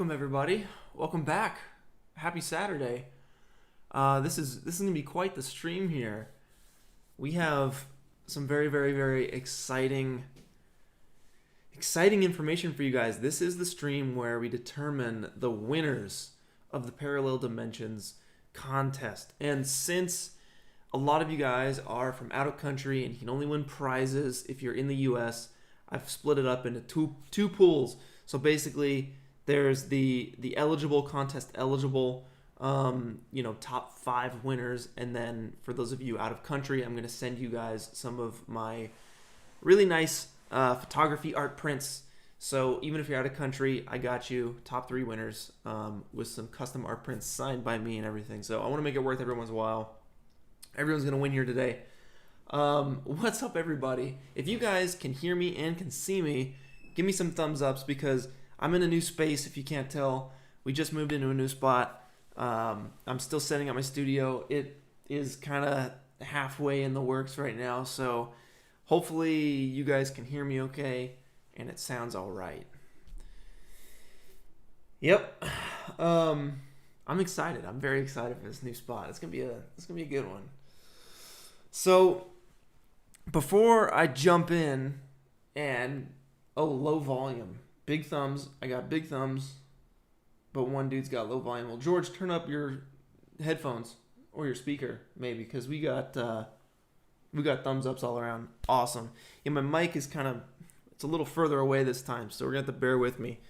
Welcome everybody. Welcome back. Happy Saturday. This is gonna be quite the stream here. We have some very exciting information for you guys. This is the stream where we determine the winners of the Parallel Dimensions contest. And since a lot of you guys are from out of country and you can only win prizes if you're in the US, I've split it up into two pools. So basically, there's the eligible contest eligible, top 5 winners, and then for those of you out of country, I'm going to send you guys some of my really nice photography art prints. So even if you're out of country, I got you top 3 winners with some custom art prints signed by me and everything. So I want to make it worth everyone's while. Everyone's going to win here today. What's up, everybody? If you guys can hear me and can see me, give me some thumbs ups because I'm in a new space. If you can't tell, we just moved into a new spot. I'm still setting up my studio. It is kind of halfway in the works right now, so hopefully you guys can hear me okay and it sounds all right. Yep. I'm excited. I'm very excited for this new spot. It's gonna be a good one. So before I jump in and low volume. Big thumbs. I got big thumbs, but one dude's got low volume. Well, George, turn up your headphones or your speaker, maybe, because we got thumbs ups all around. Awesome. Yeah, my mic is it's a little further away this time, so we're gonna have to bear with me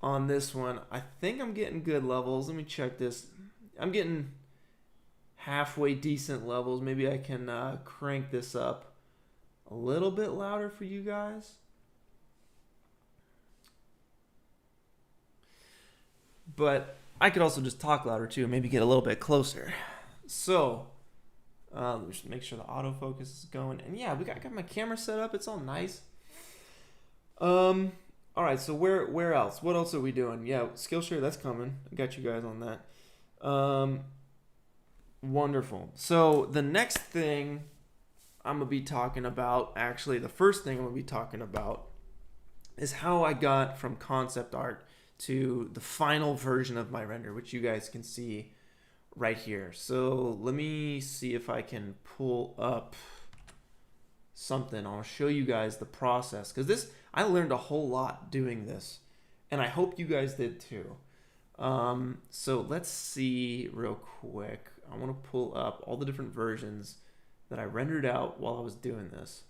on this one. I think I'm getting good levels. Let me check this. I'm getting halfway decent levels. Maybe I can crank this up a little bit louder for you guys. But I could also just talk louder too, maybe get a little bit closer. So, just make sure the autofocus is going. And yeah, I got my camera set up. It's all nice. All right. So where else? What else are we doing? Yeah, Skillshare, that's coming. I got you guys on that. Wonderful. So the next thing I'm gonna be talking about, actually, the first thing I'm gonna be talking about is how I got from concept art to the final version of my render, which you guys can see right here. So let me see if I can pull up something. I'll show you guys the process, because I learned a whole lot doing this, and I hope you guys did too. So let's see real quick. I want to pull up all the different versions that I rendered out while I was doing this.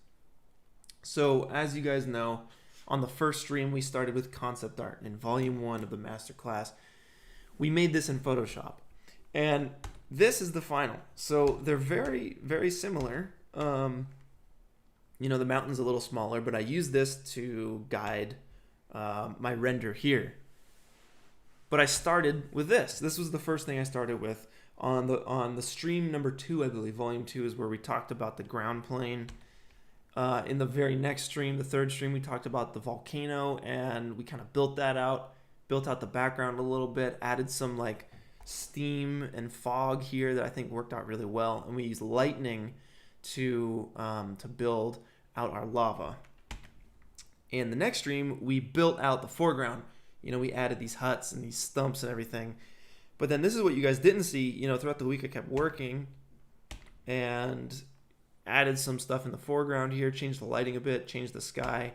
So as you guys know, on the first stream, we started with concept art in volume 1 of the masterclass. We made this in Photoshop, and this is the final. So they're very similar. The mountain's a little smaller, but I use this to guide my render here. But I started with this. This was the first thing I started with on the stream number 2, I believe. Volume 2 is where we talked about the ground plane. In the very next stream, the third stream, we talked about the volcano, and we kind of built out the background a little bit, added some like steam and fog here that I think worked out really well, and we used lightning to build out our lava. In the next stream, we built out the foreground. We added these huts and these stumps and everything. But then this is what you guys didn't see. Throughout the week, I kept working and added some stuff in the foreground here, changed the lighting a bit, changed the sky,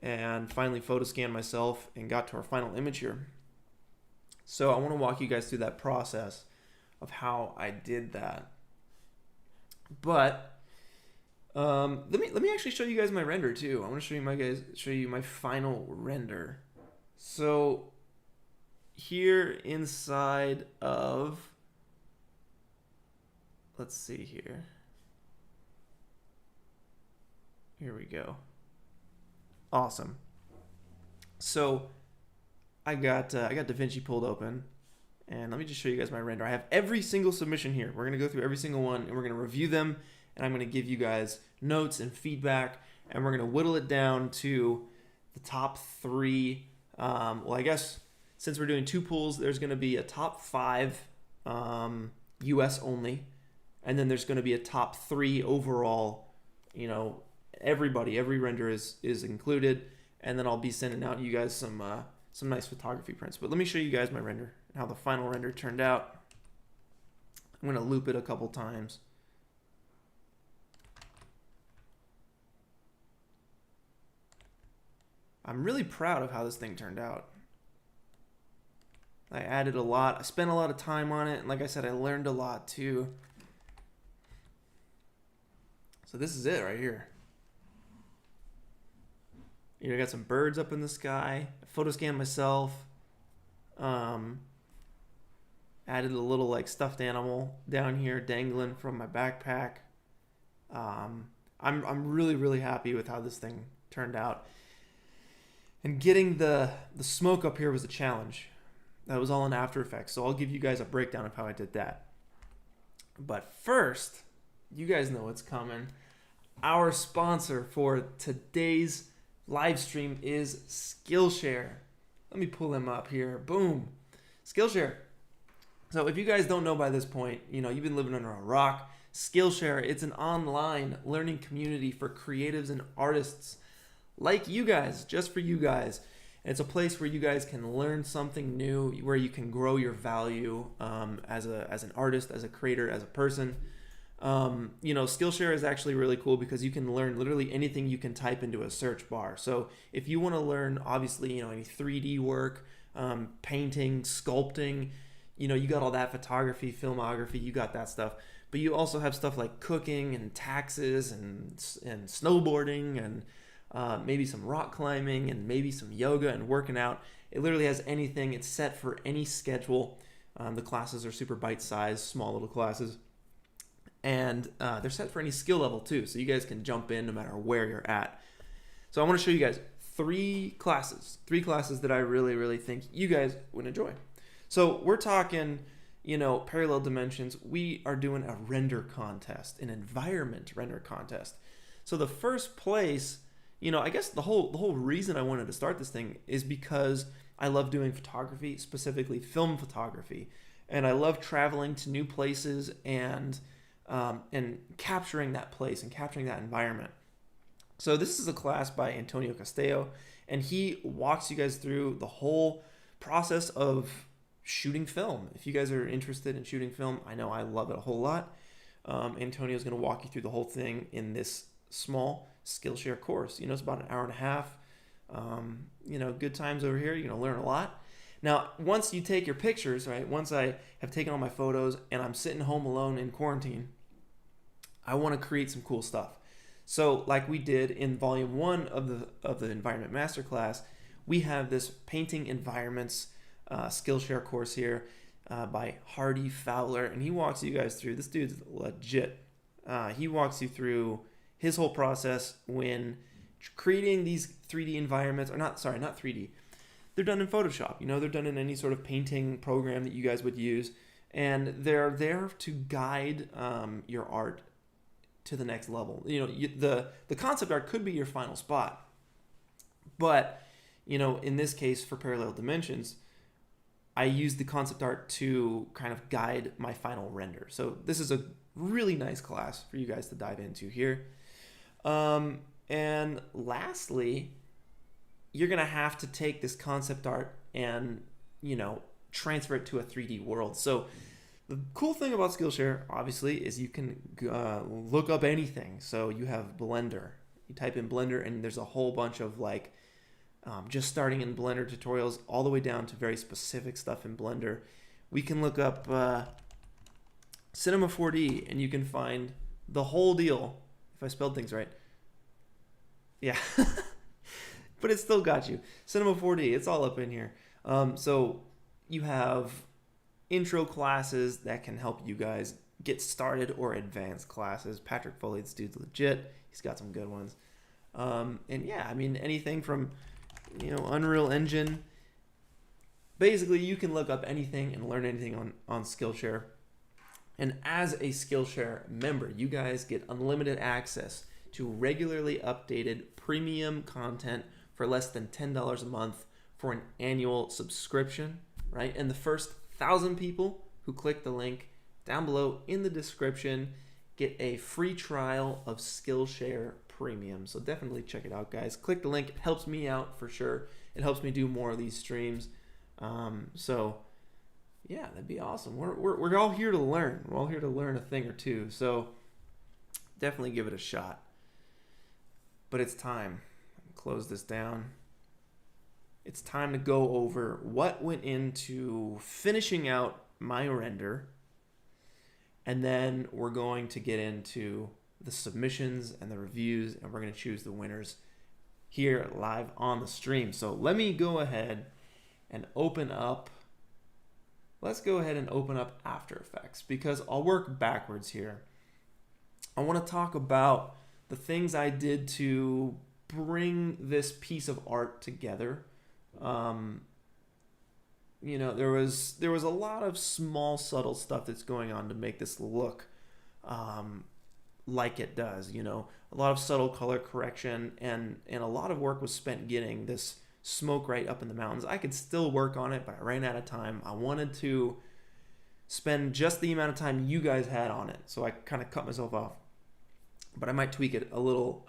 and finally photo scanned myself and got to our final image here. So I want to walk you guys through that process of how I did that. But let me actually show you guys my render too. I want to show you my final render. So here inside of, let's see here. Here we go. Awesome. So I got DaVinci pulled open, and let me just show you guys my render. I have every single submission here. We're gonna go through every single one, and we're gonna review them, and I'm gonna give you guys notes and feedback, and we're gonna whittle it down to the top 3. I guess since we're doing 2 pools, there's gonna be a top 5 US only, and then there's gonna be a top 3 overall. Every render is included, and then I'll be sending out you guys some some nice photography prints. But let me show you guys my render and how the final render turned out. I'm going to loop it a couple times. I'm really proud of how this thing turned out. I added a lot. I spent a lot of time on it. And like I said, I learned a lot too. So this is it right here. You know, I got some birds up in the sky. I photo scanned myself. Added a little like stuffed animal down here dangling from my backpack. I'm really happy with how this thing turned out. And getting the smoke up here was a challenge. That was all in After Effects, so I'll give you guys a breakdown of how I did that. But first, you guys know what's coming. Our sponsor for today's live stream is Skillshare. Let me pull them up here. Boom. Skillshare. So if you guys don't know by this point, you know, you've been living under a rock. Skillshare, it's an online learning community for creatives and artists like you guys, just for you guys. And it's a place where you guys can learn something new, where you can grow your value as an artist, as a creator, as a person. You know, Skillshare is actually really cool because you can learn literally anything you can type into a search bar. So if you want to learn, obviously, you know, any 3D work, painting, sculpting, you know, you got all that, photography, filmography, you got that stuff. But you also have stuff like cooking and taxes and snowboarding and maybe some rock climbing and maybe some yoga and working out. It literally has anything. It's set for any schedule. The classes are super bite-sized, small little classes. And they're set for any skill level too, so you guys can jump in no matter where you're at. So I want to show you guys three classes that I really think you guys would enjoy. So we're talking, you know, parallel dimensions. We are doing a render contest, an environment render contest. So the first place, you know, I guess the whole reason I wanted to start this thing is because I love doing photography, specifically film photography, and I love traveling to new places and capturing that place and capturing that environment. So this is a class by Antonio Castello, and he walks you guys through the whole process of shooting film. If you guys are interested in shooting film, I know I love it a whole lot. Antonio is going to walk you through the whole thing in this small Skillshare course. You know, it's about an hour and a half. You know, good times over here. You're going to learn a lot. Now, once you take your pictures, right, once I have taken all my photos and I'm sitting home alone in quarantine, I want to create some cool stuff. So like we did in volume 1 of the Environment Masterclass, we have this painting environments Skillshare course here by Hardy Fowler, and he walks you guys through, this dude's legit. He walks you through his whole process when creating these 3D environments, or not 3D. They're done in Photoshop, you know, they're done in any sort of painting program that you guys would use, and they're there to guide your art to the next level. You know, the concept art could be your final spot, but, you know, in this case for Parallel Dimensions, I use the concept art to kind of guide my final render. So this is a really nice class for you guys to dive into here. And lastly, you're going to have to take this concept art and, you know, transfer it to a 3D world. So the cool thing about Skillshare, obviously, is you can look up anything. So you have Blender. You type in Blender, and there's a whole bunch of like just starting in Blender tutorials all the way down to very specific stuff in Blender. We can look up Cinema 4D, and you can find the whole deal, if I spelled things right. Yeah, but it still got you. Cinema 4D, it's all up in here. So you have intro classes that can help you guys get started, or advanced classes. Patrick Foley, this dude's legit. He's got some good ones. And yeah, I mean, anything from, you know, Unreal Engine. Basically, you can look up anything and learn anything on Skillshare. And as a Skillshare member, you guys get unlimited access to regularly updated premium content for less than $10 a month for an annual subscription, right? And the first 1,000 people who click the link down below in the description get a free trial of Skillshare Premium. So definitely check it out, guys. Click the link. It helps me out for sure. it helps me do more of these streams. So yeah, that'd be awesome. We're all here to learn. We're all here to learn a thing or two. So definitely give it a shot. But it's time. Close this down. It's time to go over what went into finishing out my render. And then we're going to get into the submissions and the reviews, and we're going to choose the winners here live on the stream. So let me go ahead and open up. Let's go ahead and open up After Effects because I'll work backwards here. I want to talk about the things I did to bring this piece of art together. You know, there was a lot of small, subtle stuff that's going on to make this look like it does. You know, a lot of subtle color correction, and a lot of work was spent getting this smoke right up in the mountains. I could still work on it, but I ran out of time. I wanted to spend just the amount of time you guys had on it, so I kind of cut myself off. But I might tweak it a little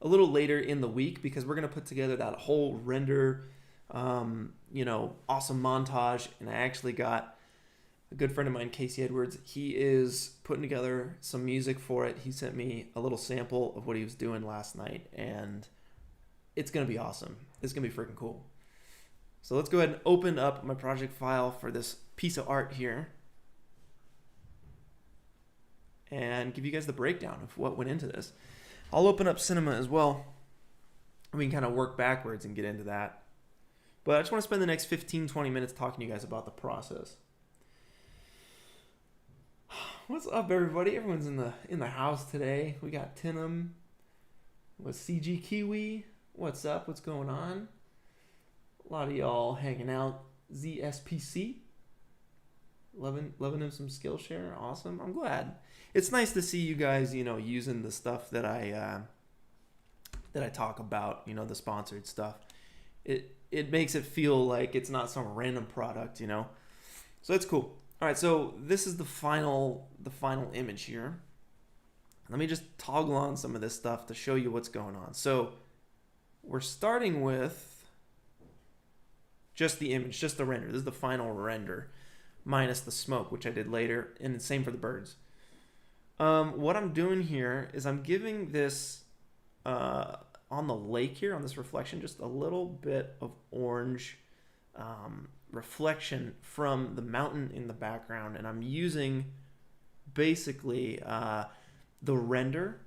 later in the week because we're gonna put together that whole render. You know, awesome montage, and I actually got a good friend of mine, Casey Edwards. He is putting together some music for it. He sent me a little sample of what he was doing last night, and it's gonna be awesome. It's gonna be freaking cool. So let's go ahead and open up my project file for this piece of art here and give you guys the breakdown of what went into this. I'll open up Cinema as well. We can kind of work backwards and get into that. But I just want to spend the next 15-20 minutes talking to you guys about the process. What's up, everybody? Everyone's in the house today. We got Tinham with CG Kiwi. What's up? What's going on? A lot of y'all hanging out. ZSPC. Loving him some Skillshare. Awesome. I'm glad. It's nice to see you guys, you know, using the stuff that I talk about, you know, the sponsored stuff. It makes it feel like it's not some random product, you know. So that's cool. All right, so this is the final image here. Let me just toggle on some of this stuff to show you what's going on. So we're starting with just the image, just the render. This is the final render, minus the smoke, which I did later, and same for the birds. What I'm doing here is I'm giving this on the lake here, on this reflection, just a little bit of orange reflection from the mountain in the background, and I'm using basically the render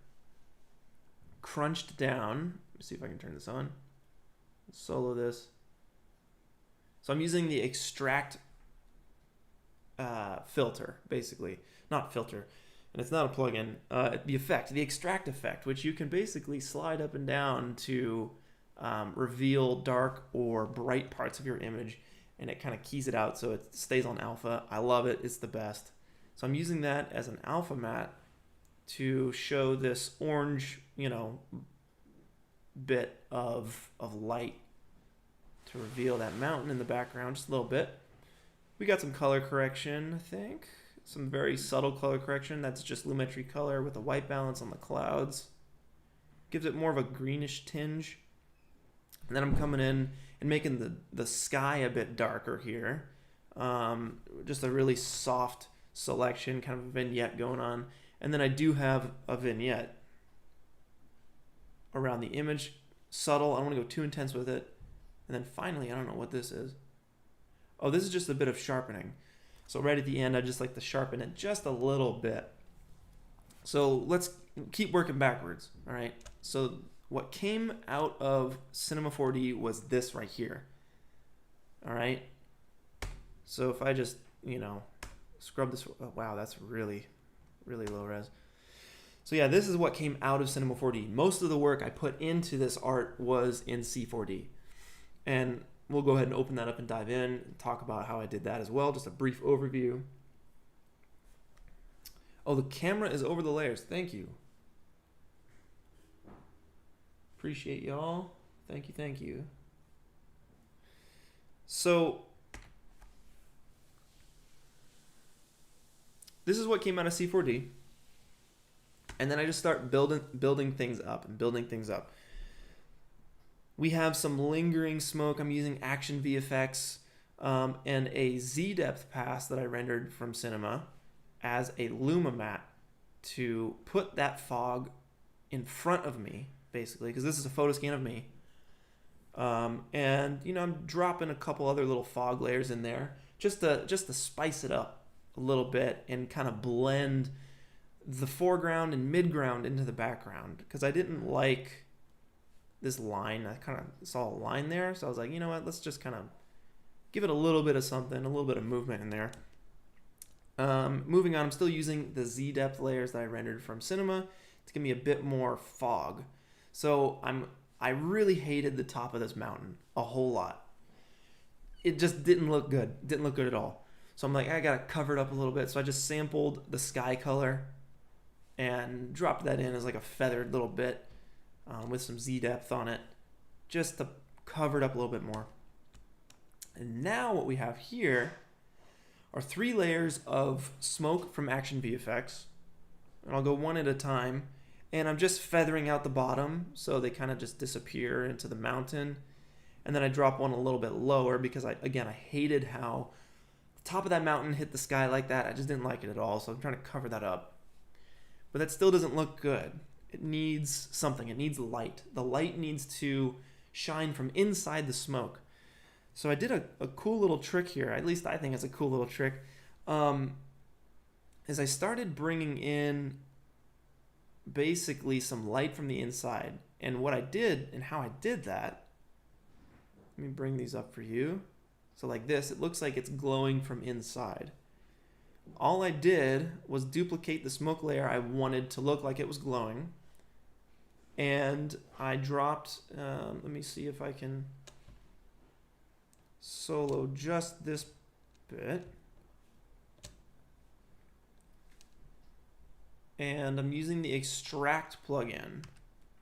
crunched down. Let me see if I can turn this on. Solo this. So I'm using the extract filter, basically. Not filter. And it's not a plugin. The extract effect, which you can basically slide up and down to reveal dark or bright parts of your image, and it kind of keys it out so it stays on alpha. I love it. It's the best. So I'm using that as an alpha matte to show this orange, you know, bit of light to reveal that mountain in the background just a little bit. We got some color correction, I think. Some very subtle color correction. That's just lumetri color with a white balance on the clouds. Gives it more of a greenish tinge. And then I'm coming in and making the sky a bit darker here. Just a really soft selection, kind of a vignette going on. And then I do have a vignette around the image. Subtle. I don't want to go too intense with it. And then finally, I don't know what this is. Oh, this is just a bit of sharpening. So right at the end, I just like to sharpen it just a little bit. So let's keep working backwards, all right? So what came out of Cinema 4D was this right here, all right? So if I just, you know, scrub this, oh, wow, that's really, really low res. So yeah, this is what came out of Cinema 4D. Most of the work I put into this art was in C4D. And we'll go ahead and open that up and dive in and talk about how I did that as well. Just a brief overview. Oh, the camera is over the layers. Thank you. Appreciate y'all. Thank you, thank you. So this is what came out of C4D. And then I just start building things up and building things up. We have some lingering smoke. I'm using Action VFX and a Z-depth pass that I rendered from Cinema as a Luma matte to put that fog in front of me, basically, because this is a photo scan of me. And I'm dropping a couple other little fog layers in there just to spice it up a little bit and kind of blend the foreground and midground into the background, because I didn't like this line. I kind of saw a line there, so I was like, you know what, let's just kind of give it a little bit of something, a little bit of movement in there. Moving on, I'm still using the Z-depth layers that I rendered from Cinema to give me a bit more fog. So I really hated the top of this mountain a whole lot. It just didn't look good. Didn't look good at all. So I'm like, I gotta cover it up a little bit. So I just sampled the sky color and dropped that in as like a feathered little bit with some Z-depth on it, just to cover it up a little bit more. And now what we have here are 3 layers of smoke from Action VFX. And I'll go one at a time. And I'm just feathering out the bottom so they kind of just disappear into the mountain. And then I drop one a little bit lower because I hated how the top of that mountain hit the sky like that. I just didn't like it at all. So I'm trying to cover that up. But that still doesn't look good. It needs something. It needs light. The light needs to shine from inside the smoke. So I did a cool little trick here. At least I think it's a cool little trick. As I started bringing in basically some light from the inside. And what I did and how I did that, let me bring these up for you. So like this, it looks like it's glowing from inside. All I did was duplicate the smoke layer I wanted to look like it was glowing. And I dropped, let me see if I can solo just this bit. And I'm using the extract plugin.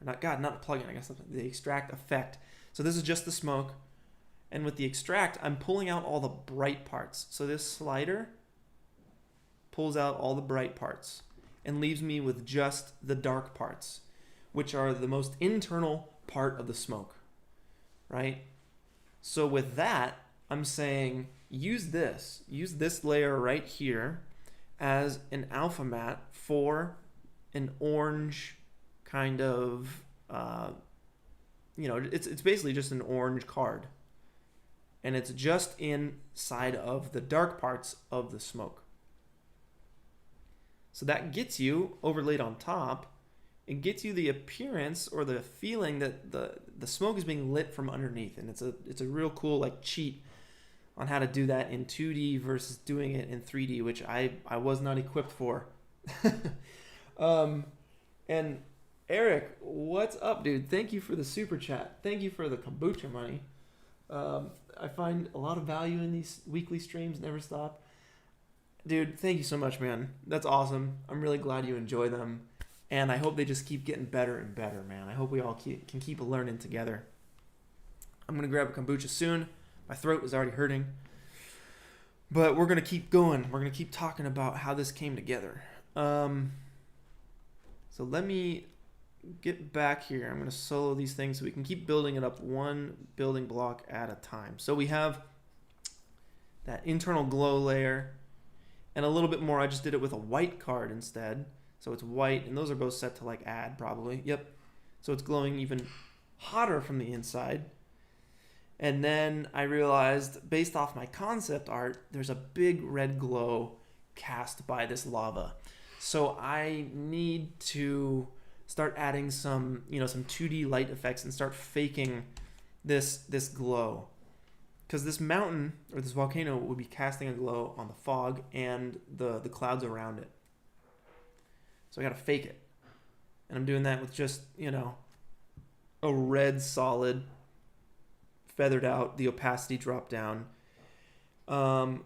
Not plugin, I guess the extract effect. So this is just the smoke. And with the extract, I'm pulling out all the bright parts. So this slider pulls out all the bright parts and leaves me with just the dark parts, which are the most internal part of the smoke, right? So with that, I'm saying use this layer right here as an alpha matte for an orange kind of, it's basically just an orange card. And it's just inside of the dark parts of the smoke. So that gets you, overlaid on top, it gets you the appearance or the feeling that the smoke is being lit from underneath. And it's a real cool like cheat on how to do that in 2D versus doing it in 3D, which I was not equipped for. And Eric, what's up, dude? Thank you for the super chat. Thank you for the kombucha money. I find a lot of value in these weekly streams, never stop. Dude, thank you so much, man. That's awesome. I'm really glad you enjoy them. And I hope they just keep getting better and better, man. I hope we all can keep learning together. I'm going to grab a kombucha soon. My throat is already hurting. But we're going to keep going. We're going to keep talking about how this came together. So let me get back here. I'm going to solo these things so we can keep building it up one building block at a time. So we have that internal glow layer and a little bit more. I just did it with a white card instead. So it's white, and those are both set to like add probably. Yep. So it's glowing even hotter from the inside. And then I realized, based off my concept art, there's a big red glow cast by this lava. So I need to start adding some 2D light effects and start faking this glow. Because this mountain, or this volcano, would be casting a glow on the fog and the clouds around it. So I gotta fake it. And I'm doing that with just, a red solid, feathered out, the opacity dropped down. But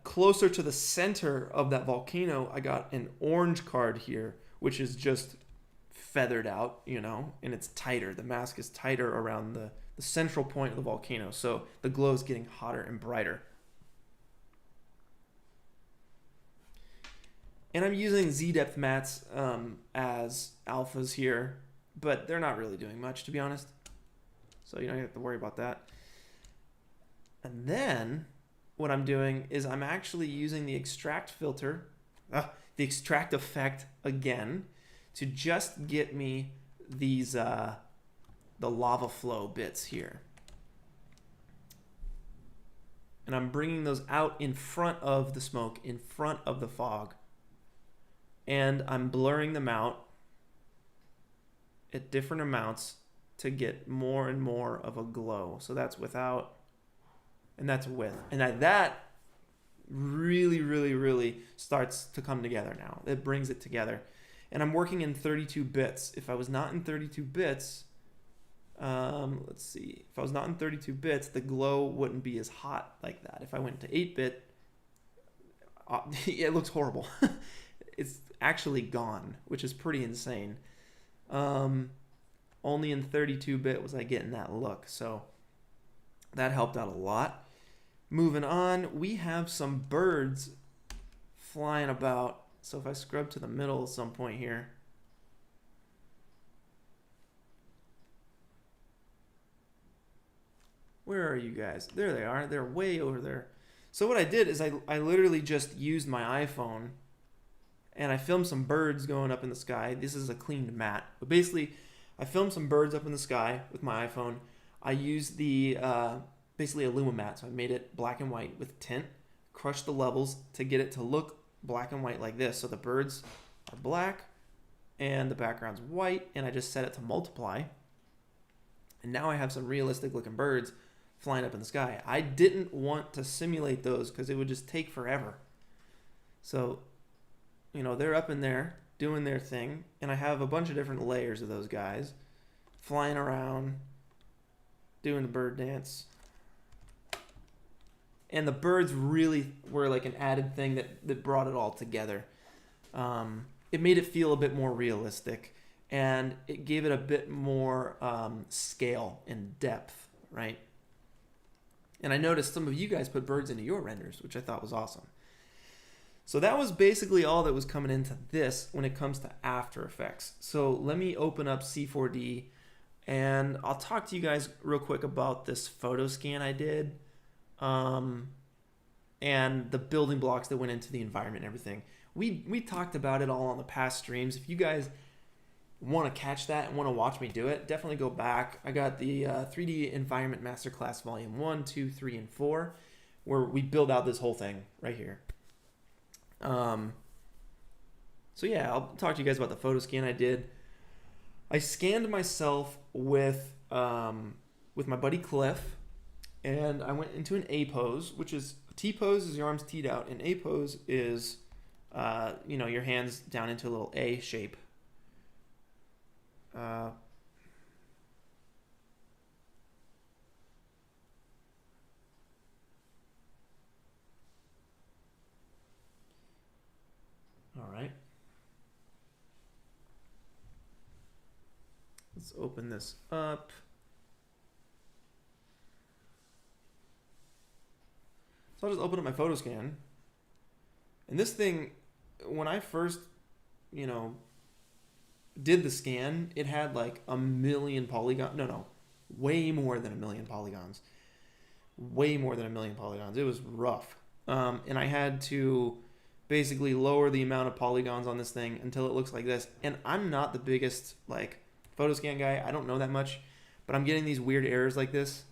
closer to the center of that volcano, I got an orange card here, which is just feathered out, and it's tighter. The mask is tighter around the central point of the volcano. So the glow is getting hotter and brighter. And I'm using Z-depth mattes as alphas here but they're not really doing much, to be honest. So you don't have to worry about that. And then what I'm doing is I'm actually using the extract filter, the extract effect again, to just get me these the lava flow bits here. And I'm bringing those out in front of the smoke, in front of the fog. And I'm blurring them out at different amounts to get more and more of a glow. So that's without, and that's with. And that really, really, really starts to come together now. It brings it together. And I'm working in 32 bits. If I was not in 32 bits, let's see. If I was not in 32 bits, the glow wouldn't be as hot like that. If I went to 8-bit, it looks horrible. It's actually gone, which is pretty insane. Only in 32-bit was I getting that look, so that helped out a lot. Moving on, we have some birds flying about. So if I scrub to the middle at some point here, where are you guys? There they are. They're way over there. So what I did is I literally just used my iPhone and I filmed some birds going up in the sky. This is a cleaned matte. But basically, I filmed some birds up in the sky with my iPhone. I used the basically a Lumimat, so I made it black and white with tint, crushed the levels to get it to look black and white like this. So the birds are black and the background's white, and I just set it to multiply. And now I have some realistic looking birds flying up in the sky. I didn't want to simulate those because it would just take forever. So, you know, they're up in there doing their thing, and I have a bunch of different layers of those guys flying around, doing the bird dance. And the birds really were like an added thing that brought it all together. It made it feel a bit more realistic, and it gave it a bit more scale and depth, right? And I noticed some of you guys put birds into your renders, which I thought was awesome. So that was basically all that was coming into this when it comes to After Effects. So let me open up C4D, and I'll talk to you guys real quick about this photo scan I did, and the building blocks that went into the environment and everything. We talked about it all on the past streams. If you guys want to catch that and want to watch me do it, definitely go back. I got the 3D Environment Masterclass Volume 1, 2, 3, and 4, where we build out this whole thing right here. So yeah, I'll talk to you guys about the photo scan I did. I scanned myself with my buddy Cliff, and I went into an A pose, which is T pose is your arms teed out, and A pose is your hands down into a little A shape. All right. Let's open this up. So I'll just open up my photo scan. And this thing, when I first, did the scan, it had like a million polygons. No, way more than a million polygons. Way more than a million polygons. It was rough. And I had to basically lower the amount of polygons on this thing until it looks like this. And I'm not the biggest photo scan guy. I don't know that much, but I'm getting these weird errors like this,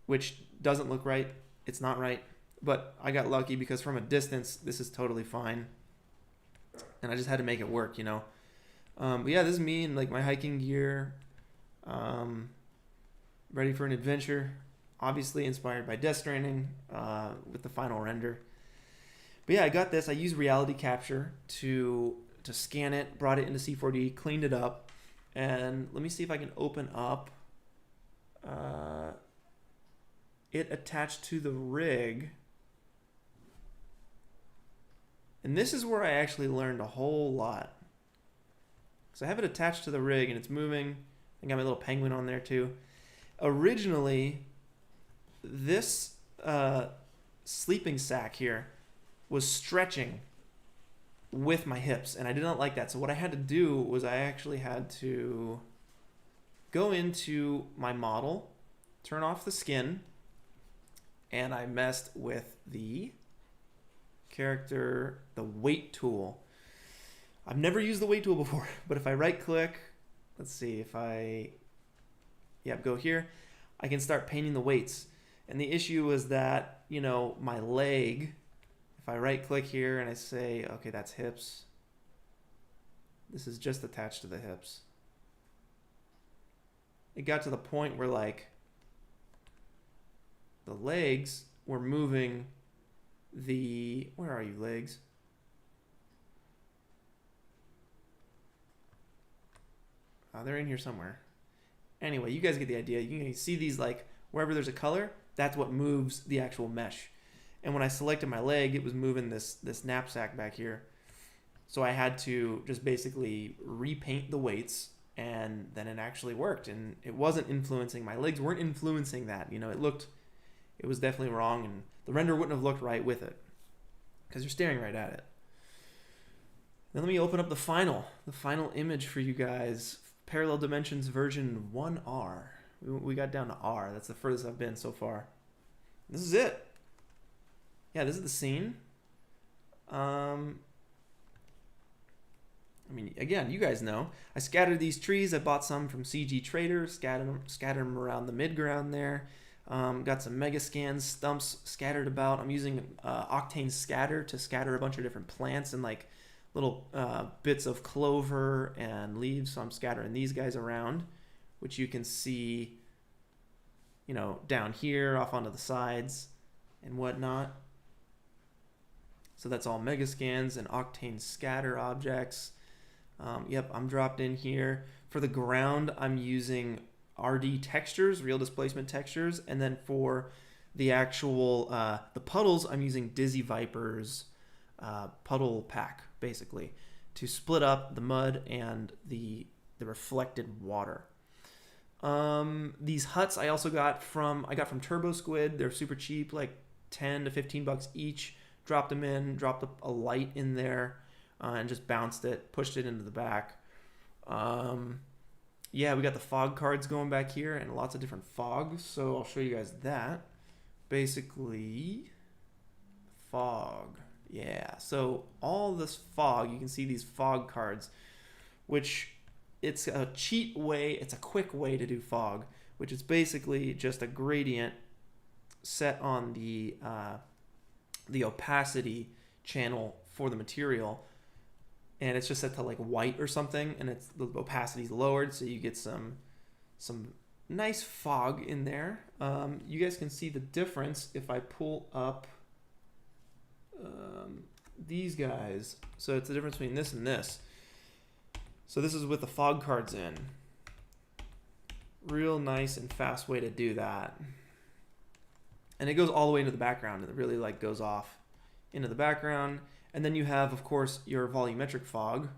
which doesn't look right. It's not right, but I got lucky because from a distance, this is totally fine. And I just had to make it work, But yeah, this is me in my hiking gear, ready for an adventure. Obviously inspired by Death Stranding with the final render. But yeah, I got this. I used reality capture to scan it, brought it into C4D, cleaned it up, and let me see if I can open up it attached to the rig. And this is where I actually learned a whole lot. So I have it attached to the rig and it's moving. I got my little penguin on there too. Originally, this sleeping sack here was stretching with my hips, and I did not like that. So what I had to do was I actually had to go into my model, turn off the skin, and I messed with the character, the weight tool. I've never used the weight tool before, but if I right click, let's see, if I, go here, I can start painting the weights. And the issue is that, you know, my leg, if I right click here and I say, okay, that's hips. This is just attached to the hips. It got to the point where like the legs were moving the, where are you legs? They're in here somewhere. Anyway, you guys get the idea. You can see these like wherever there's a color, that's what moves the actual mesh. And when I selected my leg, it was moving this knapsack back here. So I had to just basically repaint the weights, and then it actually worked. And it wasn't influencing, my legs weren't influencing that. You know, it was definitely wrong, and the render wouldn't have looked right with it because you're staring right at it. Then let me open up the final image for you guys. Parallel Dimensions version 1R. We got down to R. That's the furthest I've been so far. This is it. Yeah, this is the scene. I mean, again, you guys know. I scattered these trees. I bought some from CG Trader. Scattered them around the midground there. Got some mega scans, stumps scattered about. I'm using Octane Scatter to scatter a bunch of different plants and like little bits of clover and leaves. So I'm scattering these guys around, which you can see, you know, down here off onto the sides and whatnot. So that's all mega scans and Octane Scatter objects. Yep, I'm dropped in here. For the ground, I'm using RD textures, real displacement textures, and then for the actual the puddles, I'm using Dizzy Viper's puddle pack basically to split up the mud and the reflected water. These huts I also got from Turbo Squid. They're super cheap, like 10 to 15 bucks each. Dropped them in, dropped a light in there, and just bounced it, pushed it into the back. Yeah, we got the fog cards going back here and lots of different fogs. So I'll show you guys that. Basically, fog. Yeah, so all this fog, you can see these fog cards, which it's a cheat way, it's a quick way to do fog, which is basically just a gradient set on the opacity channel for the material, and it's just set to like white or something, and it's the opacity is lowered, so you get some nice fog in there. You guys can see the difference if I pull up these guys. So it's the difference between this and this. So this is with the fog cards in. Real nice and fast way to do that. And it goes all the way into the background, and it really like goes off into the background. And then you have, of course, your volumetric fog,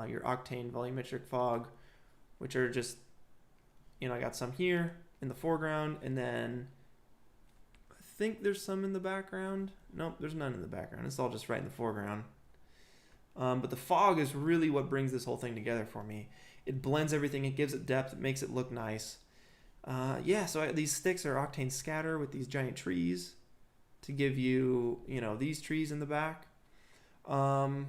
your Octane volumetric fog, which are just, you know, I got some here in the foreground, and then I think there's some in the background. Nope, there's none in the background. It's all just right in the foreground. But the fog is really what brings this whole thing together for me. It blends everything. It gives it depth. It makes it look nice. Yeah, so these sticks are Octane Scatter with these giant trees to give you, you know, these trees in the back. And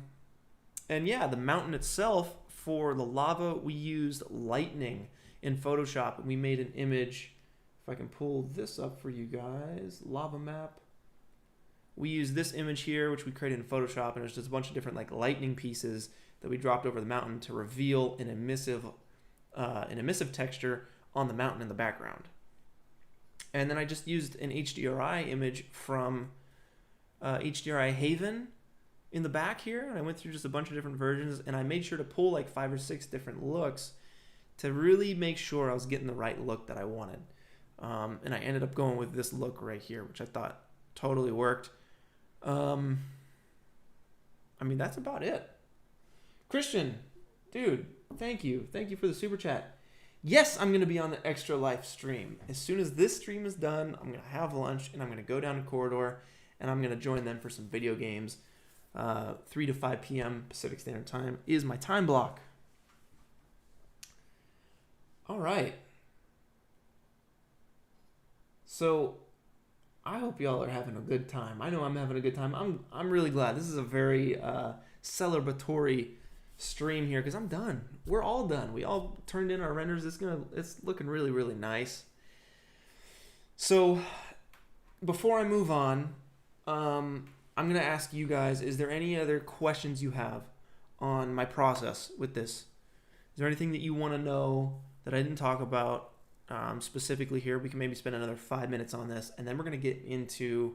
yeah, the mountain itself, for the lava, we used lightning in Photoshop, and we made an image. If I can pull this up for you guys, lava map. We used this image here, which we created in Photoshop, and it's just a bunch of different like lightning pieces that we dropped over the mountain to reveal an emissive texture on the mountain in the background. And then I just used an HDRI image from HDRI Haven in the back here, and I went through just a bunch of different versions, and I made sure to pull like 5 or 6 different looks to really make sure I was getting the right look that I wanted. And I ended up going with this look right here, which I thought totally worked. I mean, that's about it. Christian, dude, thank you. Thank you for the super chat. Yes, I'm going to be on the Extra Life stream. As soon as this stream is done, I'm going to have lunch, and I'm going to go down to Corridor, and I'm going to join them for some video games. 3 to 5 p.m. Pacific Standard Time is my time block. All right. So I hope y'all are having a good time. I know I'm having a good time. I'm really glad. This is a very celebratory stream here because I'm done. We're all done. We all turned in our renders. It's looking really, really nice. So before I move on, I'm gonna ask you guys: is there any other questions you have on my process with this? Is there anything that you want to know that I didn't talk about specifically here? We can maybe spend another 5 minutes on this, and then we're gonna get into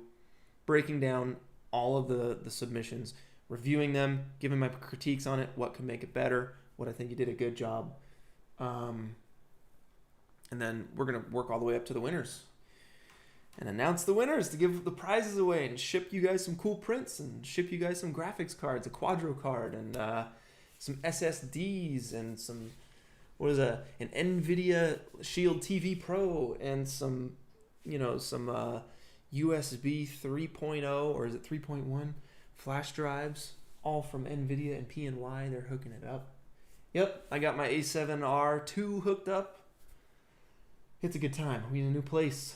breaking down all of the submissions, reviewing them, giving my critiques on it, what could make it better, what I think you did a good job, and then we're gonna work all the way up to the winners and announce the winners to give the prizes away and ship you guys some cool prints and ship you guys some graphics cards, a Quadro card, and some SSDs and some, an NVIDIA Shield TV Pro and some USB 3.0 or is it 3.1 flash drives, all from NVIDIA and PNY. They're hooking it up. Yep, I got my A7R2 hooked up. It's a good time. We in a new place.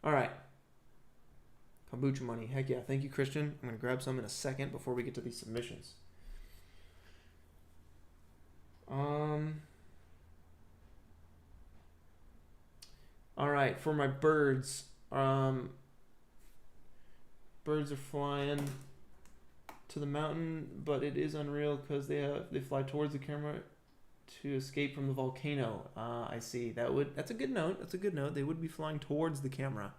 All right. Kombucha money. Heck yeah. Thank you, Christian. I'm going to grab some in a second before we get to these submissions. All right. For my birds, birds are flying to the mountain, but it is unreal because they fly towards the camera to escape from the volcano. I see. That's a good note. That's a good note. They would be flying towards the camera.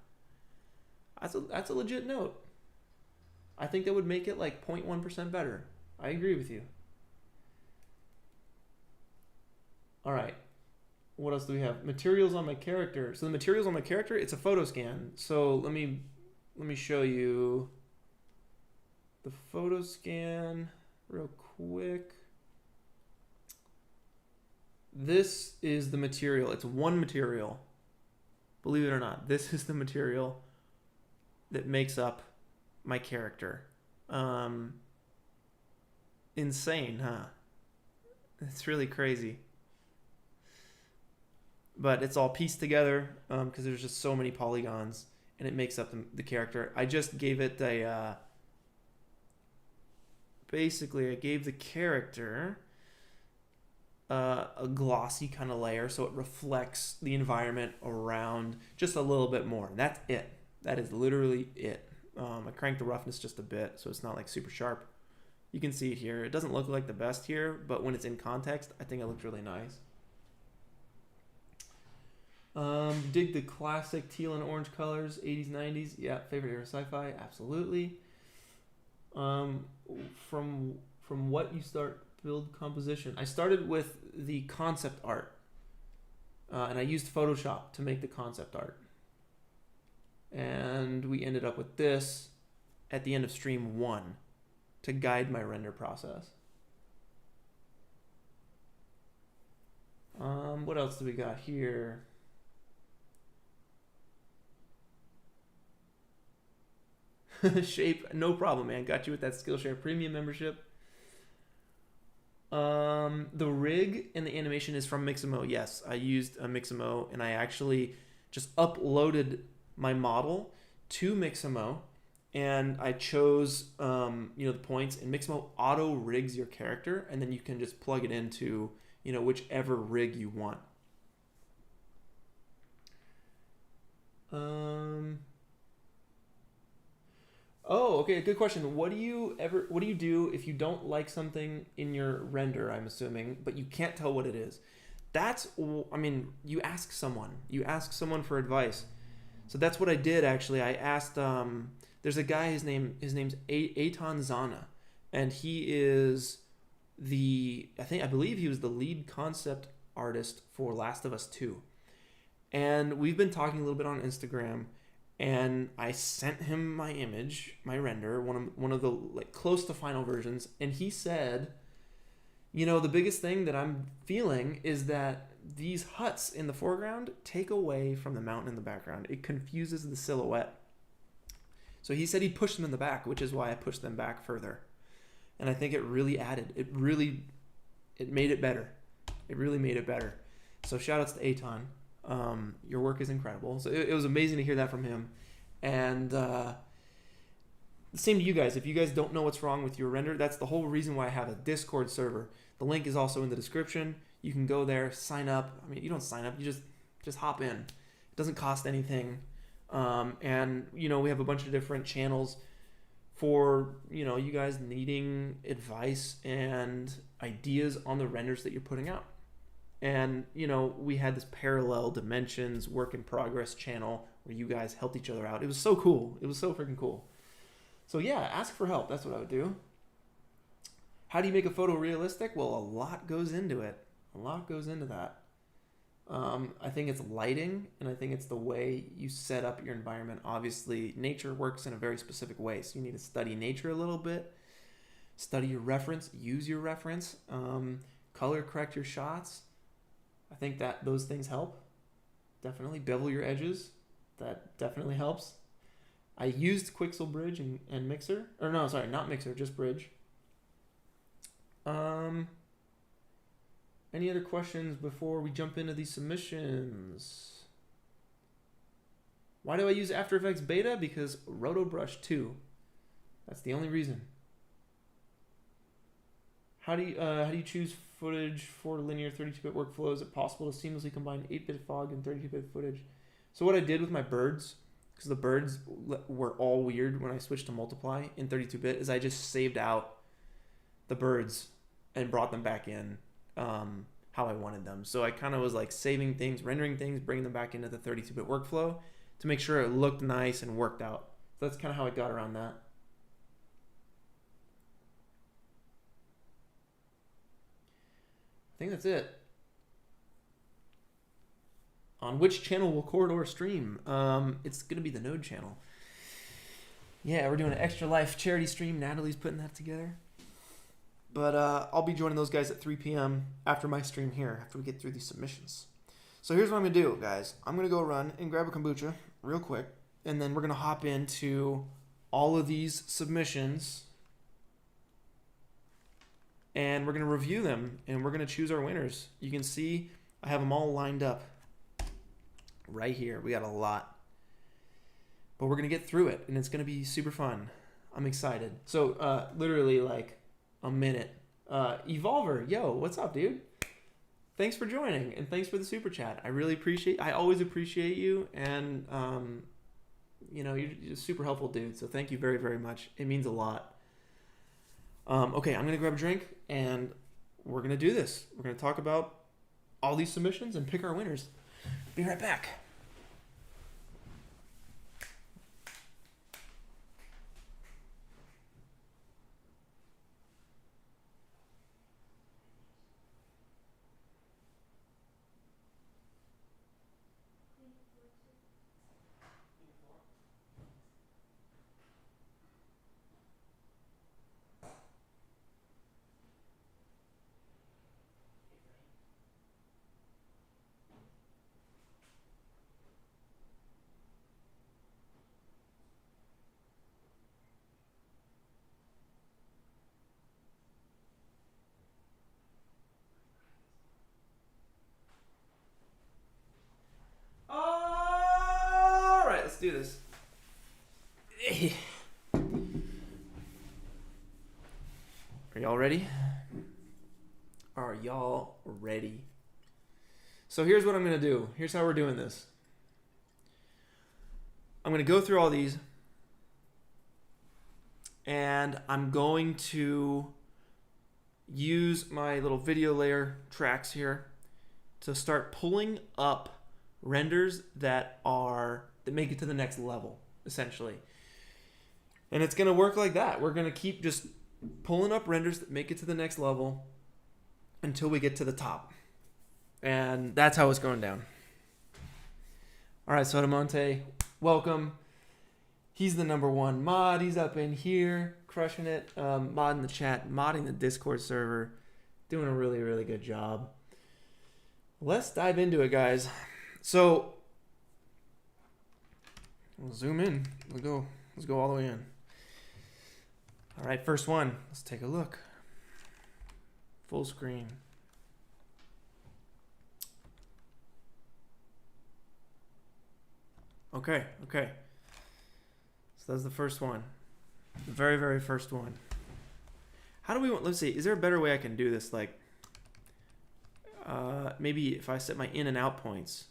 That's a legit note. I think that would make it like 0.1% better. I agree with you. All right. What else do we have? Materials on my character. So the materials on my character, it's a photo scan. So let me show you the photo scan real quick. This is the material. It's one material. Believe it or not, this is the material that makes up my character. Insane, huh? It's really crazy. But it's all pieced together because there's just so many polygons, and it makes up the character. I just gave it basically I gave the character a glossy kind of layer so it reflects the environment around just a little bit more. That's it. That is literally it. I cranked the roughness just a bit so it's not like super sharp. You can see it here. It doesn't look like the best here, but when it's in context, I think it looks really nice. Dig the classic teal and orange colors, 80s, 90s. Yeah, favorite era sci-fi, absolutely. From what you start build composition. I started with the concept art, and I used Photoshop to make the concept art. And we ended up with this at the end of stream 1 to guide my render process. What else do we got here? Shape, no problem, man. Got you with that Skillshare Premium membership. The rig and the animation is from Mixamo. Yes, I used a Mixamo, and I actually just uploaded my model to Mixamo, and I chose the points, and Mixamo auto rigs your character, and then you can just plug it into whichever rig you want. Oh, okay, good question. What do you do if you don't like something in your render, I'm assuming, but you can't tell what it is? You ask someone. You ask someone for advice. So that's what I did, actually. I asked, there's a guy, his name's Eitan Zana, and he is I believe he was the lead concept artist for Last of Us 2. And we've been talking a little bit on Instagram, and I sent him my image, my render, one of the close to final versions, and he said, the biggest thing that I'm feeling is that these huts in the foreground take away from the mountain in the background. It confuses the silhouette. So he said he'd push them in the back, which is why I pushed them back further. And I think it really added. It made it better. It really made it better. So shout outs to Aton. Your work is incredible. So it was amazing to hear that from him. And same to you guys. If you guys don't know what's wrong with your render, that's the whole reason why I have a Discord server. The link is also in the description. You can go there, sign up. I mean, you don't sign up. You just hop in. It doesn't cost anything. And, you know, we have a bunch of different channels for, you know, you guys needing advice and ideas on the renders that you're putting out. And, you know, we had this parallel dimensions work in progress channel where you guys helped each other out. It was so cool. It was so freaking cool. So yeah, ask for help. That's what I would do. How do you make a photo realistic? Well, a lot goes into it. A lot goes into that. I think it's lighting, and I think it's the way you set up your environment. Obviously, nature works in a very specific way, so you need to study nature a little bit, study your reference, use your reference, color correct your shots. I think that those things help. Definitely bevel your edges. That definitely helps. I used Quixel Bridge and Mixer. Or no, sorry, not Mixer, just Bridge. Any other questions before we jump into these submissions? Why do I use After Effects Beta? Because RotoBrush 2. That's the only reason. How do you choose footage for linear 32-bit workflow? Is it possible to seamlessly combine 8-bit fog and 32-bit footage? So what I did with my birds, because the birds were all weird when I switched to multiply in 32-bit, is I just saved out the birds and brought them back in how I wanted them. So I kind of was like saving things, rendering things, bringing them back into the 32-bit workflow to make sure it looked nice and worked out. So that's kind of how I got around that. I think that's it. On which channel will Corridor stream? It's going to be the Node channel. Yeah, we're doing an Extra Life charity stream. Natalie's putting that together. But I'll be joining those guys at 3 p.m. after my stream here, after we get through these submissions. So here's what I'm going to do, guys. I'm going to go run and grab a kombucha real quick, and then we're going to hop into all of these submissions, and we're going to review them, and we're going to choose our winners. You can see I have them all lined up right here. We got a lot. But we're going to get through it, and it's going to be super fun. I'm excited. So literally like a minute. Evolver, yo, what's up, dude? Thanks for joining, and thanks for the super chat. I always appreciate you, and you know, you're a super helpful dude, so thank you very, very much. It means a lot. Okay, I'm going to grab a drink, and we're going to do this. We're going to talk about all these submissions and pick our winners. Be right back. Do this. Are y'all ready? Are y'all ready? So here's what I'm going to do. Here's how we're doing this. I'm going to go through all these, and I'm going to use my little video layer tracks here to start pulling up renders that make it to the next level, essentially. And it's going to work like that. We're going to keep just pulling up renders that make it to the next level until we get to the top. And that's how it's going down. All right, Sotomonte, welcome. He's the #1 mod. He's up in here, crushing it, modding the chat, modding the Discord server, doing a really, really good job. Let's dive into it, guys. So we'll zoom in. Let's go all the way in. All right, first one. Let's take a look. Full screen. Okay, okay. So that's the first one. The very, very first one. How do we want, let's see, is there a better way I can do this? Like, maybe if I set my in and out points.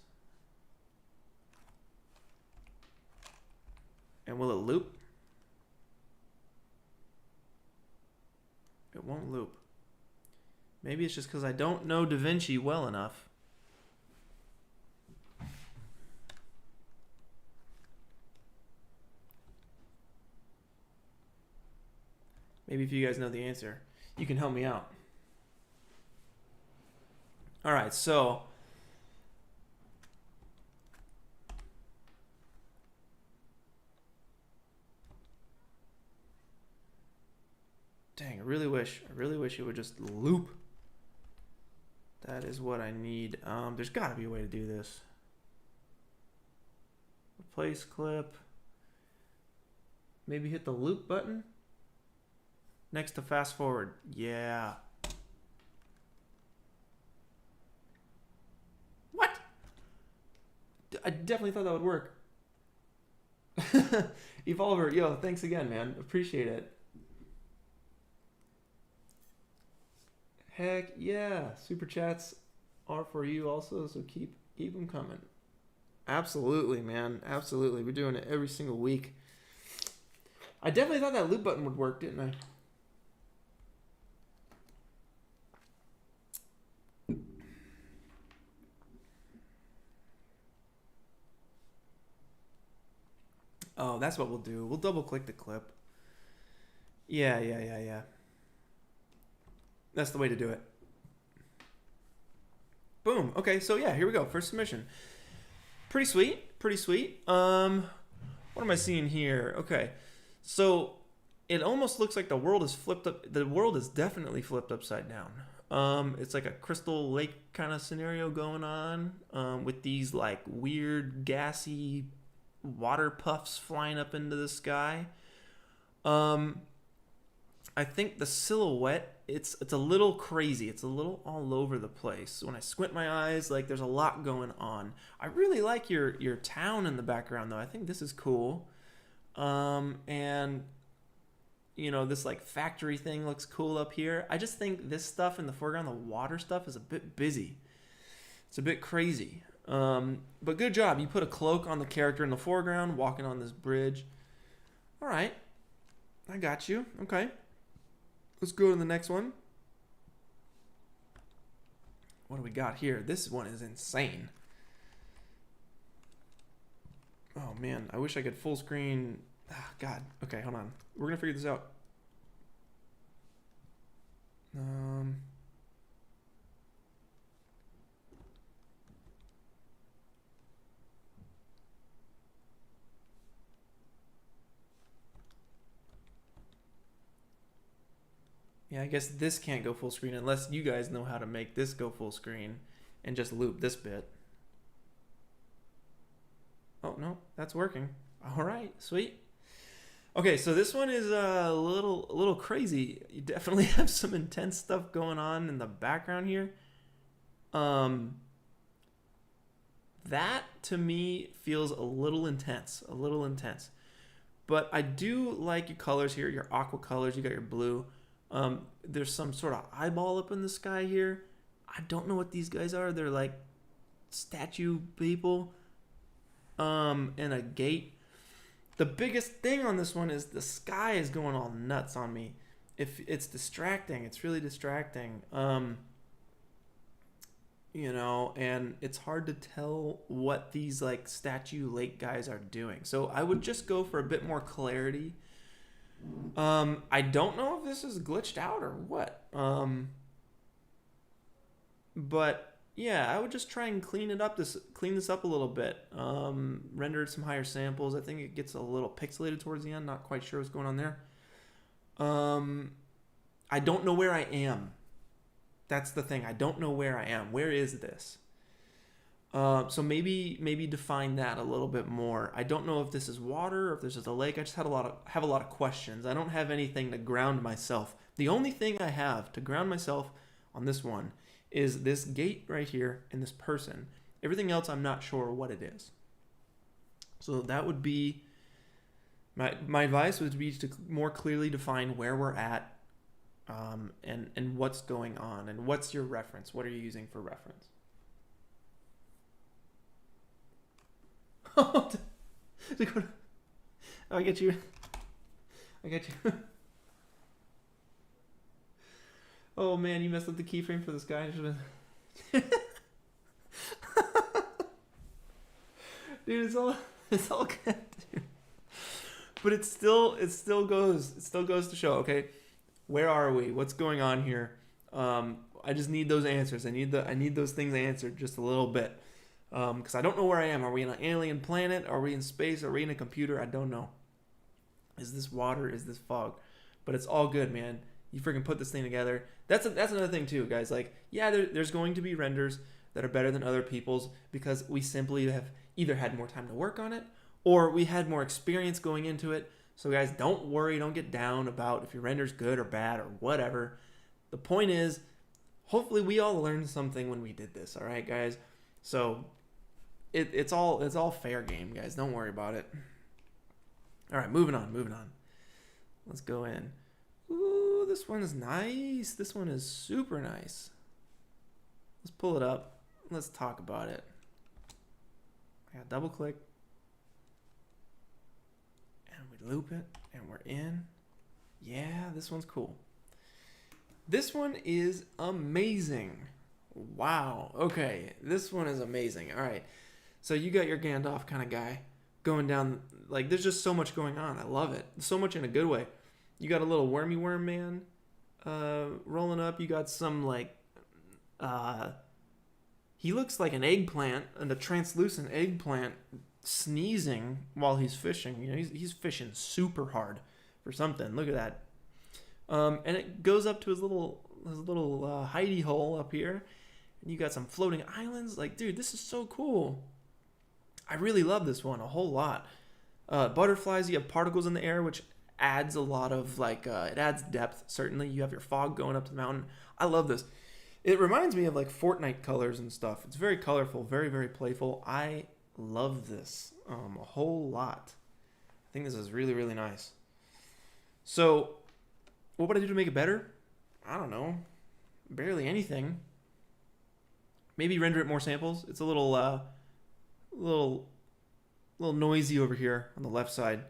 And will it loop? It won't loop. Maybe it's just because I don't know DaVinci well enough. Maybe if you guys know the answer, you can help me out. All right, so dang, I really wish it would just loop. That is what I need. There's got to be a way to do this. Replace clip. Maybe hit the loop button next to fast forward. Yeah. What? I definitely thought that would work. Evolver, yo, thanks again, man. Appreciate it. Heck yeah. Super chats are for you also, so keep them coming. Absolutely, man. Absolutely. We're doing it every single week. I definitely thought that loop button would work, didn't I? Oh, that's what we'll do. We'll double click the clip. Yeah. That's the way to do it. Boom. Okay, so yeah, here we go. First submission. Pretty sweet. What am I seeing here? Okay. So it almost looks like the world is flipped up. The world is definitely flipped upside down. It's like a crystal lake kind of scenario going on, with these like weird gassy water puffs flying up into the sky. I think the silhouette, it's a little crazy. It's a little all over the place. When I squint my eyes, like there's a lot going on. I really like your town in the background though. I think this is cool. And you know, this like factory thing looks cool up here. I just think this stuff in the foreground, the water stuff, is a bit busy. It's a bit crazy. But good job. You put a cloak on the character in the foreground, walking on this bridge. All right. I got you. Okay. Let's go to the next one. What do we got here? This one is insane. Oh, man. I wish I could full screen. Ah, God. Okay, hold on. We're going to figure this out. Yeah, I guess this can't go full screen unless you guys know how to make this go full screen and just loop this bit. Oh, no, that's working. All right, sweet. Okay, so this one is a little crazy. You definitely have some intense stuff going on in the background here. That to me feels a little intense, But I do like your colors here, your aqua colors. You got your blue. There's some sort of eyeball up in the sky here. I don't know what these guys are. They're like statue people. And a gate. The biggest thing on this one is the sky is going all nuts on me. If it's distracting, it's really distracting. You know, and it's hard to tell what these like statue lake guys are doing. So I would just go for a bit more clarity. I don't know if this is glitched out or what. But yeah, I would just try and clean this up a little bit. Render some higher samples. I think it gets a little pixelated towards the end. Not quite sure what's going on there. I don't know where I am. That's the thing. I don't know where I am. Where is this? So maybe define that a little bit more. I don't know if this is water or if this is a lake. I just have a lot of questions. I don't have anything to ground myself. The only thing I have to ground myself on this one is this gate right here and this person. Everything else I'm not sure what it is. So that would be my advice would be to more clearly define where we're at, and what's going on, and what's your reference. What are you using for reference? I get you. I get you. Oh man, you messed up the keyframe for this guy. Dude, it's all good, dude. But it still goes to show, okay, where are we? What's going on here? I just need those answers. I need those things answered just a little bit. Because I don't know where I am. Are we in an alien planet? Are we in space? Are we in a computer? I don't know. Is this water? Is this fog? But it's all good, man. You freaking put this thing together. That's another thing too, guys. Like, yeah, there's going to be renders that are better than other people's because we simply have either had more time to work on it or we had more experience going into it. So guys, don't worry. Don't get down about if your render's good or bad or whatever. The point is, hopefully we all learned something when we did this. All right, guys. So it's all fair game, guys. Don't worry about it. All right, moving on. Let's go in. Ooh, this one is nice. This one is super nice. Let's pull it up. Let's talk about it. I got double click. And we loop it. And we're in. Yeah, this one's cool. This one is amazing. Wow. Okay, this one is amazing. All right. So you got your Gandalf kind of guy going down. Like, there's just so much going on. I love it. So much in a good way. You got a little wormy worm man rolling up. You got some, like, he looks like an eggplant, and a translucent eggplant sneezing while he's fishing. You know, he's fishing super hard for something. Look at that. And it goes up to his little hidey hole up here. And you got some floating islands. Like, dude, this is so cool. I really love this one a whole lot. Butterflies, you have particles in the air, which adds a lot of, like, it adds depth, certainly. You have your fog going up to the mountain. I love this. It reminds me of, like, Fortnite colors and stuff. It's very colorful, very, very playful. I love this a whole lot. I think this is really, really nice. So, what would I do to make it better? I don't know. Barely anything. Maybe render it more samples. It's a little noisy over here on the left side.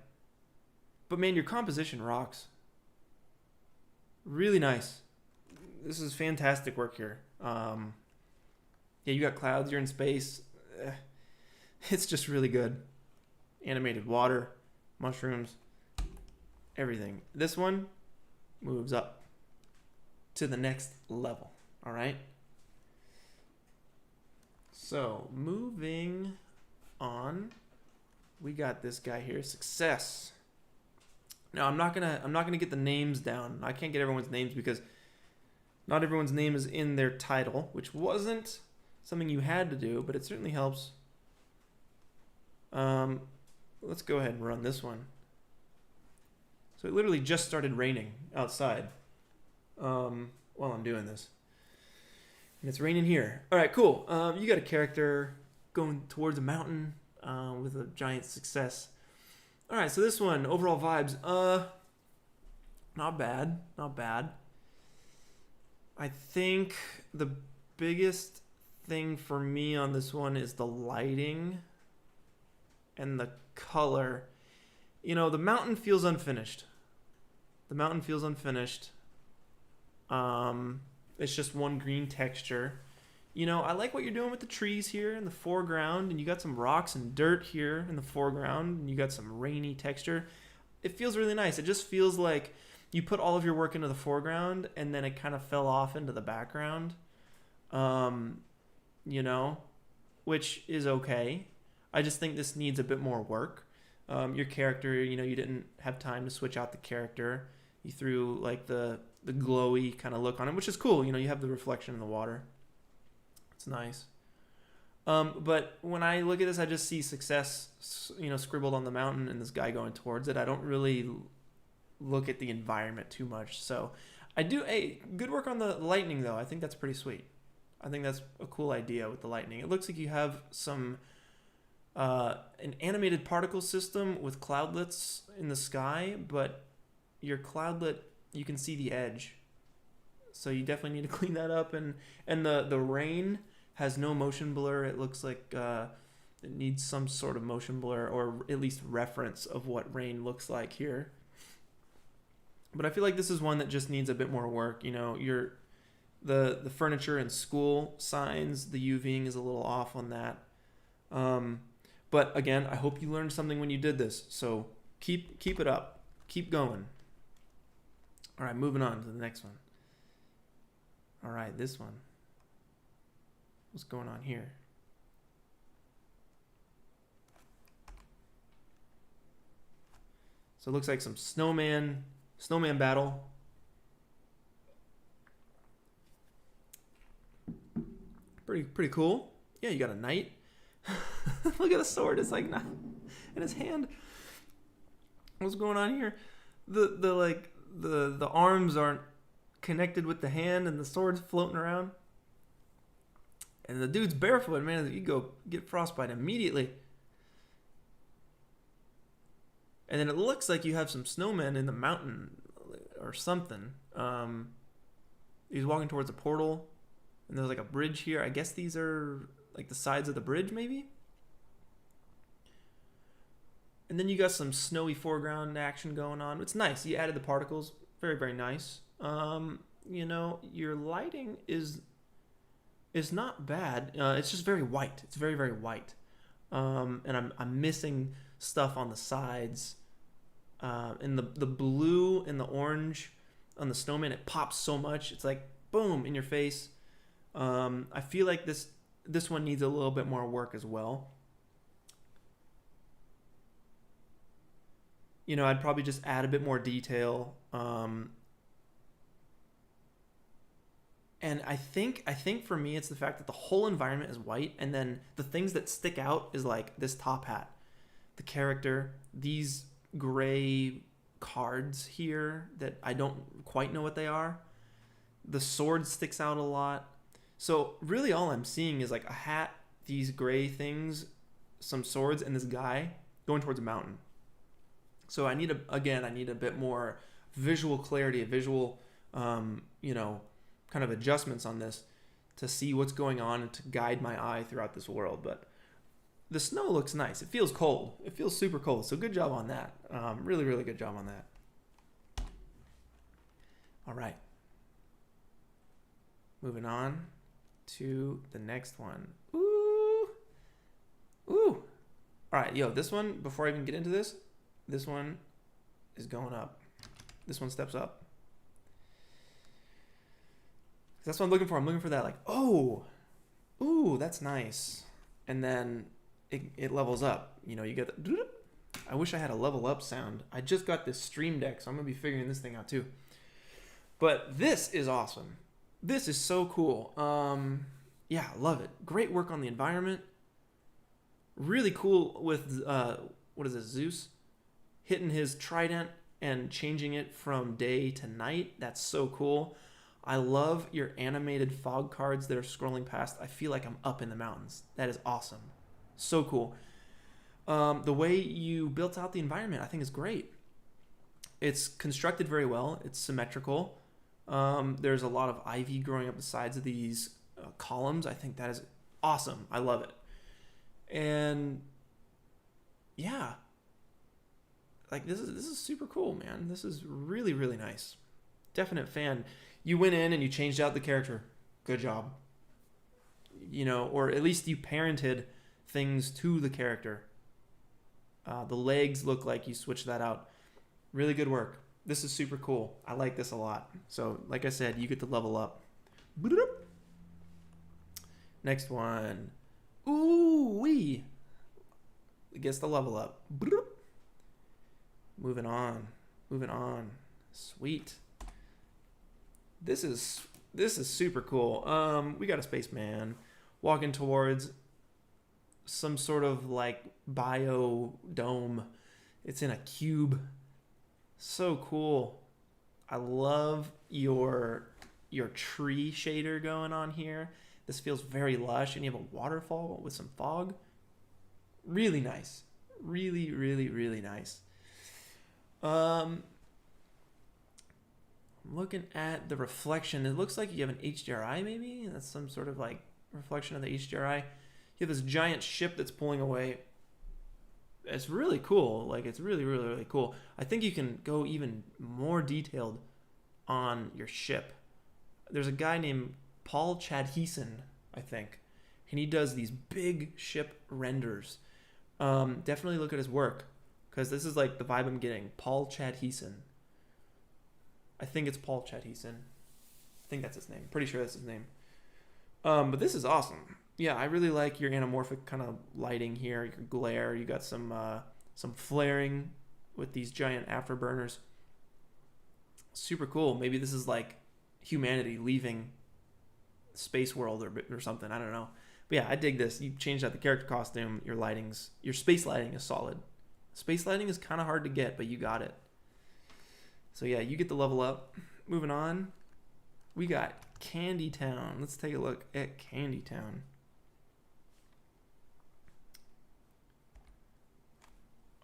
But man, your composition rocks. Really nice. This is fantastic work here. Yeah, you got clouds, you're in space. It's just really good. Animated water, mushrooms, everything. This one moves up to the next level. All right. So moving on, we got this guy here, Success. Now I'm not gonna get the names down. I can't get everyone's names because not everyone's name is in their title, which wasn't something you had to do, but it certainly helps. Let's go ahead and run this one. So it literally just started raining outside while I'm doing this. And it's raining here. All right, cool. You got a character going towards a mountain with a giant success. All right, so this one, overall vibes, not bad. I think the biggest thing for me on this one is the lighting and the color. You know, the mountain feels unfinished. It's just one green texture. You know, I like what you're doing with the trees here in the foreground, and you got some rocks and dirt here in the foreground, and you got some rainy texture. It feels really nice. It just feels like you put all of your work into the foreground, and then it kind of fell off into the background. You know, which is okay. I just think this needs a bit more work. Your character, you know, you didn't have time to switch out the character. You threw, like, the glowy kind of look on it, which is cool. You know, you have the reflection in the water. It's nice. But when I look at this, I just see success, you know, scribbled on the mountain and this guy going towards it. I don't really look at the environment too much. So I do, good work on the lightning, though. I think that's pretty sweet. I think that's a cool idea with the lightning. It looks like you have some an animated particle system with cloudlets in the sky, but your cloudlet, you can see the edge. So you definitely need to clean that up. And the rain has no motion blur. It looks like it needs some sort of motion blur, or at least reference of what rain looks like here. But I feel like this is one that just needs a bit more work. You know, the furniture and school signs, the UVing is a little off on that. But again, I hope you learned something when you did this. So keep it up. Keep going. All right, moving on to the next one. All right, this one. What's going on here? So it looks like some snowman battle. Pretty cool. Yeah, you got a knight. Look at the sword. It's like not in his hand. What's going on here? The arms aren't connected with the hand, and the sword's floating around. And the dude's barefoot, man. You go get frostbite immediately. And then it looks like you have some snowmen in the mountain or something. He's walking towards a portal, and there's like a bridge here. I guess these are like the sides of the bridge, maybe? And then you got some snowy foreground action going on. It's nice. You added the particles. Very, very nice. You know, your lighting is not bad. It's just very white. It's very, very white. And I'm missing stuff on the sides. And the blue and the orange on the snowman, it pops so much. It's like boom in your face. I feel like this one needs a little bit more work as well. You know, I'd probably just add a bit more detail. And I think for me, it's the fact that the whole environment is white, and then the things that stick out is like this top hat, the character, these gray cards here that I don't quite know what they are. The sword sticks out a lot. So really all I'm seeing is like a hat, these gray things, some swords, and this guy going towards a mountain. So I need a bit more visual clarity, a visual, kind of adjustments on this to see what's going on and to guide my eye throughout this world. But the snow looks nice. It feels cold. It feels super cold. So good job on that. Really, really good job on that. All right. Moving on to the next one. Ooh. All right, this one, before I even get into this one is going up. This one steps up. That's what I'm looking for. I'm looking for that, like, ooh, that's nice. And then it levels up. You know, you get the, I wish I had a level up sound. I just got this Stream Deck, so I'm going to be figuring this thing out too. But this is awesome. This is so cool. Yeah, love it. Great work on the environment. Really cool with, what is this, Zeus? Hitting his trident and changing it from day to night. That's so cool. I love your animated fog cards that are scrolling past. I feel like I'm up in the mountains. That is awesome. So cool. The way you built out the environment, I think, is great. It's constructed very well. It's symmetrical. There's a lot of ivy growing up the sides of these columns. I think that is awesome. I love it. And yeah, like this is super cool, man. This is really, really nice. Definite fan. You went in and you changed out the character. Good job. You know, or at least you parented things to the character. The legs look like you switched that out. Really good work. This is super cool. I like this a lot. So, like I said, you get to level up. Next one. Ooh-wee. It gets the level up. Moving on. Sweet. This is super cool. We got a spaceman walking towards some sort of like biodome. It's in a cube. So cool. I love your tree shader going on here. This feels very lush, and you have a waterfall with some fog. Really nice. Really, really, really nice. I'm looking at the reflection. It looks like you have an HDRI maybe. That's some sort of like reflection of the HDRI. You have this giant ship that's pulling away. It's really cool. Like, it's really, really, really cool. I think you can go even more detailed on your ship. There's a guy named Paul Chadheson, I think, and he does these big ship renders. Definitely look at his work, because this is like the vibe I'm getting. Paul Chadheson. I think it's Paul Chadheson. I think that's his name. Pretty sure that's his name. But this is awesome. Yeah, I really like your anamorphic kind of lighting here. Your glare. You got some flaring with these giant afterburners. Super cool. Maybe this is like humanity leaving space world or something. I don't know. But yeah, I dig this. You changed out the character costume. Your space lighting is solid. Space lighting is kind of hard to get, but you got it. So yeah, you get the level up. Moving on, we got Candy Town. Let's take a look at Candy Town.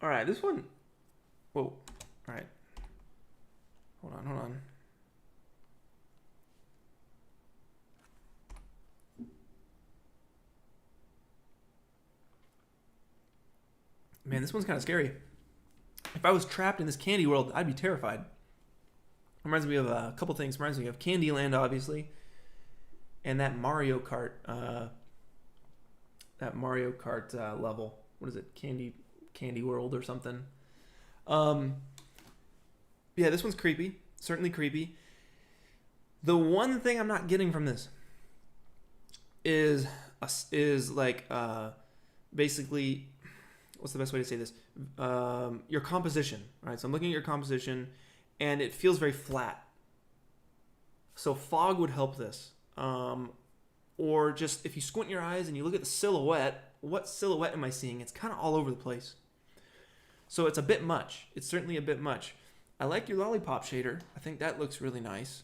All right, this one. Whoa. All right. Hold on. Man, this one's kind of scary. If I was trapped in this candy world, I'd be terrified. Reminds me of a couple things. Reminds me of Candyland, obviously, and that Mario Kart. Level. What is it? Candy World or something. Yeah, this one's creepy. Certainly creepy. The one thing I'm not getting from this is like basically, what's the best way to say this? Your composition, right? So I'm looking at your composition, and it feels very flat. So fog would help this. Or just if you squint your eyes and you look at the silhouette, what silhouette am I seeing? It's kind of all over the place. So it's a bit much. It's certainly a bit much. I like your lollipop shader. I think that looks really nice.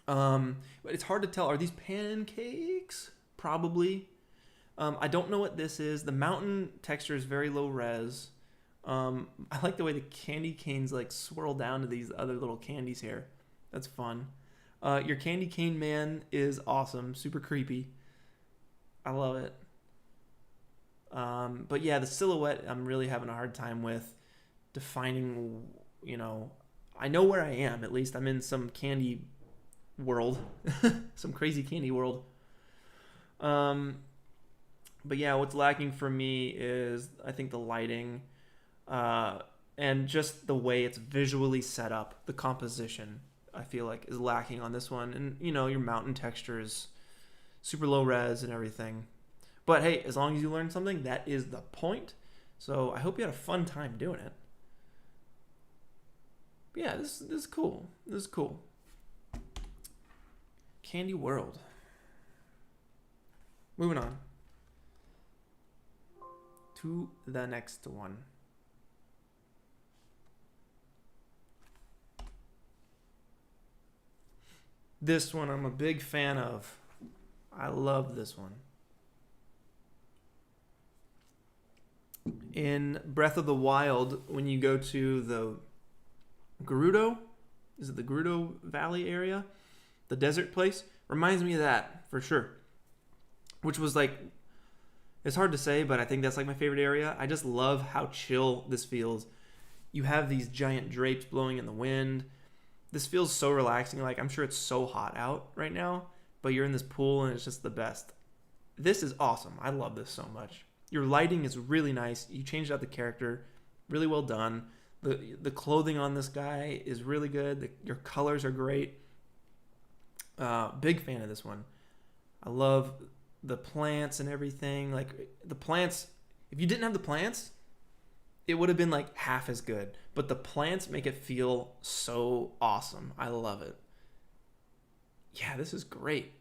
But it's hard to tell. Are these pancakes? Probably. I don't know what this is. The mountain texture is very low res. I like the way the candy canes like swirl down to these other little candies here. That's fun. Your candy cane man is awesome. Super creepy. I love it. But yeah, the silhouette I'm really having a hard time with defining, I know where I am, at least. I'm in some candy world. Some crazy candy world. But yeah, what's lacking for me is, I think, the lighting, and just the way it's visually set up. The composition, I feel like, is lacking on this one. And, your mountain texture is super low res and everything. But hey, as long as you learn something, that is the point. So I hope you had a fun time doing it. But yeah, this is cool. This is cool. Candy World. Moving on to the next one. This one I'm a big fan of. I love this one. In Breath of the Wild, when you go to the Gerudo, is it the Gerudo Valley area? The desert place? Reminds me of that, for sure. Which was like, it's hard to say, but I think that's like my favorite area. I just love how chill this feels. You have these giant drapes blowing in the wind. This feels so relaxing. Like, I'm sure it's so hot out right now, but you're in this pool and it's just the best. This is awesome. I love this so much. Your lighting is really nice. You changed out the character. Really well done. The clothing on this guy is really good. Your colors are great. Big fan of this one. I love the plants and everything. Like, the plants, if you didn't have the plants, it would have been like half as good. But the plants make it feel so awesome. I love it. Yeah, this is great.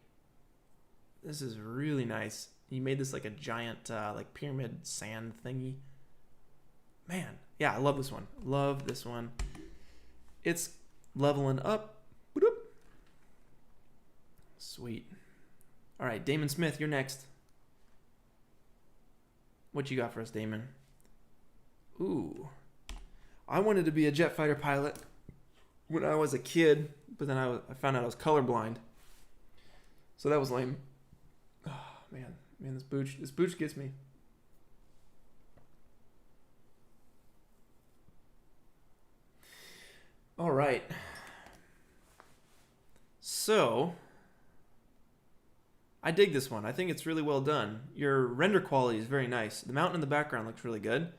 This is really nice. You made this like a giant like pyramid sand thingy. Man, yeah, I love this one. Love this one. It's leveling up. Sweet. All right, Damon Smith, you're next. What you got for us, Damon? Ooh. I wanted to be a jet fighter pilot when I was a kid, but then I found out I was colorblind. So that was lame. Oh, man, this booch gets me. All right. So, I dig this one. I think it's really well done. Your render quality is very nice. The mountain in the background looks really good.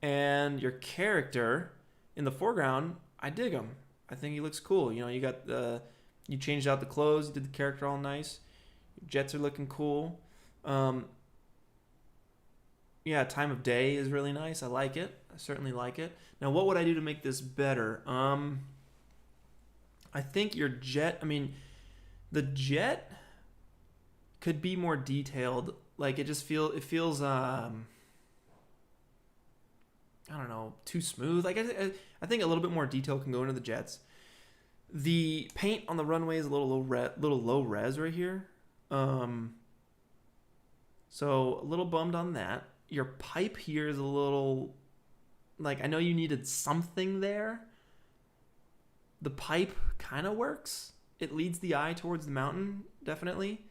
And your character in the foreground, I dig him. I think he looks cool. You know, you changed out the clothes, you did the character all nice. Your jets are looking cool. Yeah, time of day is really nice. I like it. I certainly like it. Now, what would I do to make this better? I think your jet, the jet could be more detailed. Like it feels I don't know, too smooth. Like I think a little bit more detail can go into the jets. The paint on the runway is a little low res right here. So a little bummed on that. Your pipe here is a little, like, I know you needed something there. The pipe kind of works. It leads the eye towards the mountain, definitely.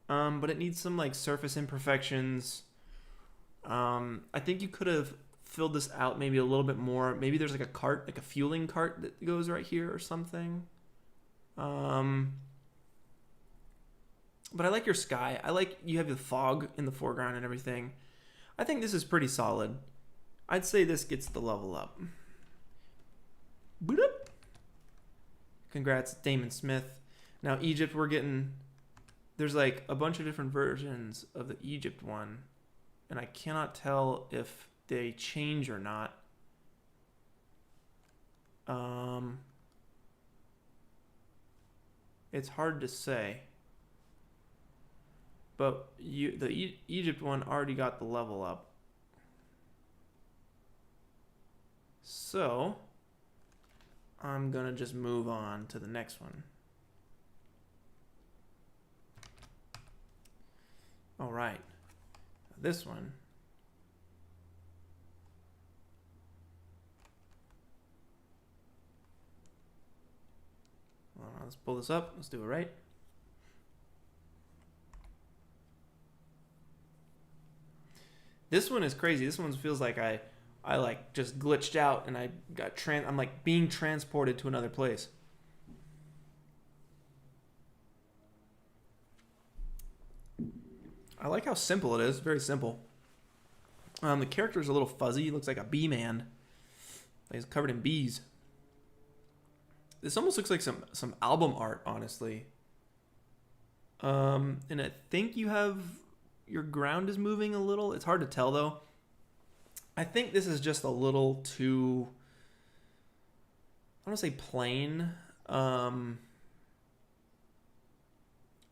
But it needs some like surface imperfections. I think you could have filled this out maybe a little bit more. Maybe there's like a cart, like a fueling cart that goes right here or something. But I like your sky. I like you have the fog in the foreground and everything. I think this is pretty solid. I'd say this gets the level up. Boop. Congrats, Damon Smith. Now Egypt, there's like a bunch of different versions of the Egypt one, and I cannot tell if they change or not. It's hard to say. But the Egypt one already got the level up. So I'm going to just move on to the next one. All right. This one. Let's pull this up. Let's do it right. This one is crazy. This one feels like I like just glitched out and I'm like being transported to another place. I like how simple it is. Very simple. The character's a little fuzzy. He looks like a bee man. He's covered in bees. This almost looks like some album art, honestly. And I think your ground is moving a little. It's hard to tell, though. I think this is just a little too, I don't want to say plain.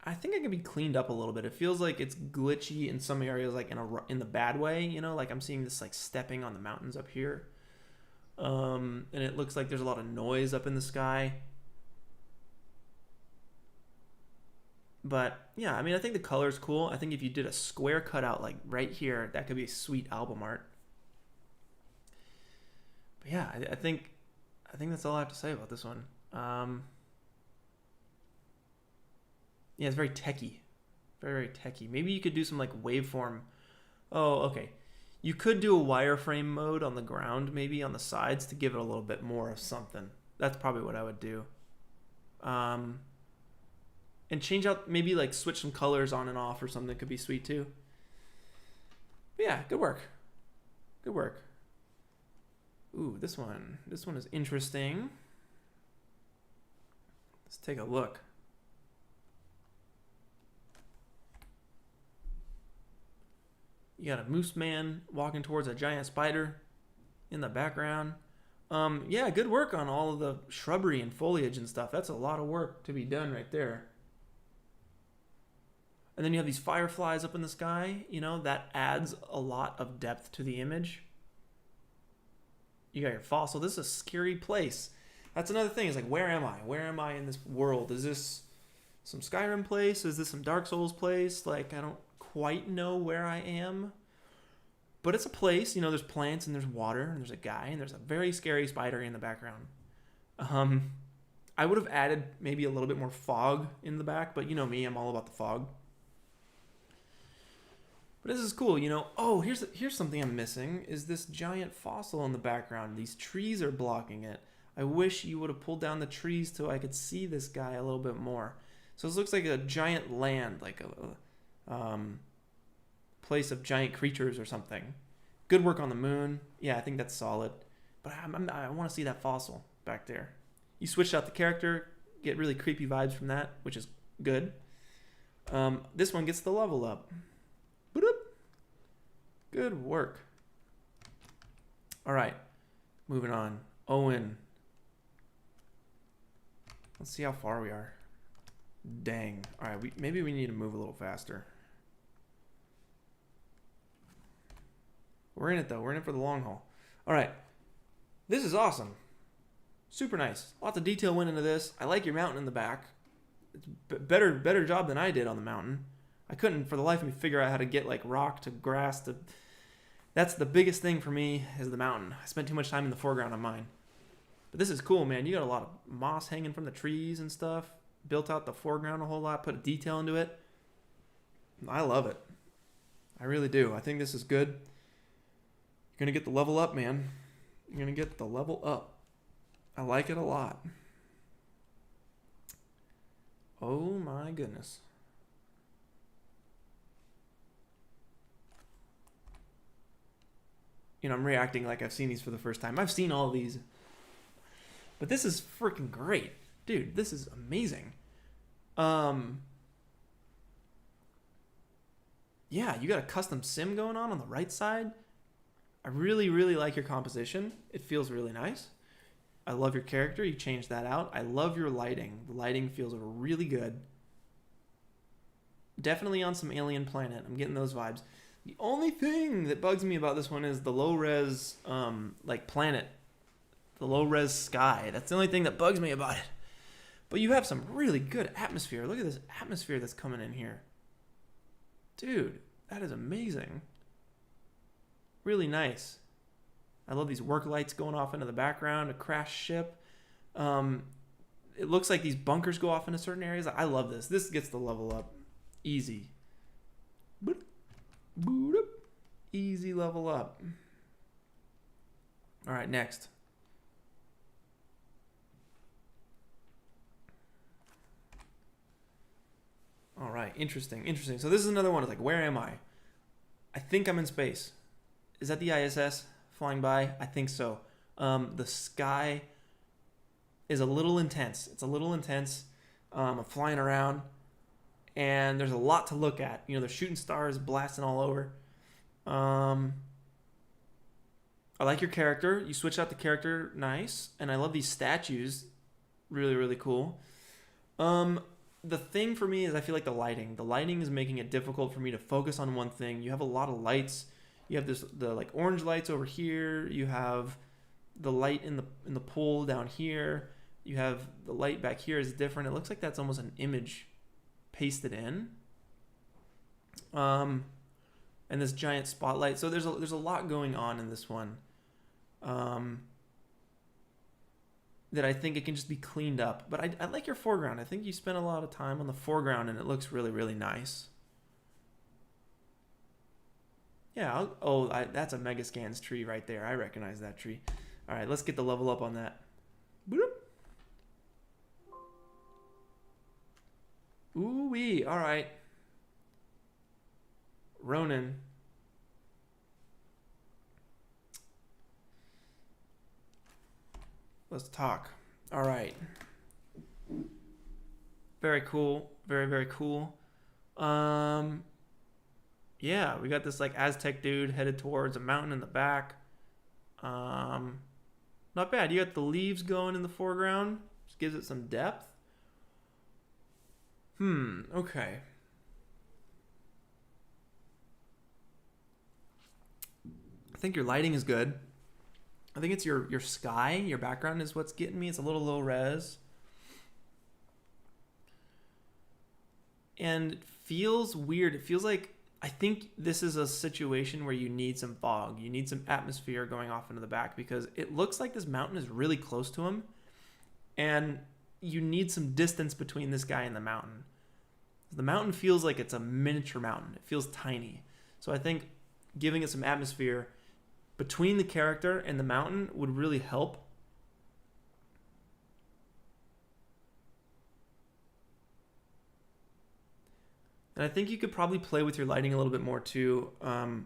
I think it can be cleaned up a little bit. It feels like it's glitchy in some areas, like in the bad way, you know, like I'm seeing this like stepping on the mountains up here. And it looks like there's a lot of noise up in the sky. But yeah, I think the color is cool. I think if you did a square cutout like right here, that could be a sweet album art. But yeah, I think that's all I have to say about this one. Yeah, it's very techy. Very, very techy. Maybe you could do some like waveform. Oh, okay. You could do a wireframe mode on the ground, maybe on the sides, to give it a little bit more of something. That's probably what I would do. And change out, maybe like switch some colors on and off or something could be sweet too. But yeah, good work. Good work. Ooh, this one is interesting. Let's take a look. You got a moose man walking towards a giant spider in the background. Yeah, good work on all of the shrubbery and foliage and stuff. That's a lot of work to be done right there. And then you have these fireflies up in the sky. You know, that adds a lot of depth to the image. You got your fossil. This is a scary place. That's another thing. Is like, where am I? Where am I in this world? Is this some Skyrim place? Is this some Dark Souls place? Like, I don't quite know where I am. But it's a place, you know, there's plants and there's water and there's a guy and there's a very scary spider in the background. I would have added maybe a little bit more fog in the back, but you know me, I'm all about the fog. But this is cool, you know. Oh, here's something I'm missing, is this giant fossil in the background. These trees are blocking it. I wish you would have pulled down the trees so I could see this guy a little bit more. So this looks like a giant land, like a place of giant creatures or something. Good work on the moon. Yeah, I think that's solid. But I want to see that fossil back there. You switched out the character, get really creepy vibes from that, which is good. This one gets the level up. Good work. All right, moving on. Owen. Let's see how far we are. Dang. All right, maybe we need to move a little faster. We're in it though. We're in it for the long haul. All right, this is awesome. Super nice. Lots of detail went into this. I like your mountain in the back. It's better job than I did on the mountain. I couldn't for the life of me figure out how to get like rock to grass to. That's the biggest thing for me is the mountain. I spent too much time in the foreground on mine. But this is cool, man. You got a lot of moss hanging from the trees and stuff. Built out the foreground a whole lot. Put a detail into it. I love it. I really do. I think this is good. You're going to get the level up, man. You're going to get the level up. I like it a lot. Oh my goodness. You know, I'm reacting like I've seen these for the first time. I've seen all of these. But this is freaking great. Dude, this is amazing. Yeah, you got a custom sim going on the right side. I really, really like your composition. It feels really nice. I love your character. You changed that out. I love your lighting. The lighting feels really good. Definitely on some alien planet. I'm getting those vibes. The only thing that bugs me about this one is the low-res, like planet, the low-res sky. That's the only thing that bugs me about it. But you have some really good atmosphere. Look at this atmosphere that's coming in here. Dude, that is amazing. Really nice. I love these work lights going off into the background, a crashed ship. It looks like these bunkers go off into certain areas. I love this. This gets the level up. Easy. Easy level up. All right, next. All right, interesting. So this is another one. It's like, where am I? I think I'm in space. Is that the ISS flying by? I think so. The sky is a little intense. It's a little intense. I'm flying around, and there's a lot to look at. You know, there's shooting stars blasting all over. I like your character. You switched out the character, nice. And I love these statues, really, really cool. The thing for me is I feel like the lighting. The lighting is making it difficult for me to focus on one thing. You have a lot of lights. You have the like orange lights over here. You have the light in the pool down here. You have the light back here is different. It looks like that's almost an image pasted in. And this giant spotlight. So there's a lot going on in this one. That I think it can just be cleaned up. But I like your foreground. I think you spent a lot of time on the foreground and it looks really, really nice. Yeah, that's a Megascans tree right there. I recognize that tree. All right, let's get the level up on that. Boop. Ooh-wee, all right. Ronan. Let's talk. All right. Very cool. Very, very cool. Yeah, we got this like Aztec dude headed towards a mountain in the back. Not bad. You got the leaves going in the foreground. Just gives it some depth. Okay. I think your lighting is good. I think it's your sky, your background is what's getting me. It's a little low res. And it feels weird. It feels like I think this is a situation where you need some fog. You need some atmosphere going off into the back because it looks like this mountain is really close to him. And you need some distance between this guy and the mountain. The mountain feels like it's a miniature mountain. It feels tiny. So I think giving it some atmosphere between the character and the mountain would really help. And I think you could probably play with your lighting a little bit more too, and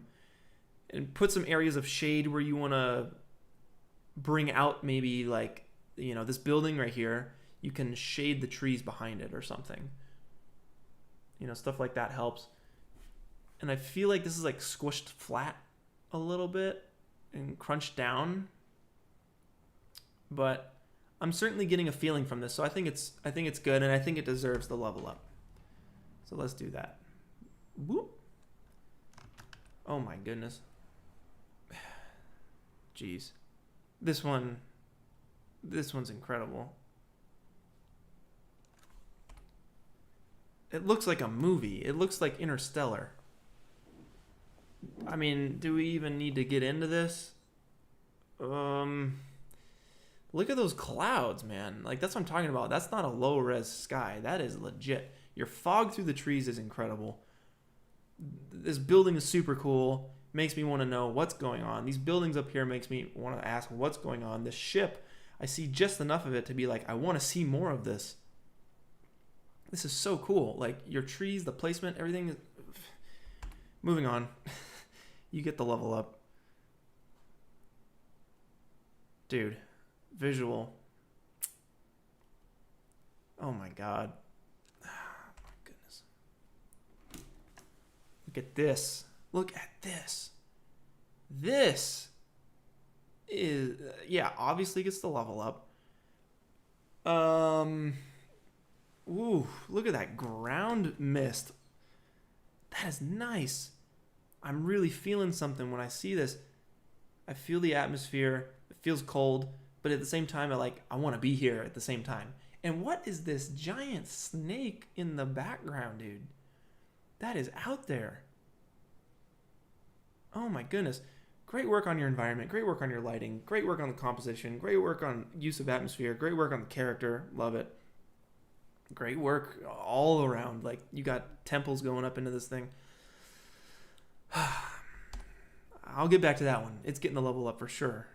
put some areas of shade where you want to bring out maybe like, you know, this building right here. You can shade the trees behind it or something. You know, stuff like that helps. And I feel like this is like squished flat a little bit and crunched down. But I'm certainly getting a feeling from this, so I think it's good, and I think it deserves the level up. So let's do that. Whoop. Oh my goodness. Jeez. This one's incredible. It looks like a movie. It looks like Interstellar. I mean, do we even need to get into this? Look at those clouds, man. Like, that's what I'm talking about. That's not a low-res sky. That is legit. Your fog through the trees is incredible. This building is super cool. Makes me want to know what's going on. These buildings up here makes me want to ask what's going on. This ship, I see just enough of it to be like, I want to see more of this. This is so cool. Like, your trees, the placement, everything is... Moving on. You get the level up. Dude. Visual. Oh my god. Oh my goodness. Look at this. Look at this. This is... yeah, obviously gets the level up. Ooh, look at that ground mist. That is nice. I'm really feeling something when I see this. I feel the atmosphere. It feels cold, but at the same time, I want to be here at the same time. And what is this giant snake in the background, dude? That is out there. Oh my goodness. Great work on your environment. Great work on your lighting. Great work on the composition. Great work on use of atmosphere. Great work on the character. Love it. Great work all around. Like, you got temples going up into this thing. I'll get back to that one. It's getting the level up for sure.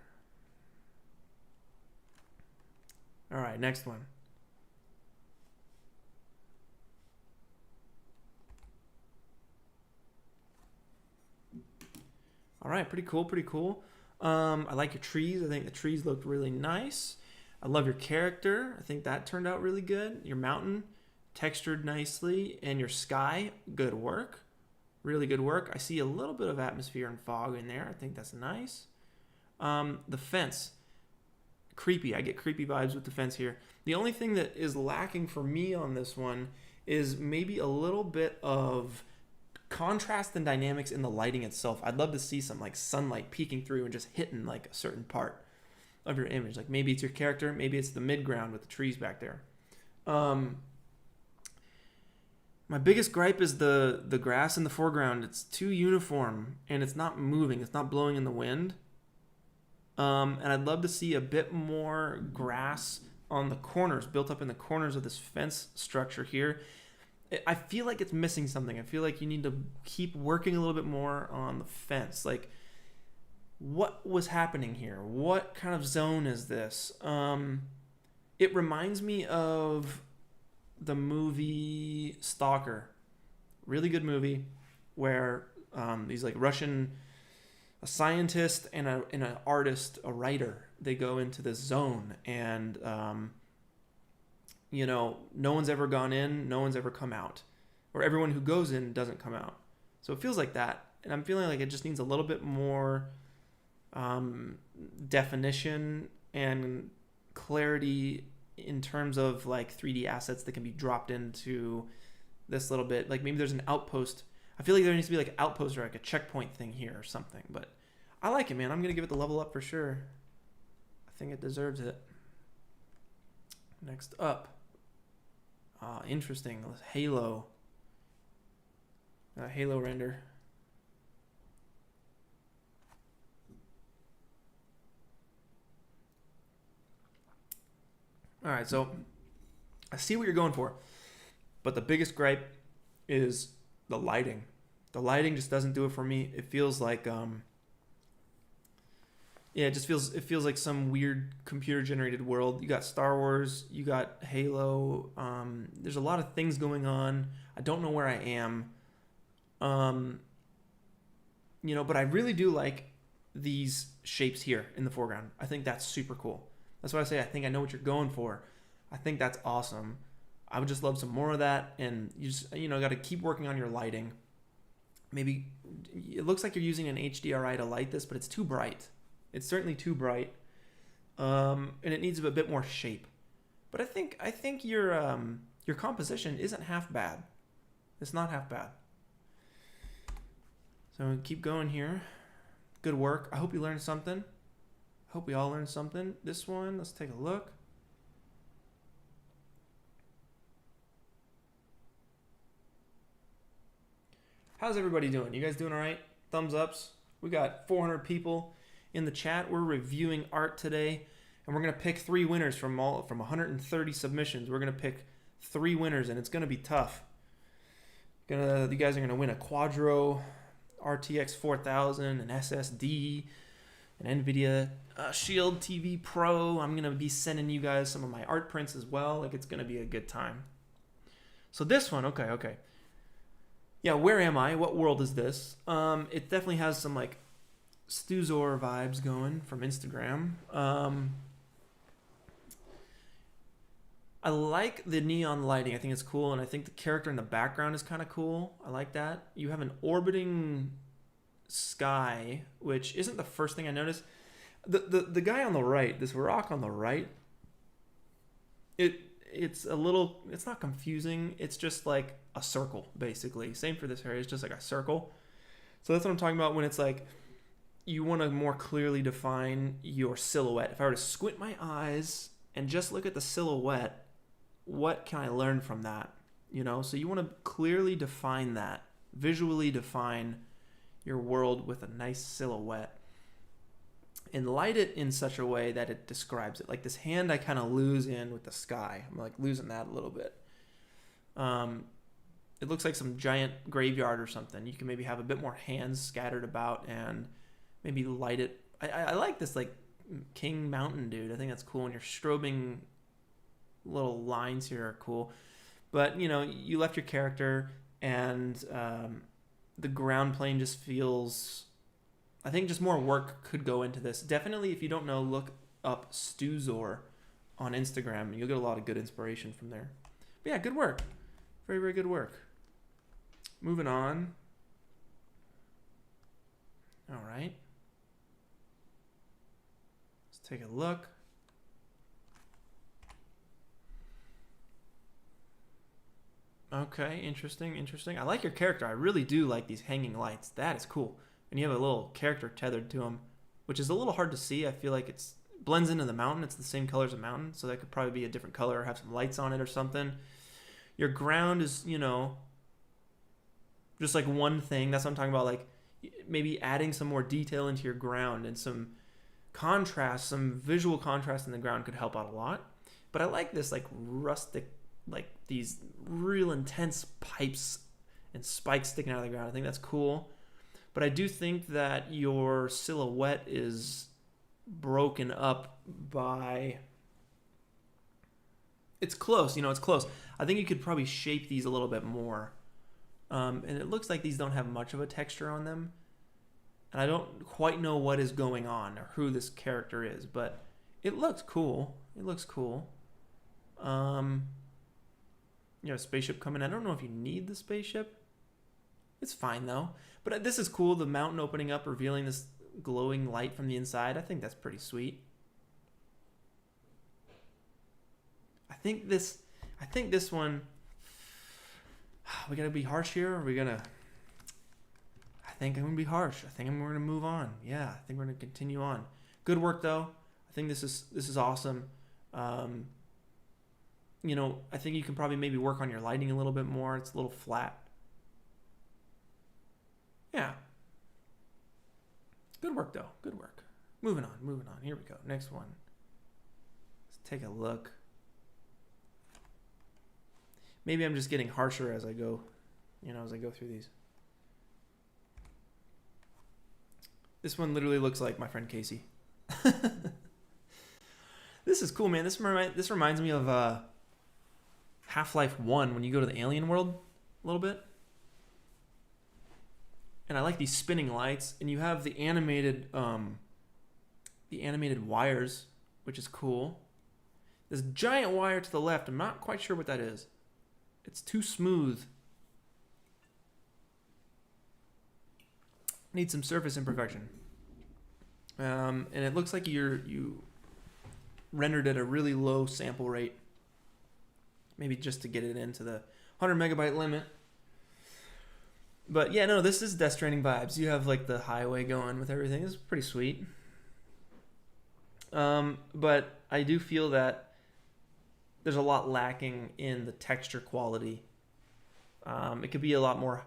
All right, next one. All right, pretty cool, pretty cool. I like your trees. I think the trees looked really nice. I love your character. I think that turned out really good. Your mountain, textured nicely. And your sky, good work. Really good work. I see a little bit of atmosphere and fog in there. I think that's nice. The fence, creepy. I get creepy vibes with the fence here. The only thing that is lacking for me on this one is maybe a little bit of contrast and dynamics in the lighting itself. I'd love to see some like sunlight peeking through and just hitting like a certain part of your image. Like, maybe it's your character, maybe it's the midground with the trees back there. My biggest gripe is the grass in the foreground. It's too uniform and it's not moving. It's not blowing in the wind. And I'd love to see a bit more grass on the corners, built up in the corners of this fence structure here. I feel like it's missing something. I feel like you need to keep working a little bit more on the fence. Like, what was happening here? What kind of zone is this? It reminds me of the movie Stalker. Really good movie where these like a scientist and an artist, a writer, they go into this zone and no one's ever gone in, no one's ever come out, or everyone who goes in doesn't come out. So it feels like that, and I'm feeling like it just needs a little bit more definition and clarity in terms of like 3D assets that can be dropped into this little bit. Like, maybe there's an outpost. I feel like there needs to be like an outpost or like a checkpoint thing here or something. But I like it, man. I'm going to give it the level up for sure. I think it deserves it. Next up. Interesting. Halo. Halo render. All right, so I see what you're going for, but the biggest gripe is the lighting. The lighting just doesn't do it for me. It feels like yeah, it feels like some weird computer generated world. You got Star Wars, you got Halo. There's a lot of things going on. I don't know where I am. But I really do like these shapes here in the foreground. I think that's super cool. That's why I say I think I know what you're going for. I think that's awesome. I would just love some more of that, and you just got to keep working on your lighting. Maybe it looks like you're using an HDRI to light this, but it's too bright. It's certainly too bright, and it needs a bit more shape. But I think your composition isn't half bad. It's not half bad. So keep going here. Good work. I hope you learned something. I hope we all learned something. This one, let's take a look. How's everybody doing? You guys doing all right? Thumbs ups. We got 400 people in the chat. We're reviewing art today, and we're gonna pick 3 winners from 130 submissions. We're gonna pick 3 winners, and it's gonna be tough. You guys are gonna win a Quadro RTX 4000, an SSD, an NVIDIA Shield TV Pro. I'm gonna be sending you guys some of my art prints as well. Like, it's gonna be a good time. So this one, okay. Yeah, where am I? What world is this? It definitely has some like Stuzor vibes going from Instagram. I like the neon lighting. I think it's cool, and I think the character in the background is kind of cool. I like that. You have an orbiting sky, which isn't the first thing I noticed. The guy on the right, this rock on the right, it's not confusing. It's just like a circle, basically. Same for this area. It's just like a circle. So that's what I'm talking about when it's like you want to more clearly define your silhouette. If I were to squint my eyes and just look at the silhouette, what can I learn from that? So you want to clearly define that, visually define your world with a nice silhouette, and light it in such a way that it describes it. Like this hand I kind of lose in with the sky. I'm like losing that a little bit. It looks like some giant graveyard or something. You can maybe have a bit more hands scattered about and maybe light it. I like this like King Mountain dude. I think that's cool. And your strobing little lines here are cool. But, you left your character, and the ground plane just feels... I think just more work could go into this. Definitely, if you don't know, look up Stuzor on Instagram, and you'll get a lot of good inspiration from there. But yeah, good work. Very, very good work. Moving on. All right. Let's take a look. Okay, interesting. I like your character. I really do like these hanging lights. That is cool. And you have a little character tethered to him, which is a little hard to see. I feel like it blends into the mountain. It's the same color as a mountain, so that could probably be a different color or have some lights on it or something. Your ground is, just like one thing. That's what I'm talking about, like maybe adding some more detail into your ground and some contrast, some visual contrast in the ground could help out a lot. But I like this like rustic, like these real intense pipes and spikes sticking out of the ground. I think that's cool. But I do think that your silhouette is broken up by... It's close, it's close. I think you could probably shape these a little bit more. And it looks like these don't have much of a texture on them. And I don't quite know what is going on or who this character is, but it looks cool. You have a spaceship coming. I don't know if you need the spaceship. It's fine though. But this is cool. The mountain opening up, revealing this glowing light from the inside. I think that's pretty sweet. I think this one, we gotta be harsh here, or are we gonna... I think I'm gonna be harsh. I think we're gonna move on. Yeah, I think we're gonna continue on. Good work though. I think this is awesome. I think you can probably maybe work on your lighting a little bit more. It's a little flat. Yeah. Good work though. Good work. Moving on. Here we go. Next one. Let's take a look. Maybe I'm just getting harsher as I go, as I go through these. This one literally looks like my friend Casey. This is cool, man. This reminds me of Half-Life 1 when you go to the alien world a little bit. And I like these spinning lights, and you have the animated wires, which is cool. This giant wire to the left, I'm not quite sure what that is. It's too smooth. Needs some surface imperfection. And it looks like you rendered at a really low sample rate. Maybe just to get it into the 100 megabyte limit. But yeah, no, this is Death Stranding vibes. You have like the highway going with everything. It's pretty sweet. But I do feel that there's a lot lacking in the texture quality. It could be a lot more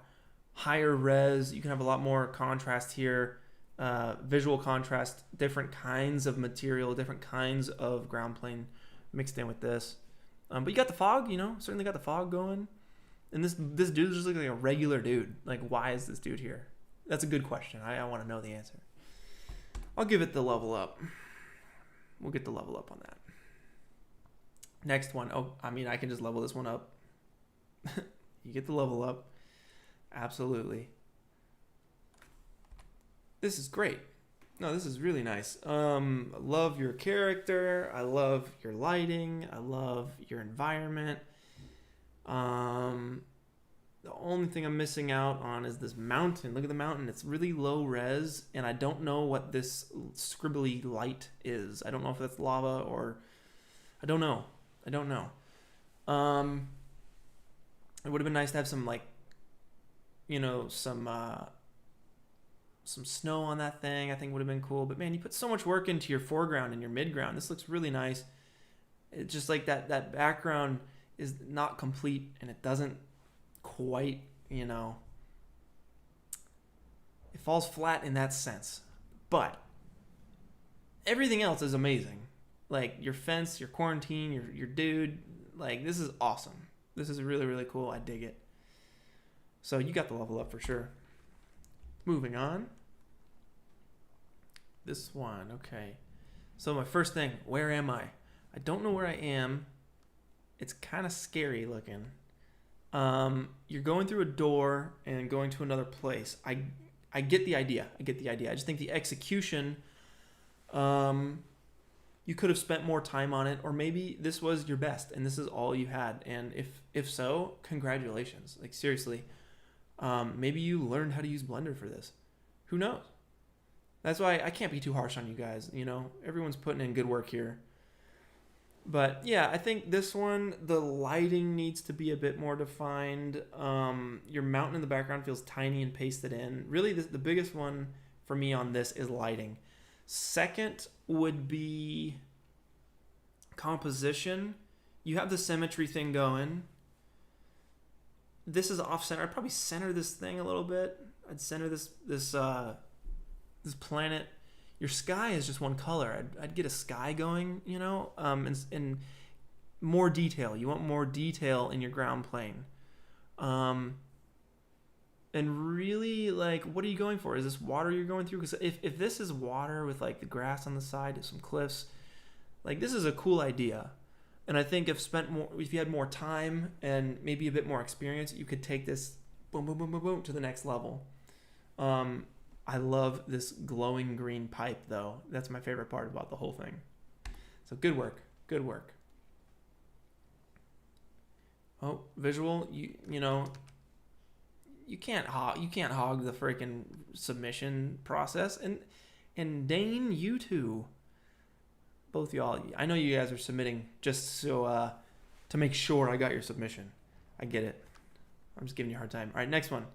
higher res. You can have a lot more contrast here, visual contrast, different kinds of material, different kinds of ground plane mixed in with this. But you got the fog, certainly got the fog going. And this dude just looks like a regular dude. Like, why is this dude here? That's a good question. I want to know the answer. I'll give it the level up. We'll get the level up on that. Next one. Oh, I can just level this one up. You get the level up. Absolutely. This is great. No, this is really nice. I love your character. I love your lighting. I love your environment. The only thing I'm missing out on is this mountain. Look at the mountain. It's really low res, and I don't know what this scribbly light is. I don't know if that's lava or... I don't know. It would have been nice to have some, some snow on that thing. I think would have been cool. But man, you put so much work into your foreground and your midground. This looks really nice. It's just like that background is not complete, and it doesn't quite, it falls flat in that sense. But everything else is amazing. Like your fence, your quarantine, your dude, like this is awesome. This is really, really cool. I dig it. So you got the level up for sure. Moving on. This one, okay. So my first thing, where am I? I don't know where I am. It's kind of scary looking. You're going through a door and going to another place. I get the idea. I just think the execution, you could have spent more time on it, or maybe this was your best and this is all you had. And if so, congratulations. Like seriously, maybe you learned how to use Blender for this. Who knows? That's why I can't be too harsh on you guys. Everyone's putting in good work here. But yeah, I think this one, the lighting needs to be a bit more defined. Your mountain in the background feels tiny and pasted in. Really, the biggest one for me on this is lighting. Second would be composition. You have the symmetry thing going. This is off center. I'd probably center this thing a little bit. I'd center this planet. Your sky is just one color. I'd get a sky going, and more detail. You want more detail in your ground plane. And really, like, what are you going for? Is this water you're going through? Because if this is water with, like, the grass on the side, some cliffs, like, this is a cool idea. And I think if you had more time and maybe a bit more experience, you could take this boom, boom, boom, boom, boom to the next level. I love this glowing green pipe, though. That's my favorite part about the whole thing. So good work. Oh, visual. You can't hog the freaking submission process. And Dane, you too. Both y'all. I know you guys are submitting just so to make sure I got your submission. I get it. I'm just giving you a hard time. All right, next one.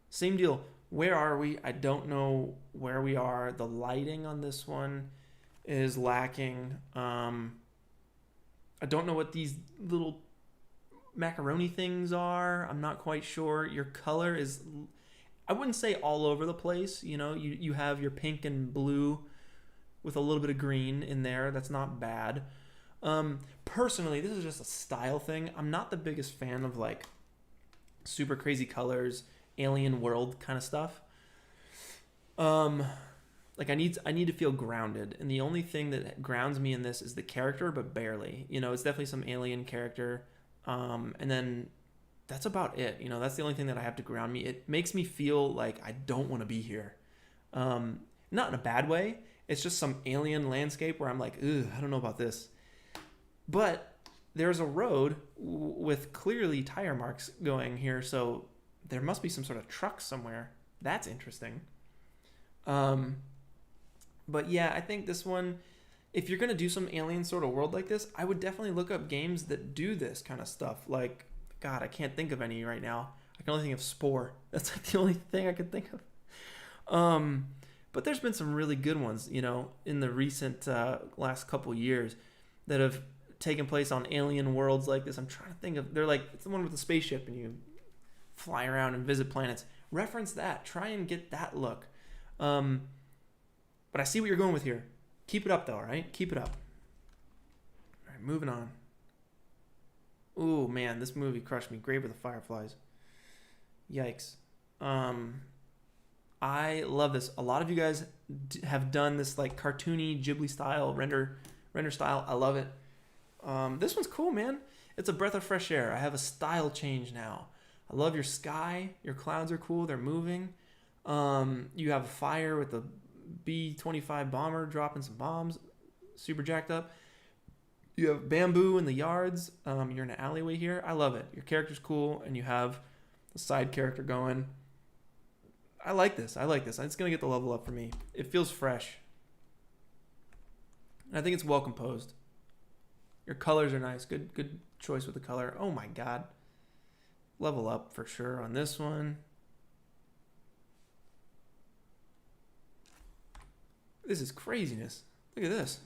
Same deal. Where are we? I don't know where we are. The lighting on this one is lacking. I don't know what these little macaroni things are. I'm not quite sure. Your color is, I wouldn't say all over the place. You have your pink and blue with a little bit of green in there. That's not bad. Personally, this is just a style thing. I'm not the biggest fan of like super crazy colors, alien world kind of stuff. Like I need to feel grounded, and the only thing that grounds me in this is the character, but barely. It's definitely some alien character, and then that's about it. That's the only thing that I have to ground me. It makes me feel like I don't want to be here. Not in a bad way. It's just some alien landscape where I'm like, ugh, I don't know about this. But there's a road with clearly tire marks going here, so there must be some sort of truck somewhere. That's interesting. But yeah, I think this one, if you're gonna do some alien sort of world like this, I would definitely look up games that do this kind of stuff. Like, God, I can't think of any right now. I can only think of Spore. That's like the only thing I could think of. But there's been some really good ones, in the recent last couple years that have taken place on alien worlds like this. I'm trying to think of. They're like, it's the one with the spaceship and you fly around and visit planets. Reference that. Try and get that look. But I see what you're going with here. Keep it up, though, all right? Keep it up. All right, moving on. Ooh, man, this movie crushed me. Grave of the Fireflies. Yikes. I love this. A lot of you guys have done this like cartoony Ghibli style render style. I love it. This one's cool, man. It's a breath of fresh air. I have a style change now. I love your sky. Your clouds are cool. They're moving. You have a fire with the B-25 bomber dropping some bombs, super jacked up. You have bamboo in the yards. You're in an alleyway here. I love it. Your character's cool, and you have the side character going. I like this. It's going to get the level up for me. It feels fresh. And I think it's well composed. Your colors are nice. Good choice with the color. Oh my God. Level up for sure on this one. This is craziness. Look at this.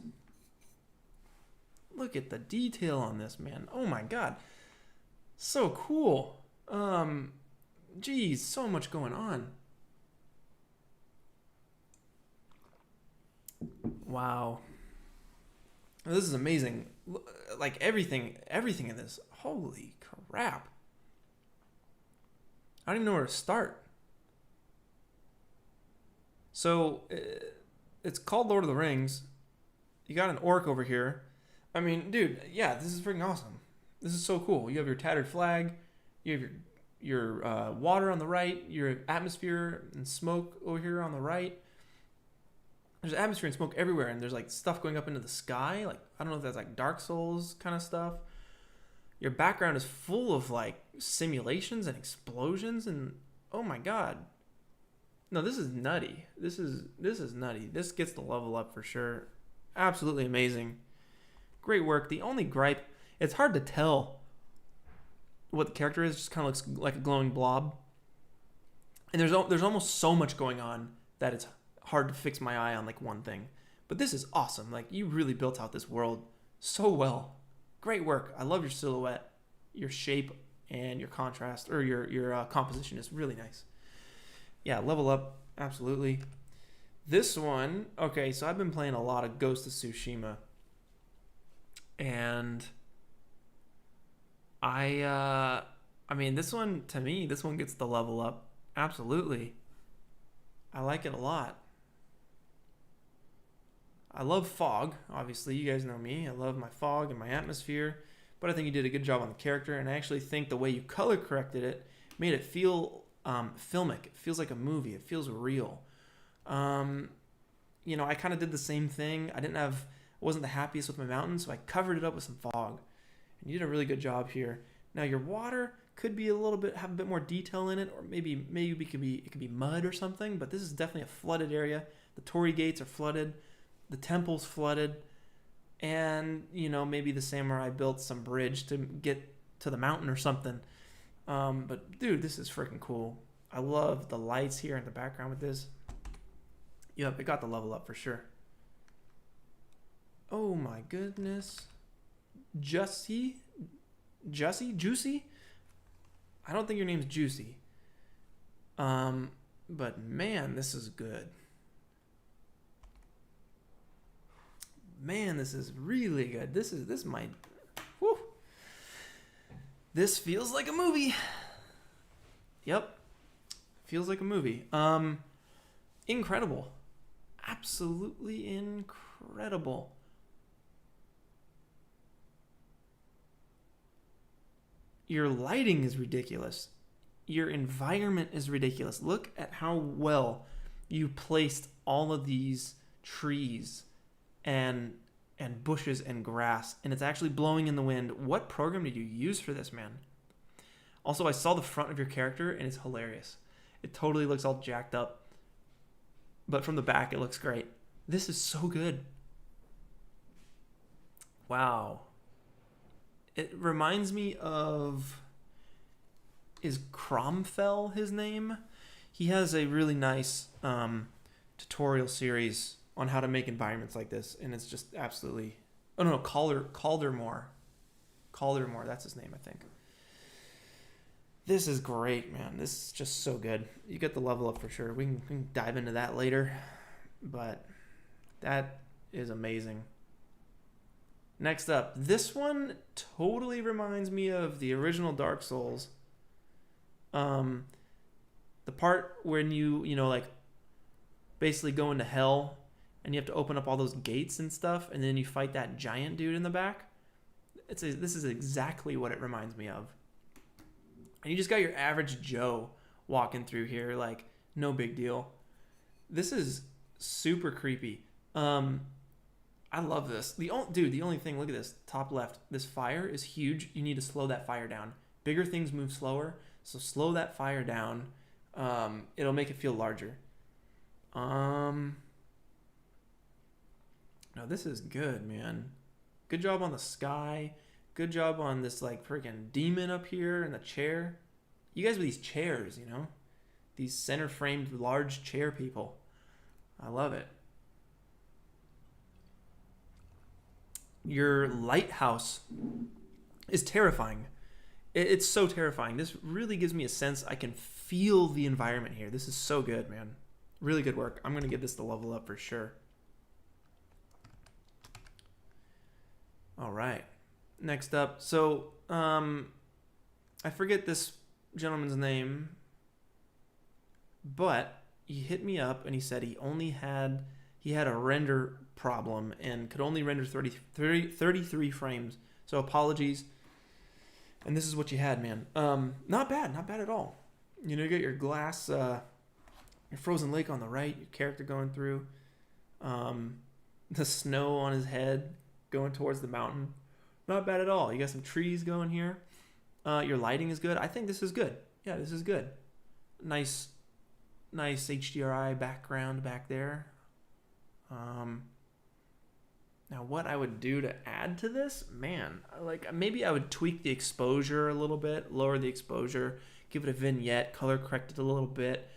Look at the detail on this, man. Oh my God. So cool. Geez, so much going on. Wow. This is amazing. Like everything in this. Holy crap. I don't even know where to start. So, it's called Lord of the Rings. You got an orc over here. I mean, dude, yeah, this is freaking awesome. This is so cool. You have your tattered flag. You have your water on the right. Your atmosphere and smoke over here on the right. There's atmosphere and smoke everywhere, and there's like stuff going up into the sky. Like, I don't know if that's like Dark Souls kind of stuff. Your background is full of like simulations and explosions, and oh my God. No, this is nutty. This is nutty. This gets the level up for sure. Absolutely amazing. Great work. The only gripe, it's hard to tell what the character is. It just kind of looks like a glowing blob. And there's almost so much going on that it's hard to fix my eye on like one thing. But this is awesome. Like, you really built out this world so well. Great work. I love your silhouette, your shape, and your contrast, or your composition is really nice. Yeah, level up, absolutely. This one, okay, so I've been playing a lot of Ghost of Tsushima, and I mean, this one, to me, this one gets the level up, absolutely. I like it a lot. I love fog, obviously, you guys know me. I love my fog and my atmosphere, but I think you did a good job on the character, and I actually think the way you color corrected it made it feel filmic. It feels like a movie. It feels real. I kind of did the same thing. I wasn't the happiest with my mountains, so I covered it up with some fog. And you did a really good job here. Now your water could be have a bit more detail in it, or maybe it could be mud or something. But this is definitely a flooded area. The Torii gates are flooded. The temple's flooded, and maybe the samurai built some bridge to get to the mountain or something. But dude, this is freaking cool. I love the lights here in the background with this. Yep, it got the level up for sure. Oh my goodness. Juicy? I don't think your name's Juicy. But man, this is good. man, this is really good. This might, whew. This feels like a movie. Yep. Feels like a movie. Incredible. Absolutely incredible. Your lighting is ridiculous. Your environment is ridiculous. Look at how well you placed all of these trees and bushes and grass, and it's actually blowing in the wind. What program did you use for this, man? Also, I saw the front of your character, and it's hilarious. It totally looks all jacked up, but from the back, it looks great. This is so good. Wow. It reminds me of... Is Cromfell his name? He has a really nice tutorial series on how to make environments like this, and it's just absolutely... Oh, no, Caldermore. Caldermore, that's his name, I think. This is great, man. This is just so good. You get the level up for sure. We can dive into that later, but that is amazing. Next up, this one totally reminds me of the original Dark Souls. The part when you like basically go into hell and you have to open up all those gates and stuff, and then you fight that giant dude in the back. This is exactly what it reminds me of. And you just got your average Joe walking through here, like no big deal. This is super creepy. I love this. The only thing, look at this, top left. This fire is huge. You need to slow that fire down. Bigger things move slower, so slow that fire down. It'll make it feel larger. No, this is good, man. Good job on the sky. Good job on this like freaking demon up here in the chair. You guys with these chairs, these center framed large chair people. I love it. Your lighthouse is terrifying. It's so terrifying. This really gives me a sense I can feel the environment here. This is so good, man. Really good work. I'm going to give this the level up for sure. All right. Next up. So, I forget this gentleman's name, but he hit me up and he said he had a render problem and could only render 33 frames. So apologies. And this is what you had, man. Not bad at all. You get your glass, your frozen lake on the right, your character going through, the snow on his head going towards the mountain. Not bad at all. You got some trees going here. Your lighting is good. I think this is good. Yeah, this is good. Nice HDRI background back there. Now what I would do to add to this, man, like maybe I would tweak the exposure a little bit, lower the exposure, give it a vignette, color correct it a little bit.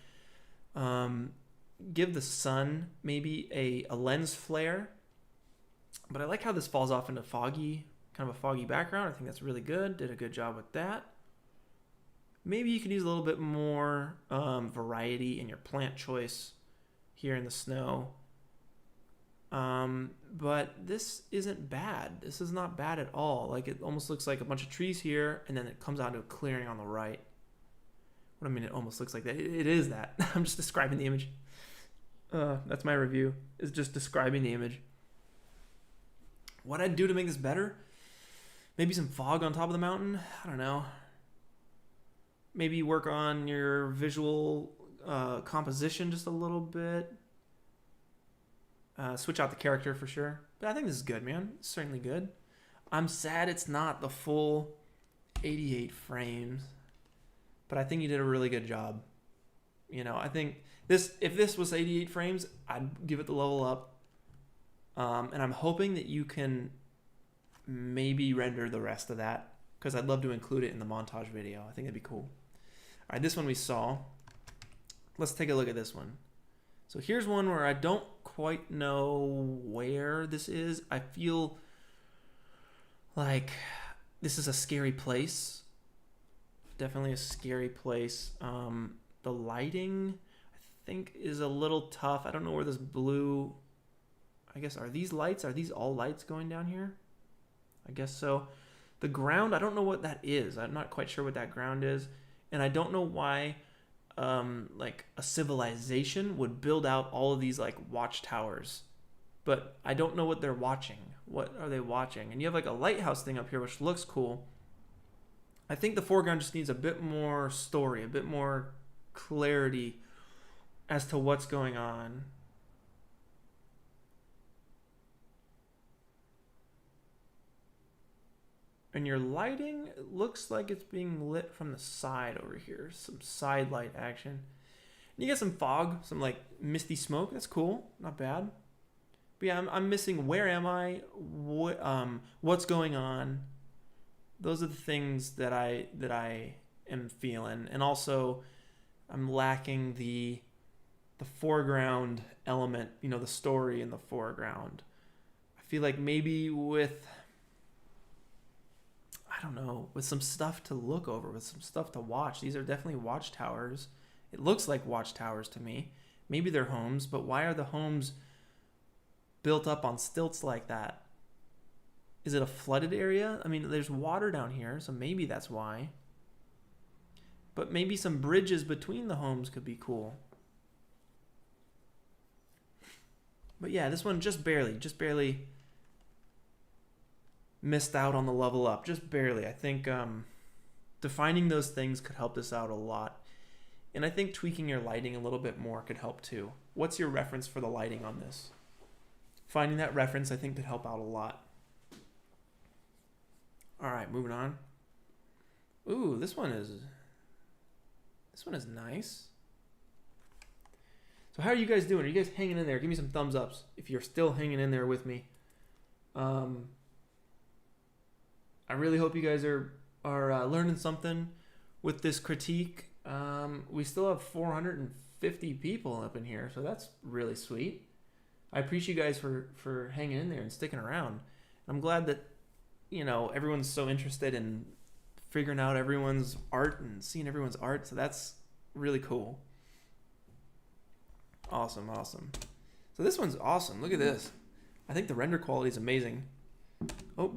Give the sun maybe a lens flare. But I like how this falls off into kind of a foggy background. I think that's really good. Did a good job with that. Maybe you could use a little bit more variety in your plant choice here in the snow. But this isn't bad. This is not bad at all. Like it almost looks like a bunch of trees here, and then it comes out to a clearing on the right. What I mean, it almost looks like that. It is that. I'm just describing the image. That's my review. Is just describing the image. What I'd do to make this better? Maybe some fog on top of the mountain. I don't know. Maybe work on your visual composition just a little bit. Switch out the character for sure. But I think this is good, man. It's certainly good. I'm sad it's not the full 88 frames. But I think you did a really good job. I think if this was 88 frames, I'd give it the level up. And I'm hoping that you can maybe render the rest of that, because I'd love to include it in the montage video. I think that'd be cool. All right, this one we saw. Let's take a look at this one. So here's one where I don't quite know where this is. I feel like this is a scary place. Definitely a scary place. The lighting, I think, is a little tough. I don't know where this blue... I guess, are these lights? Are these all lights going down here? I guess so. The ground, I don't know what that is. I'm not quite sure what that ground is. And I don't know why like a civilization would build out all of these like watchtowers. But I don't know what they're watching. What are they watching? And you have like a lighthouse thing up here, which looks cool. I think the foreground just needs a bit more story, a bit more clarity as to what's going on. And your lighting, it looks like it's being lit from the side over here. Some side light action. And you get some fog, some like misty smoke. That's cool. Not bad. But yeah, I'm missing where am I? What's going on? Those are the things that I am feeling. And also I'm lacking the foreground element, you know, the story in the foreground. I feel like maybe with, I don't know, with some stuff to look over, with some stuff to watch. These are definitely watchtowers. It looks like watchtowers to me. Maybe they're homes, but why are the homes built up on stilts like that? Is it a flooded area? I mean, there's water down here, so maybe that's why. But maybe some bridges between the homes could be cool. But yeah, this one just barely missed out on the level up, just barely. I think defining those things could help this out a lot. And I think tweaking your lighting a little bit more could help too. What's your reference for the lighting on this? Finding that reference, I think, could help out a lot. All right, moving on. Ooh, this one is nice. So how are you guys doing? Are you guys hanging in there? Give me some thumbs ups if you're still hanging in there with me. I really hope you guys are learning something with this critique. We still have 450 people up in here, so that's really sweet. I appreciate you guys for hanging in there and sticking around. I'm glad that, you know, everyone's so interested in figuring out everyone's art and seeing everyone's art, so that's really cool. Awesome. So this one's awesome. Look at this. I think the render quality is amazing. Oh,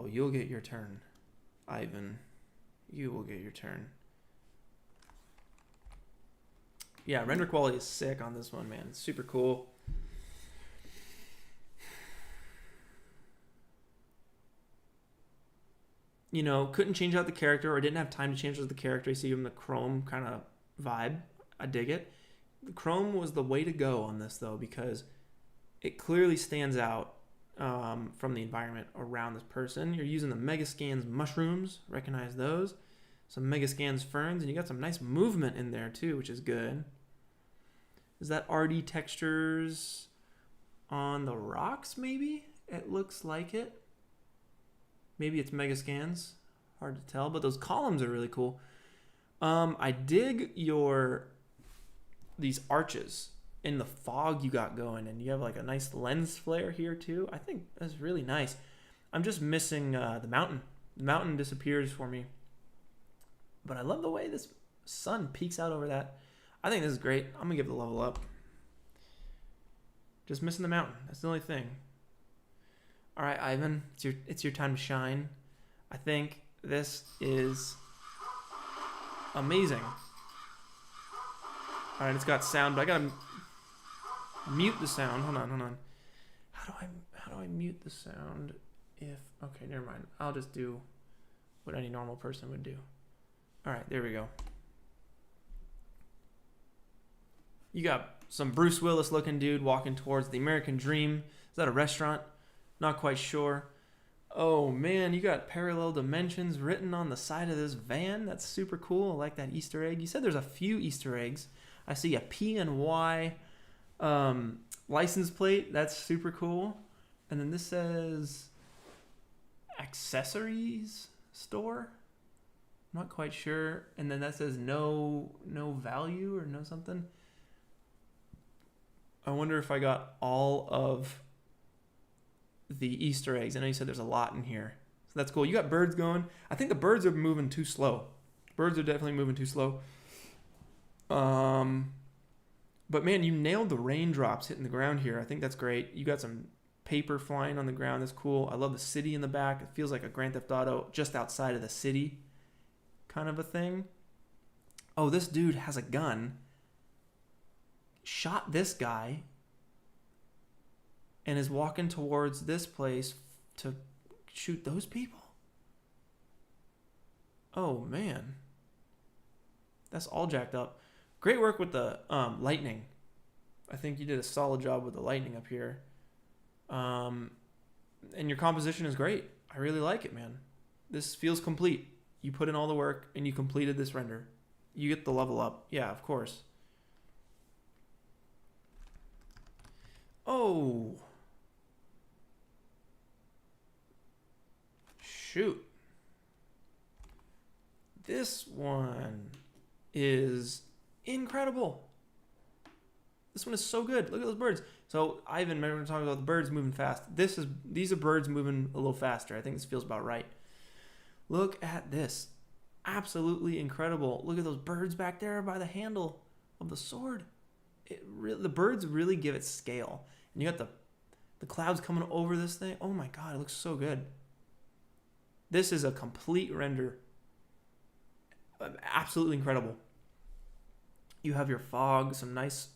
you'll get your turn, Ivan. You will get your turn. Yeah, render quality is sick on this one, man. It's super cool. You know, couldn't change out the character, or didn't have time to change out the character. You see him the chrome kind of vibe. I dig it. The chrome was the way to go on this, though, because it clearly stands out from the environment around this person. You're using the Megascans mushrooms. Recognize those. Some Megascans ferns, and you got some nice movement in there, too, which is good. Is that RD textures on the rocks, maybe? It looks like it. Maybe it's Megascans. Hard to tell, but those columns are really cool. I dig these arches in the fog you got going, and you have like a nice lens flare here too. I think that's really nice. I'm just missing the mountain. The mountain disappears for me. But I love the way this sun peeks out over that. I think this is great. I'm going to give it a level up. Just missing the mountain. That's the only thing. All right, Ivan, it's your time to shine. I think this is amazing. All right, it's got sound, but I got to mute the sound. Hold on. How do I mute the sound okay, never mind. I'll just do what any normal person would do. All right, there we go. You got some Bruce Willis looking dude walking towards the American Dream. Is that a restaurant? Not quite sure. Oh man, you got parallel dimensions written on the side of this van. That's super cool. I like that Easter egg. You said there's a few Easter eggs. I see a P and Y license plate. That's super cool. And then this says accessories store. I'm not quite sure. And then that says no value or no something. I wonder if I got all of the Easter eggs. I know you said there's a lot in here. So that's cool. You got birds going. I think the birds are moving too slow. Birds are definitely moving too slow. But man, you nailed the raindrops hitting the ground here. I think that's great. You got some paper flying on the ground. That's cool. I love the city in the back. It feels like a Grand Theft Auto just outside of the city kind of a thing. Oh, this dude has a gun. Shot this guy and is walking towards this place to shoot those people. Oh, man. That's all jacked up. Great work with the lightning. I think you did a solid job with the lightning up here. And your composition is great. I really like it, man. This feels complete. You put in all the work and you completed this render. You get the level up. Yeah, of course. Oh. Shoot. This one is incredible. This one is so good. Look at those birds. So Ivan, remember we were talking about the birds moving fast. These are birds moving a little faster. I think this feels about right. Look at this. Absolutely incredible. Look at those birds back there by the handle of the sword. The birds really give it scale. And you got the clouds coming over this thing. Oh my God, it looks so good. This is a complete render. Absolutely incredible. You have your fog, some nice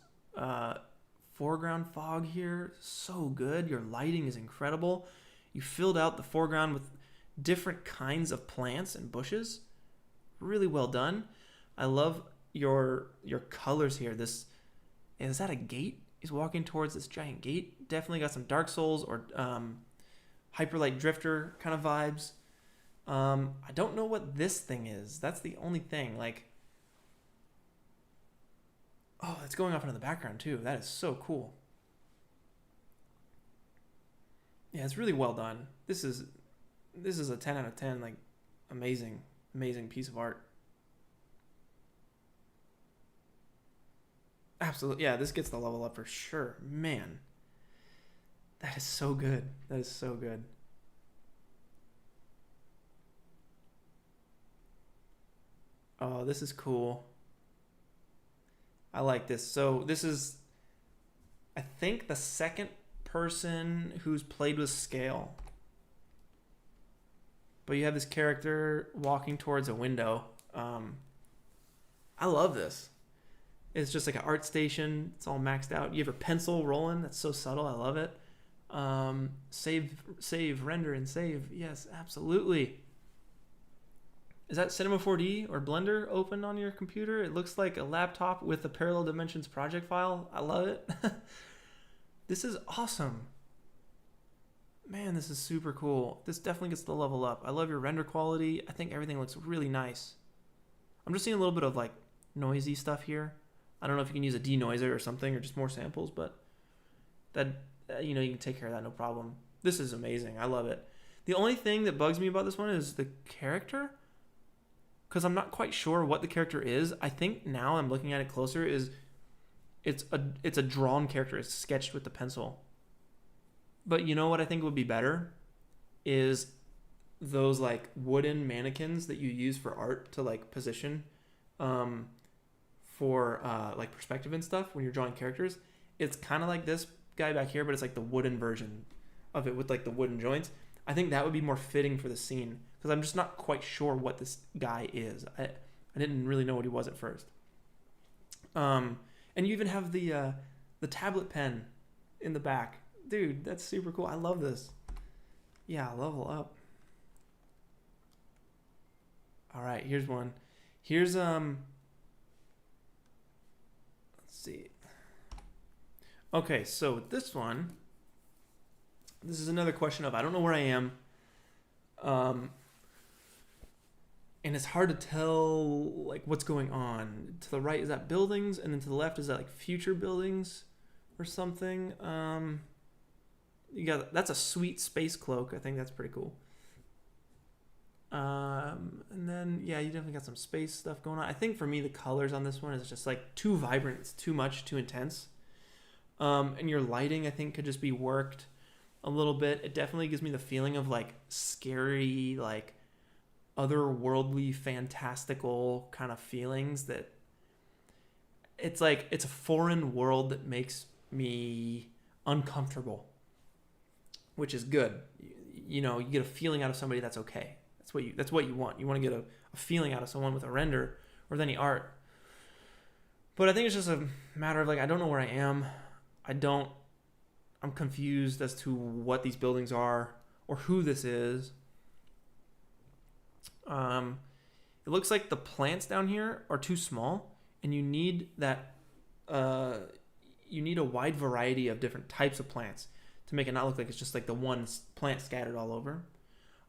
foreground fog here. So good. Your lighting is incredible. You filled out the foreground with different kinds of plants and bushes. Really well done. I love your colors here. Is that a gate? He's walking towards this giant gate. Definitely got some Dark Souls or Hyperlight Drifter kind of vibes. I don't know what this thing is. That's the only thing. Like, oh, it's going off into the background too. That is so cool. Yeah, it's really well done. This is a 10 out of 10. Like, amazing piece of art. Absolutely. Yeah, this gets the level up for sure. Man, that is so good. That is so good. Oh, this is cool. I like this. So this is, I think, the second person who's played with scale. But you have this character walking towards a window. I love this. It's just like an art station. It's all maxed out. You have a pencil rolling. That's so subtle. I love it. Save, render, and save. Yes, absolutely. Is that Cinema 4D or Blender open on your computer? It looks like a laptop with a Parallel Dimensions project file. I love it. This is awesome. Man, this is super cool. This definitely gets the level up. I love your render quality. I think everything looks really nice. I'm just seeing a little bit of like noisy stuff here. I don't know if you can use a denoiser or something or just more samples, but that, you can take care of that, no problem. This is amazing. I love it. The only thing that bugs me about this one is the character, because I'm not quite sure what the character is. I think now I'm looking at it closer it's a drawn character. It's sketched with the pencil. But you know what I think would be better is those like wooden mannequins that you use for art to like position for like perspective and stuff when you're drawing characters. It's kind of like this guy back here, but it's like the wooden version of it with like the wooden joints. I think that would be more fitting for the scene because I'm just not quite sure what this guy is. I didn't really know what he was at first. And you even have the tablet pen in the back. Dude, that's super cool. I love this. Yeah, level up. All right, here's one. Here's let's see. Okay, so with this one, this is another question of I don't know where I am. And it's hard to tell like what's going on. To the right is that buildings, and then to the left is that like future buildings or something. That's a sweet space cloak. I think that's pretty cool. And then yeah, you definitely got some space stuff going on. I think for me the colors on this one is just like too vibrant. It's too much, too intense. And your lighting I think could just be worked a little bit. It definitely gives me the feeling of like scary, like otherworldly, fantastical kind of feelings that it's like it's a foreign world that makes me uncomfortable, which is good. You know, you get a feeling out of somebody that's okay. That's what you want. You want to get a feeling out of someone with a render or with any art. But I think it's just a matter of like, I don't know where I am. I'm confused as to what these buildings are or who this is. It looks like the plants down here are too small, and you need that. You need a wide variety of different types of plants to make it not look like it's just like the one plant scattered all over.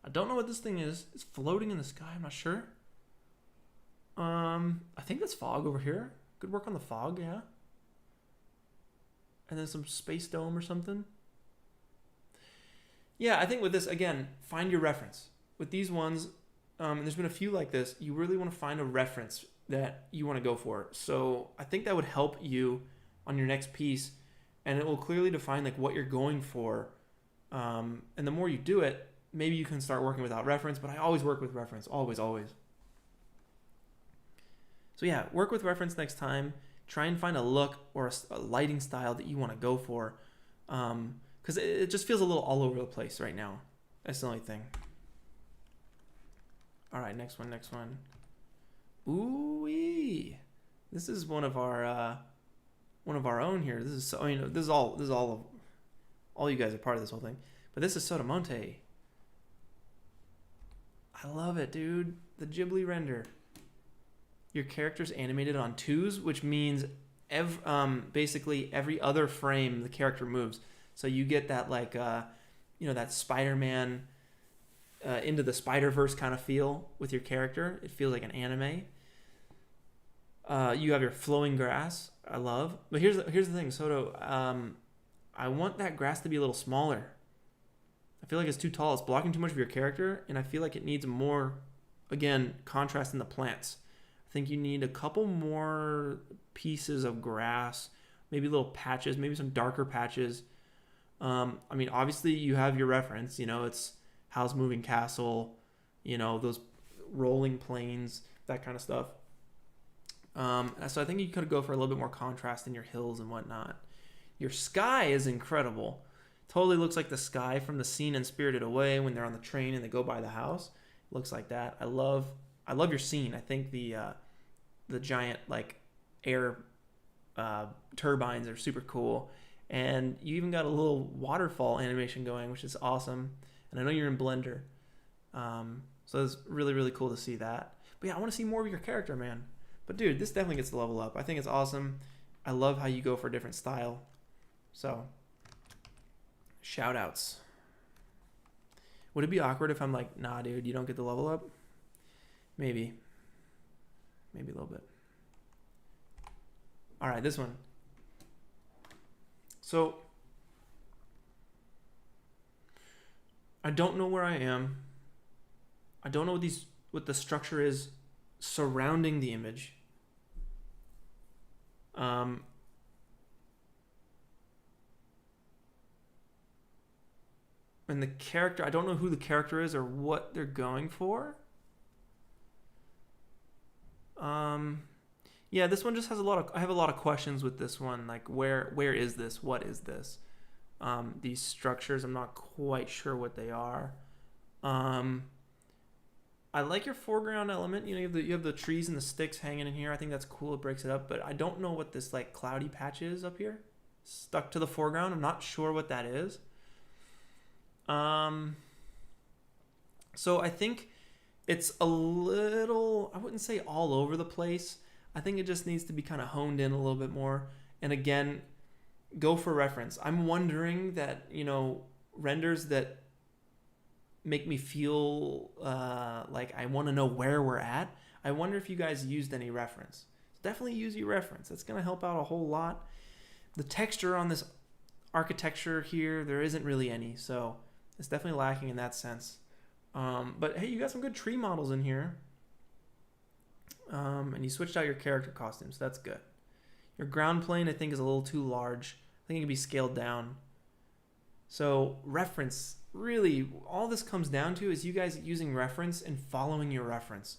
I don't know what this thing is. It's floating in the sky. I'm not sure. I think that's fog over here. Good work on the fog, yeah. And then some space dome or something. Yeah, I think with this, again, find your reference. With these ones, and there's been a few like this, you really want to find a reference that you want to go for. So I think that would help you on your next piece, and it will clearly define like what you're going for. And the more you do it, maybe you can start working without reference, but I always work with reference, always. So yeah, work with reference next time. Try and find a look or a lighting style that you want to go for, because it just feels a little all over the place right now. That's the only thing. All right, next one. Ooh-wee. This is one of our own here. This is all you guys are part of this whole thing. But this is Sotomonte. I love it, dude. The Ghibli render. Your character's animated on twos, which means basically every other frame the character moves. So you get that like that Spider-Man into the Spider-Verse kind of feel with your character. It feels like an anime. You have your flowing grass. I love. But here's the thing, Soto. I want that grass to be a little smaller. I feel like it's too tall. It's blocking too much of your character, and I feel like it needs more, again, contrast in the plants. I think you need a couple more pieces of grass, maybe little patches, maybe some darker patches. I mean, obviously you have your reference, it's Howl's Moving Castle, those rolling plains, that kind of stuff. So I think you could go for a little bit more contrast in your hills and whatnot. Your sky is incredible. Totally looks like the sky from the scene in Spirited Away when they're on the train and they go by the house. It looks like that. I love your scene. I think the giant like air turbines are super cool, and you even got a little waterfall animation going, which is awesome. And I know you're in Blender, so it's really, really cool to see that. But yeah, I want to see more of your character, man. But dude, this definitely gets to level up. I think it's awesome. I love how you go for a different style. So, shout outs. Would it be awkward if I'm like, nah, dude, you don't get the level up? Maybe a little bit. All right, this one. So, I don't know where I am. I don't know what the structure is surrounding the image. And the character, I don't know who the character is or what they're going for. Yeah, this one just has I have a lot of questions with this one. Like, where is this? What is this? These structures, I'm not quite sure what they are. I like your foreground element. You have the trees and the sticks hanging in here. I think that's cool. It breaks it up. But I don't know what this like cloudy patch is up here, stuck to the foreground. I'm not sure what that is. So I think it's a little, I wouldn't say all over the place. I think it just needs to be kind of honed in a little bit more. And again, go for reference. I'm wondering that, renders that make me feel like I want to know where we're at. I wonder if you guys used any reference. Definitely use your reference. That's going to help out a whole lot. The texture on this architecture here, there isn't really any. So it's definitely lacking in that sense. But hey, you got some good tree models in here. And you switched out your character costumes. So that's good. Your ground plane, I think, is a little too large. I think it can be scaled down. So reference, really, all this comes down to is you guys using reference and following your reference.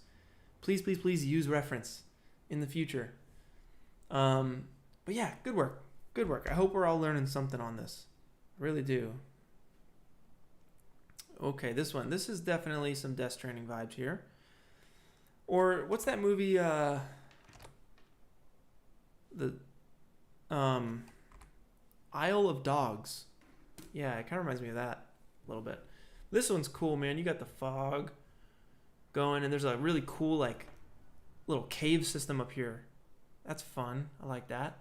Please, please, please use reference in the future. But yeah, good work. Good work. I hope we're all learning something on this. I really do. Okay, this one. This is definitely some Death Stranding vibes here. Or what's that movie? The Isle of Dogs. Yeah, it kind of reminds me of that a little bit. This one's cool, man. You got the fog going, and there's a really cool like little cave system up here. That's fun. I like that.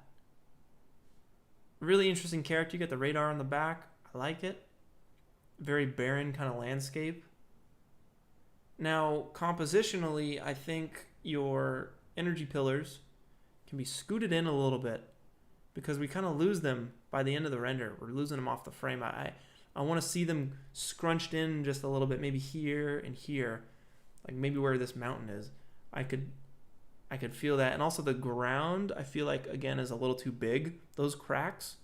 Really interesting character. You got the radar on the back. I like it. Very barren kind of landscape. Now, compositionally, I think your energy pillars can be scooted in a little bit because we kind of lose them by the end of the render. We're losing them off the frame. I want to see them scrunched in just a little bit, maybe here and here, like maybe where this mountain is. I could feel that. And also the ground, I feel like, again, is a little too big. Those cracks,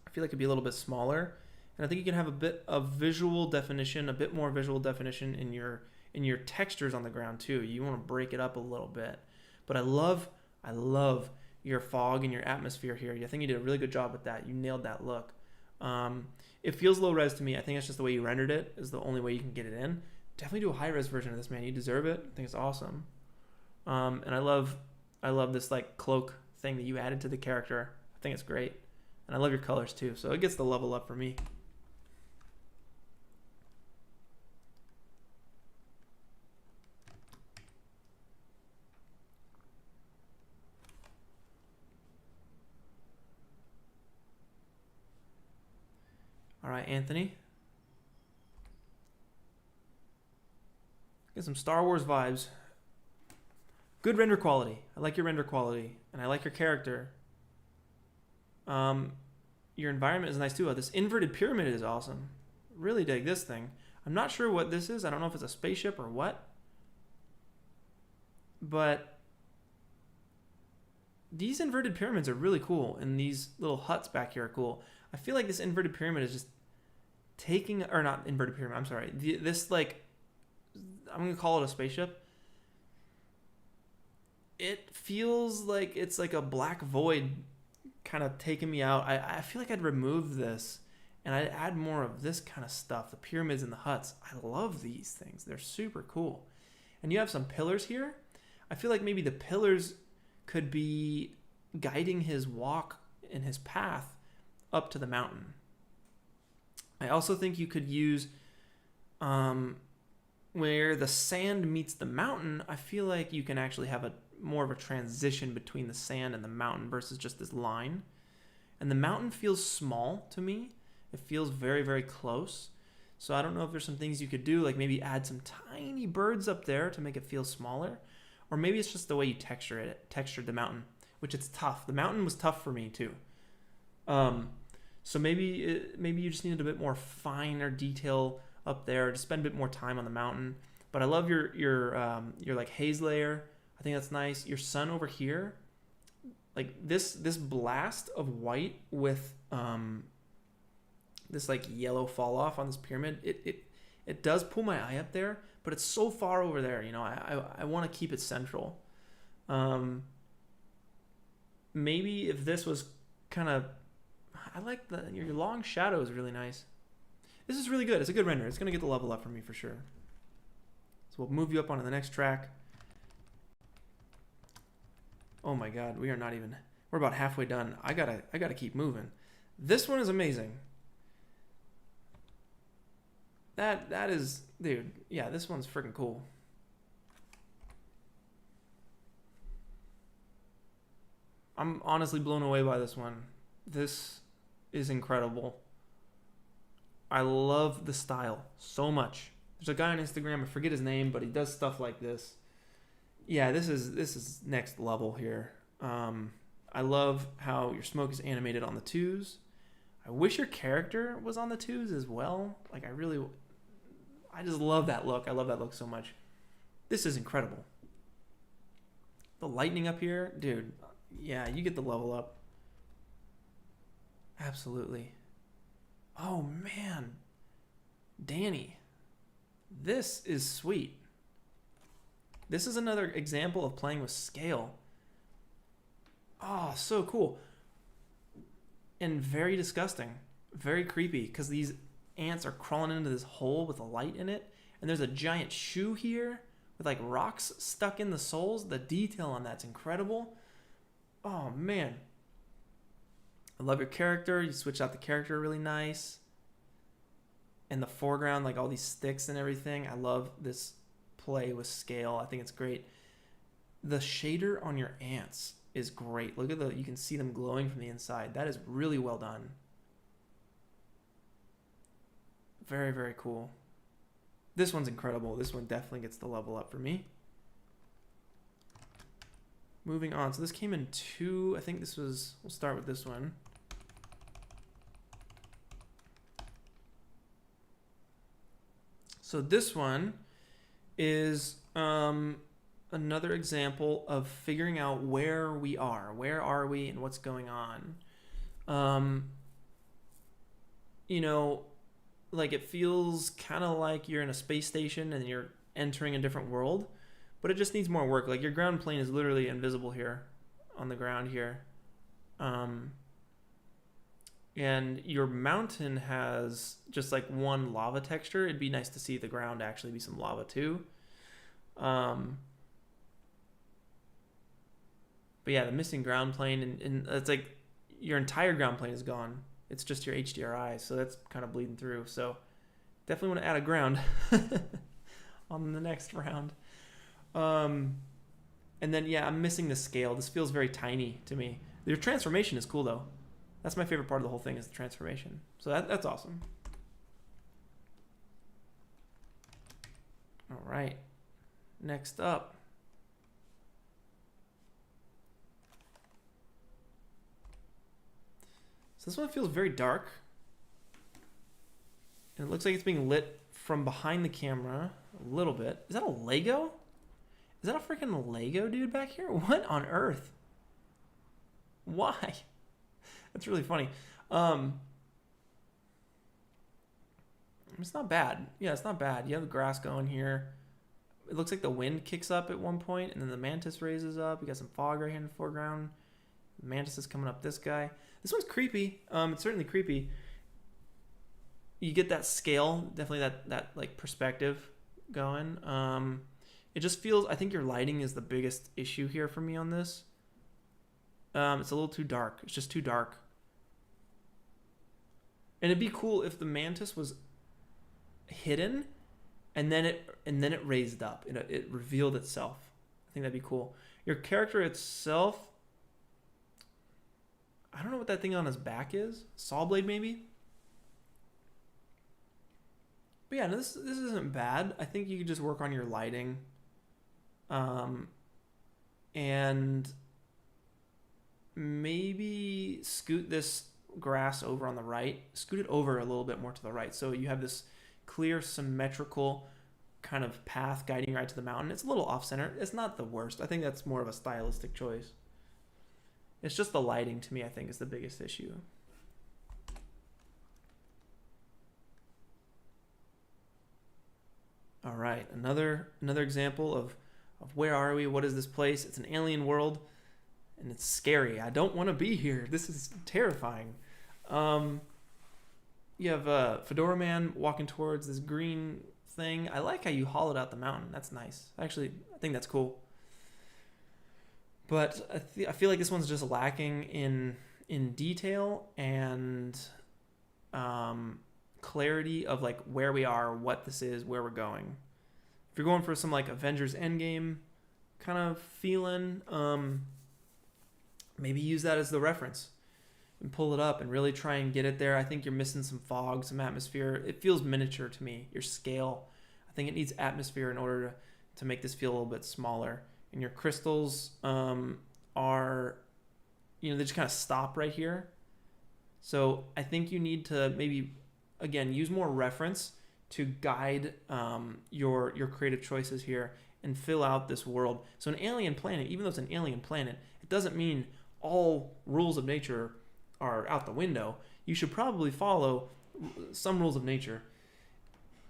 I feel like it'd be a little bit smaller. And I think you can have a bit of visual definition, a bit more visual definition in your textures on the ground too. You want to break it up a little bit. But I love your fog and your atmosphere here. I think you did a really good job with that. You nailed that look. It feels low res to me. I think that's just the way you rendered it is the only way you can get it in. Definitely do a high res version of this, man. You deserve it. I think it's awesome. And I love this like cloak thing that you added to the character. I think it's great. And I love your colors too. So it gets the level up for me. All right, Anthony. Get some Star Wars vibes. Good render quality. I like your render quality, and I like your character. Your environment is nice too. This inverted pyramid is awesome. Really dig this thing. I'm not sure what this is. I don't know if it's a spaceship or what. But these inverted pyramids are really cool, and these little huts back here are cool. I feel like this inverted pyramid is just taking, or not inverted pyramid, I'm sorry. This like, I'm going to call it a spaceship. It feels like it's like a black void kind of taking me out. I feel like I'd remove this and I'd add more of this kind of stuff. The pyramids and the huts. I love these things. They're super cool. And you have some pillars here. I feel like maybe the pillars could be guiding his walk and his path up to the mountain. I also think you could use where the sand meets the mountain. I feel like you can actually have more of a transition between the sand and the mountain versus just this line. And the mountain feels small to me. It feels very, very close. So I don't know if there's some things you could do, like maybe add some tiny birds up there to make it feel smaller. Or maybe it's just the way you textured the mountain, which it's tough. The mountain was tough for me too. So maybe you just needed a bit more finer detail up there to spend a bit more time on the mountain. But I love your like haze layer. I think that's nice. Your sun over here, like this blast of white with this like yellow fall off on this pyramid. It does pull my eye up there, but it's so far over there. You know, I want to keep it central. Maybe if this was kind of, I like your long shadow is really nice. This is really good. It's a good render. It's gonna get the level up for me for sure. So we'll move you up onto the next track. Oh my God, we're about halfway done. I gotta keep moving. This one is amazing. That is, dude, yeah, this one's freaking cool. I'm honestly blown away by this one. This is incredible. I love the style so much. There's a guy on Instagram, I forget his name, but he does stuff like this. Yeah, this is next level here. I love how your smoke is animated on the twos. I wish your character was on the twos as well. Like I just love that look. I love that look so much. This is incredible. The lightning up here, dude. Yeah, you get the level up. Absolutely. Oh man, Danny, this is sweet. This is another example of playing with scale. Oh, so cool. And very disgusting. Very creepy because these ants are crawling into this hole with a light in it. And there's a giant shoe here with like rocks stuck in the soles. The detail on that's incredible. Oh, man. I love your character. You switch out the character really nice. And the foreground, like all these sticks and everything. I love this play with scale. I think it's great. The shader on your ants is great. Look at you can see them glowing from the inside. That is really well done. Very, very cool. This one's incredible. This one definitely gets the level up for me. Moving on. So this came in two. I think this was, we'll start with this one. So this one is another example of figuring out where we are. Where are we and what's going on? You know, like it feels kind of like you're in a space station and you're entering a different world, but it just needs more work. Like your ground plane is literally invisible here on the ground here. And your mountain has just like one lava texture. It'd be nice to see the ground actually be some lava too. But yeah, the missing ground plane, and it's like your entire ground plane is gone. It's just your HDRI, so that's kind of bleeding through. So definitely want to add a ground on the next round. And then, yeah, I'm missing the scale. This feels very tiny to me. Your transformation is cool, though. That's my favorite part of the whole thing is the transformation. So that's awesome. All right. Next up. So this one feels very dark. And it looks like it's being lit from behind the camera a little bit. Is that a Lego? Is that a freaking Lego dude back here? What on earth? Why? That's really funny. It's not bad. Yeah, it's not bad. You have the grass going here. It looks like the wind kicks up at one point, and then the mantis raises up. You got some fog right here in the foreground. The mantis is coming up this guy. This one's creepy. It's certainly creepy. You get that scale, definitely that like perspective going. It just feels, I think your lighting is the biggest issue here for me on this. It's a little too dark. It's just too dark. And it'd be cool if the mantis was hidden and then it raised up. It revealed itself. I think that'd be cool. Your character itself, I don't know what that thing on his back is. Saw blade maybe? But yeah, no, this isn't bad. I think you could just work on your lighting. And maybe scoot this grass over on the right. Scoot it over a little bit more to the right. So you have this clear, symmetrical kind of path guiding right to the mountain. It's a little off-center. It's not the worst. I think that's more of a stylistic choice. It's just the lighting to me, I think, is the biggest issue. All right, another example of where are we? What is this place? It's an alien world, and it's scary. I don't want to be here. This is terrifying. You have a Fedora Man walking towards this green thing. I like how you hollowed out the mountain. That's nice. Actually, I think that's cool. But I feel like this one's just lacking in detail and clarity of like where we are, what this is, where we're going. If you're going for some like Avengers Endgame kind of feeling, maybe use that as the reference and pull it up and really try and get it there. I think you're missing some fog, some atmosphere. It feels miniature to me, your scale. I think it needs atmosphere in order to make this feel a little bit smaller. And your crystals are, they just kind of stop right here. So I think you need to maybe, again, use more reference to guide your creative choices here and fill out this world. So an alien planet, even though it's an alien planet, it doesn't mean all rules of nature are out the window. You should probably follow some rules of nature.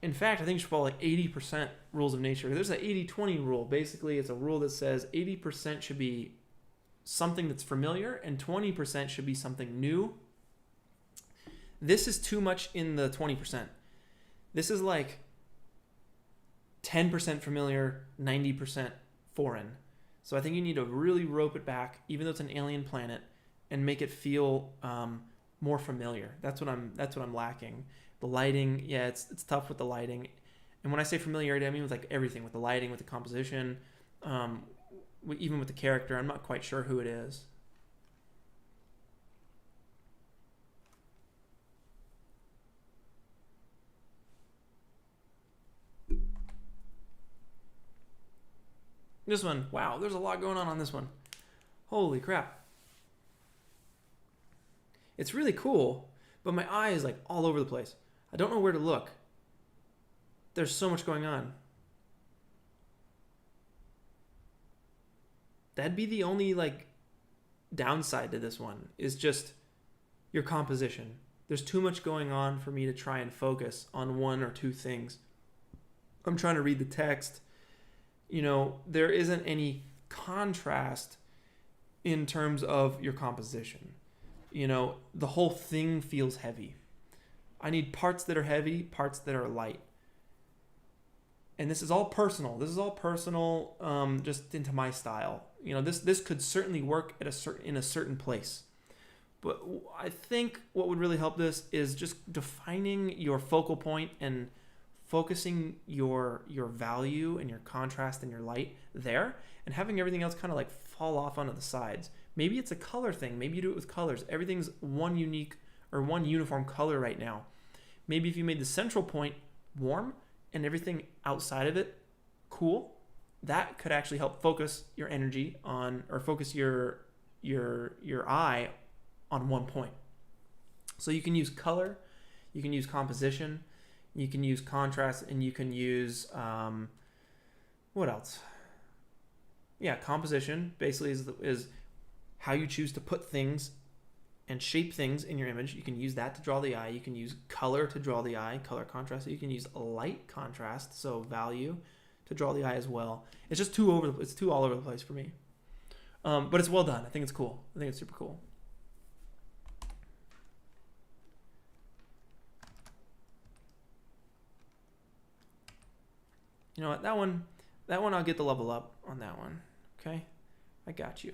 In fact, I think you should follow like 80% rules of nature. There's an 80-20 rule. Basically, it's a rule that says 80% should be something that's familiar, and 20% should be something new. This is too much in the 20%. This is like 10% familiar, 90% foreign. So I think you need to really rope it back, even though it's an alien planet, and make it feel more familiar. That's what I'm lacking. The lighting, yeah, it's tough with the lighting. And when I say familiarity, I mean with like everything, with the lighting, with the composition, even with the character. I'm not quite sure who it is. This one, wow, there's a lot going on this one. Holy crap. It's really cool, but my eye is like all over the place. I don't know where to look. There's so much going on. That'd be the only like downside to this one, is just your composition. There's too much going on for me to try and focus on one or two things. I'm trying to read the text. There isn't any contrast in terms of your composition. The whole thing feels heavy. I need parts that are heavy, parts that are light. And this is all personal. Just into my style. This could certainly work in a certain place. But I think what would really help this is just defining your focal point and focusing your value and your contrast and your light there, and having everything else kind of like fall off onto the sides. Maybe it's a color thing. Maybe you do it with colors. Everything's one unique or one uniform color right now. Maybe if you made the central point warm and everything outside of it cool, that could actually help focus your energy on, or focus your eye on one point. So you can use color, you can use composition, you can use contrast, and you can use what else? Yeah, composition basically is how you choose to put things and shape things in your image. You can use that to draw the eye. You can use color to draw the eye, color contrast. You can use light contrast, so value, to draw the eye as well. It's just too all over the place for me. But it's well done. I think it's cool. I think it's super cool. You know what? That one I'll get the level up on that one. Okay? I got you.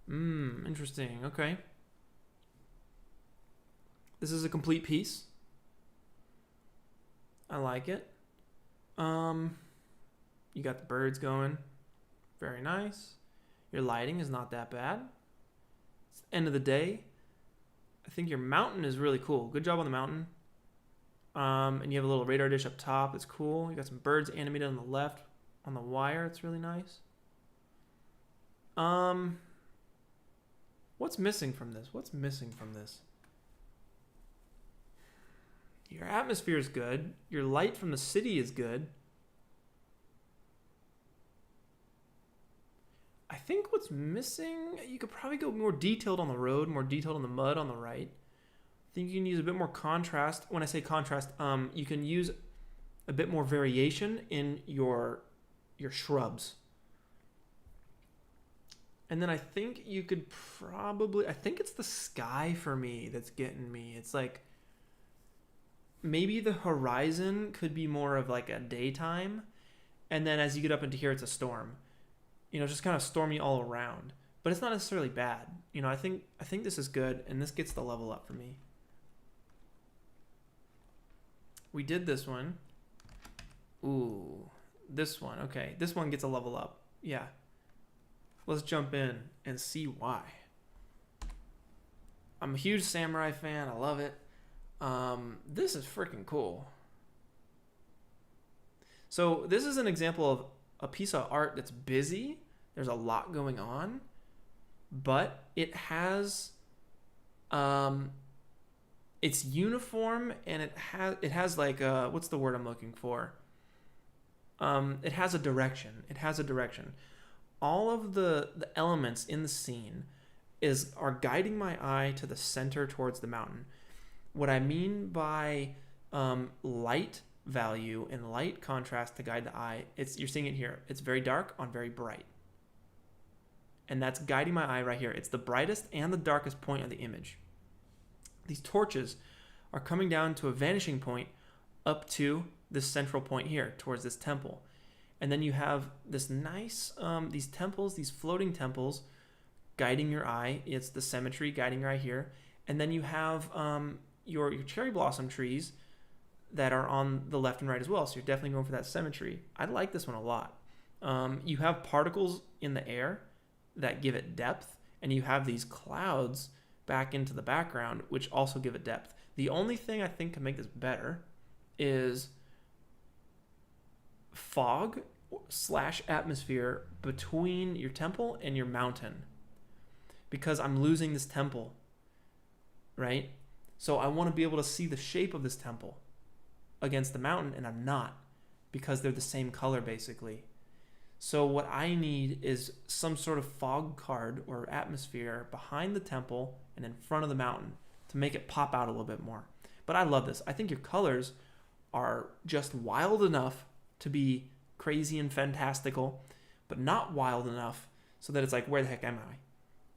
Interesting. Okay. This is a complete piece. I like it. You got the birds going. Very nice. Your lighting is not that bad. It's the end of the day. I think your mountain is really cool. Good job on the mountain. And you have a little radar dish up top. That's cool. You got some birds animated on the left on the wire. It's really nice. What's missing from this? Your atmosphere is good. Your light from the city is good. I think what's missing, you could probably go more detailed on the road, more detailed on the mud on the right. I think you can use a bit more contrast. When I say contrast, you can use a bit more variation in your shrubs. And then I think you could I think it's the sky for me that's getting me. It's like, maybe the horizon could be more of like a daytime. And then as you get up into here, it's a storm. Just kind of stormy all around. But it's not necessarily bad. I think this is good, and this gets the level up for me. We did this one. Ooh, this one. Okay, this one gets a level up. Yeah. Let's jump in and see why. I'm a huge samurai fan. I love it. This is freaking cool. So this is an example of a piece of art that's busy. There's a lot going on, but it has, it's uniform, and it has like what's the word I'm looking for? It has a direction. All of the elements in the scene are guiding my eye to the center towards the mountain. What I mean by light value and light contrast to guide the eye. You're seeing it here. It's very dark on very bright. And that's guiding my eye right here. It's the brightest and the darkest point of the image. These torches are coming down to a vanishing point up to this central point here towards this temple. And then you have this nice, these temples, these floating temples guiding your eye. It's the symmetry guiding your eye here. And then you have your cherry blossom trees that are on the left and right as well. So you're definitely going for that symmetry. I like this one a lot. You have particles in the air that give it depth, and you have these clouds back into the background, which also give it depth. The only thing I think can make this better is fog / atmosphere between your temple and your mountain, because I'm losing this temple, right? So I want to be able to see the shape of this temple against the mountain, and I'm not, because they're the same color basically. So what I need is some sort of fog card or atmosphere behind the temple and in front of the mountain to make it pop out a little bit more. But I love this. I think your colors are just wild enough to be crazy and fantastical, but not wild enough so that it's like, where the heck am I?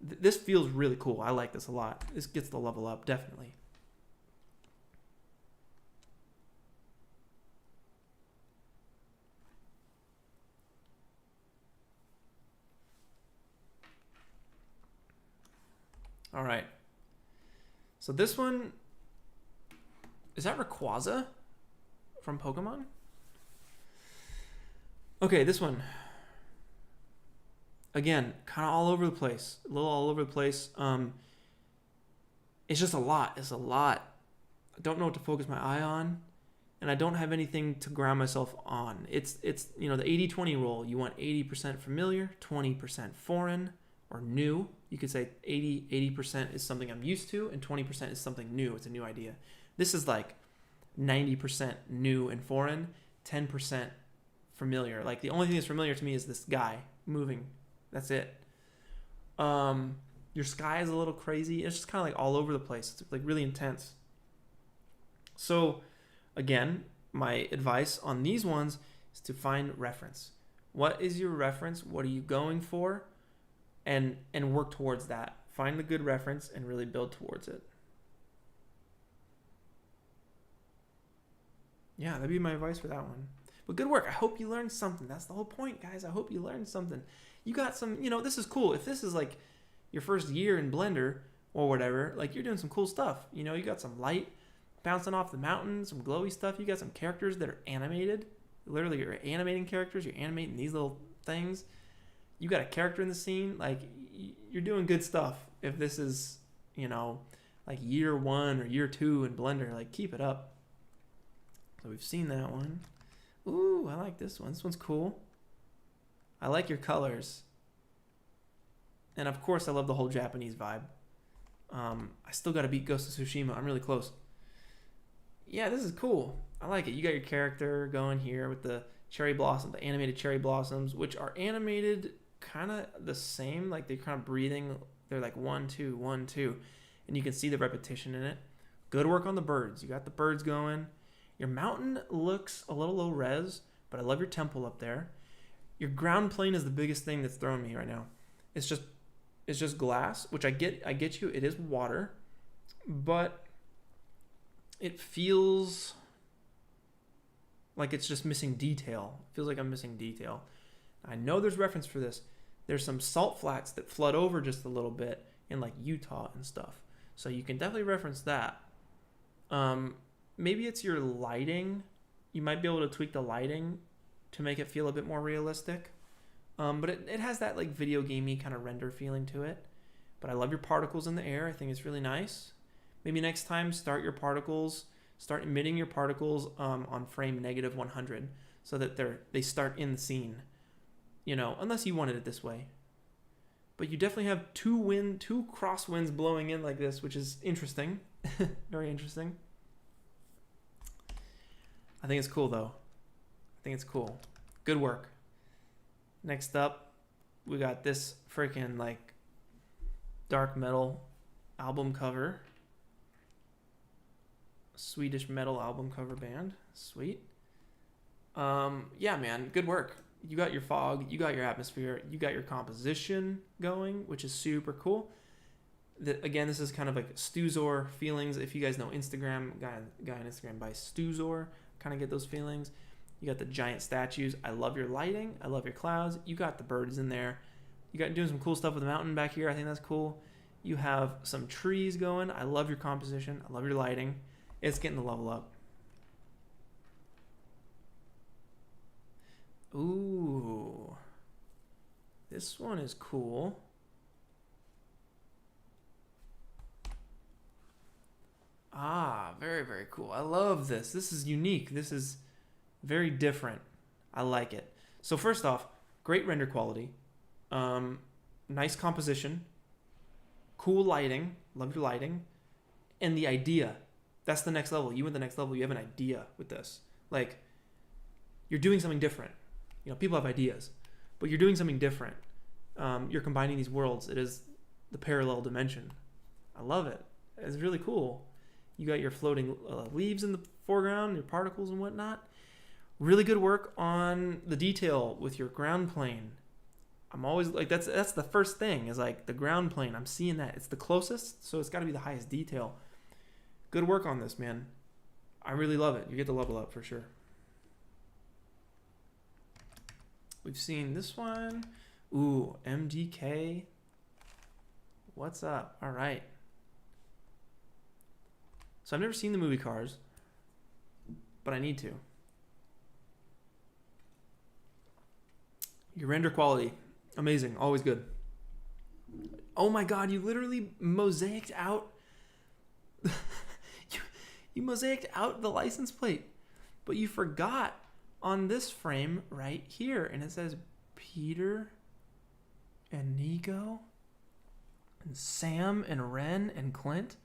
This feels really cool. I like this a lot. This gets the level up, definitely. All right. So this one, is that Rayquaza from Pokemon? Okay, this one. Again, kind of all over the place. A little all over the place. It's just a lot. It's a lot. I don't know what to focus my eye on, and I don't have anything to ground myself on. It's the 80-20 rule. You want 80% familiar, 20% foreign or new. You could say 80% is something I'm used to, and 20% is something new. It's a new idea. This is like 90% new and foreign, 10% familiar. Like the only thing that's familiar to me is this guy moving. That's it. Your sky is a little crazy. It's just kind of like all over the place. It's like really intense. So again, my advice on these ones is to find reference. What is your reference? What are you going for? And work towards that. Find the good reference and really build towards it. Yeah, that'd be my advice for that one. But good work. I hope you learned something. That's the whole point, guys. I hope you learned something. You got some, this is cool. If this is like your first year in Blender or whatever, like you're doing some cool stuff. You got some light bouncing off the mountain, some glowy stuff. You got some characters that are animated. Literally, you're animating characters. You're animating these little things. You got a character in the scene. Like, you're doing good stuff. If this is, like year 1 or year 2 in Blender, like keep it up. So we've seen that one. Ooh, I like this one. This one's cool. I like your colors. And of course, I love the whole Japanese vibe. I still got to beat Ghost of Tsushima. I'm really close. Yeah, this is cool. I like it. You got your character going here with the cherry blossom, the animated cherry blossoms, which are animated kind of the same. Like they're kind of breathing. They're like 1, 2, 1, 2. And you can see the repetition in it. Good work on the birds. You got the birds going. Your mountain looks a little low res, but I love your temple up there. Your ground plane is the biggest thing that's throwing me right now. It's just glass, which I get you. It is water, but it feels like it's just missing detail. It feels like I'm missing detail. I know there's reference for this. There's some salt flats that flood over just a little bit in like Utah and stuff. So you can definitely reference that. Maybe it's your lighting. You might be able to tweak the lighting to make it feel a bit more realistic. But it has that like video gamey kind of render feeling to it. But I love your particles in the air. I think it's really nice. Maybe next time start emitting your particles on frame -100 so that they start in the scene. Unless you wanted it this way. But you definitely have two crosswinds blowing in like this, which is interesting. Very interesting. I think it's cool though. I think it's cool. Good work. Next up, we got this freaking like dark metal album cover. Swedish metal album cover band. Sweet. Yeah, man, good work. You got your fog, you got your atmosphere, you got your composition going, which is super cool. Again, this is kind of like Stuzor feelings. If you guys know Instagram, guy on Instagram by Stuzor, kind of get those feelings. You got the giant statues. I love your lighting. I love your clouds. You got the birds in there. You got doing some cool stuff with the mountain back here. I think that's cool. You have some trees going. I love your composition. I love your lighting. It's getting the level up. Ooh. This one is cool. Ah, very, very cool. I love this. This is unique. This is very different. I like it. So first off, great render quality. Nice composition. Cool lighting. Love your lighting. And the idea. That's the next level. You went the next level. You have an idea with this. Like, you're doing something different. You know, people have ideas. But you're doing something different. You're combining these worlds. It is the parallel dimension. I love it. It's really cool. You got your floating leaves in the foreground, your particles and whatnot. Really good work on the detail with your ground plane. I'm always like, that's the first thing is like the ground plane. I'm seeing that. It's the closest, so it's got to be the highest detail. Good work on this, man. I really love it. You get the level up for sure. We've seen this one. Ooh, MGK. What's up? All right. So I've never seen the movie Cars, but I need to. Your render quality, amazing, always good. Oh my God, you literally mosaicked out. you mosaicked out the license plate, but you forgot on this frame right here, and it says Peter and Nico and Sam and Ren and Clint.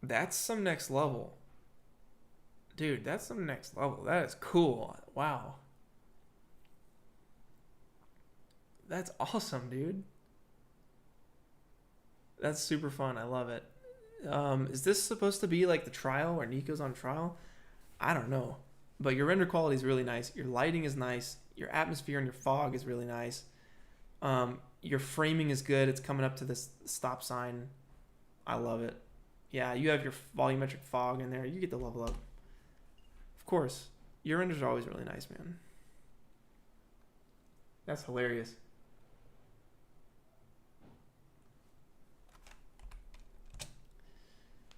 That's some next level. Dude, that's some next level. That is cool. Wow. That's awesome, dude. That's super fun. I love it. Is this supposed to be like the trial where Nico's on trial? I don't know. But your render quality is really nice. Your lighting is nice. Your atmosphere and your fog is really nice. Your framing is good. It's coming up to this stop sign. I love it. Yeah, you have your volumetric fog in there. You get the level up. Of course. Your renders are always really nice, man. That's hilarious.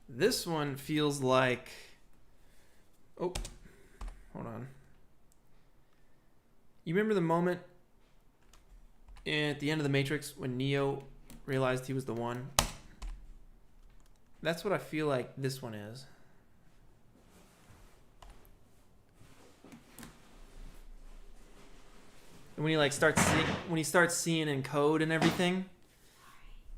This one feels like... Oh, hold on. You remember the moment at the end of The Matrix when Neo realized he was the one? That's what I feel like this one is. And when he like starts seeing in code and everything,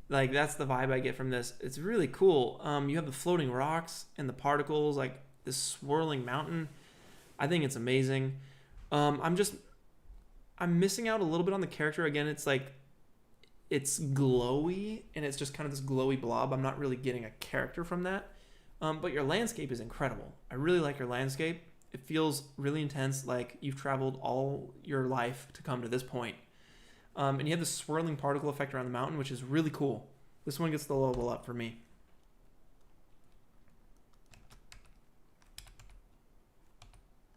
like that's the vibe I get from this. It's really cool. You have the floating rocks and the particles, like this swirling mountain. I think it's amazing. I'm missing out a little bit on the character. Again, it's like it's glowy and it's just kind of this glowy blob. I'm not really getting a character from that. But your landscape is incredible. I really like your landscape. It feels really intense, like you've traveled all your life to come to this point. And you have this swirling particle effect around the mountain, which is really cool. This one gets the level up for me.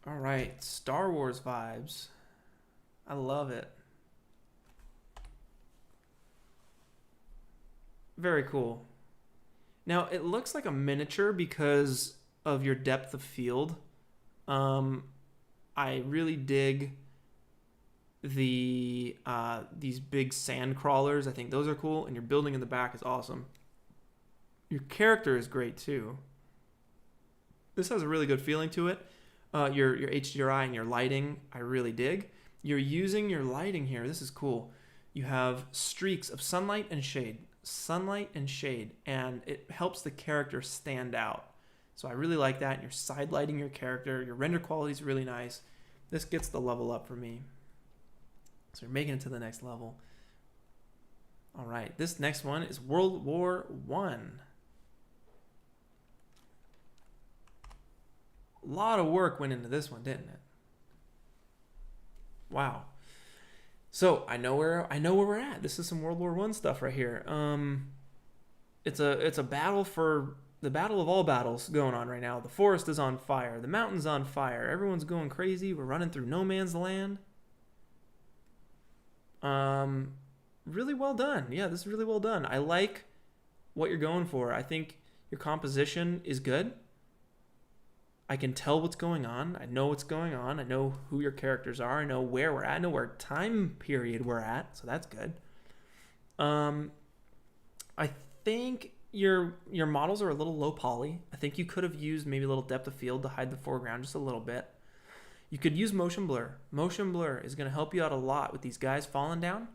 All right, Star Wars vibes. I love it. Very cool. Now, it looks like a miniature because of your depth of field. I really dig these big sand crawlers. I think those are cool, and your building in the back is awesome. Your character is great too. This has a really good feeling to it. Your HDRI and your lighting, I really dig. You're using your lighting here. This is cool. You have streaks of sunlight and shade, and it helps the character stand out. So I really like that. You're side lighting your character. Your render quality is really nice. This gets the level up for me. So you're making it to the next level. All right, this next one is World War One. A lot of work went into this one, didn't it? Wow. So I know where we're at. This is some World War One stuff right here. It's a battle for the battle of all battles going on right now. The forest is on fire. The mountain's on fire. Everyone's going crazy. We're running through no man's land. Really well done. Yeah, this is really well done. I like what you're going for. I think your composition is good. I can tell what's going on. I know what's going on. I know who your characters are. I know where we're at. I know where time period we're at. So that's good. I think your models are a little low poly. I think you could have used maybe a little depth of field to hide the foreground just a little bit. You could use motion blur. Motion blur is going to help you out a lot with these guys falling down.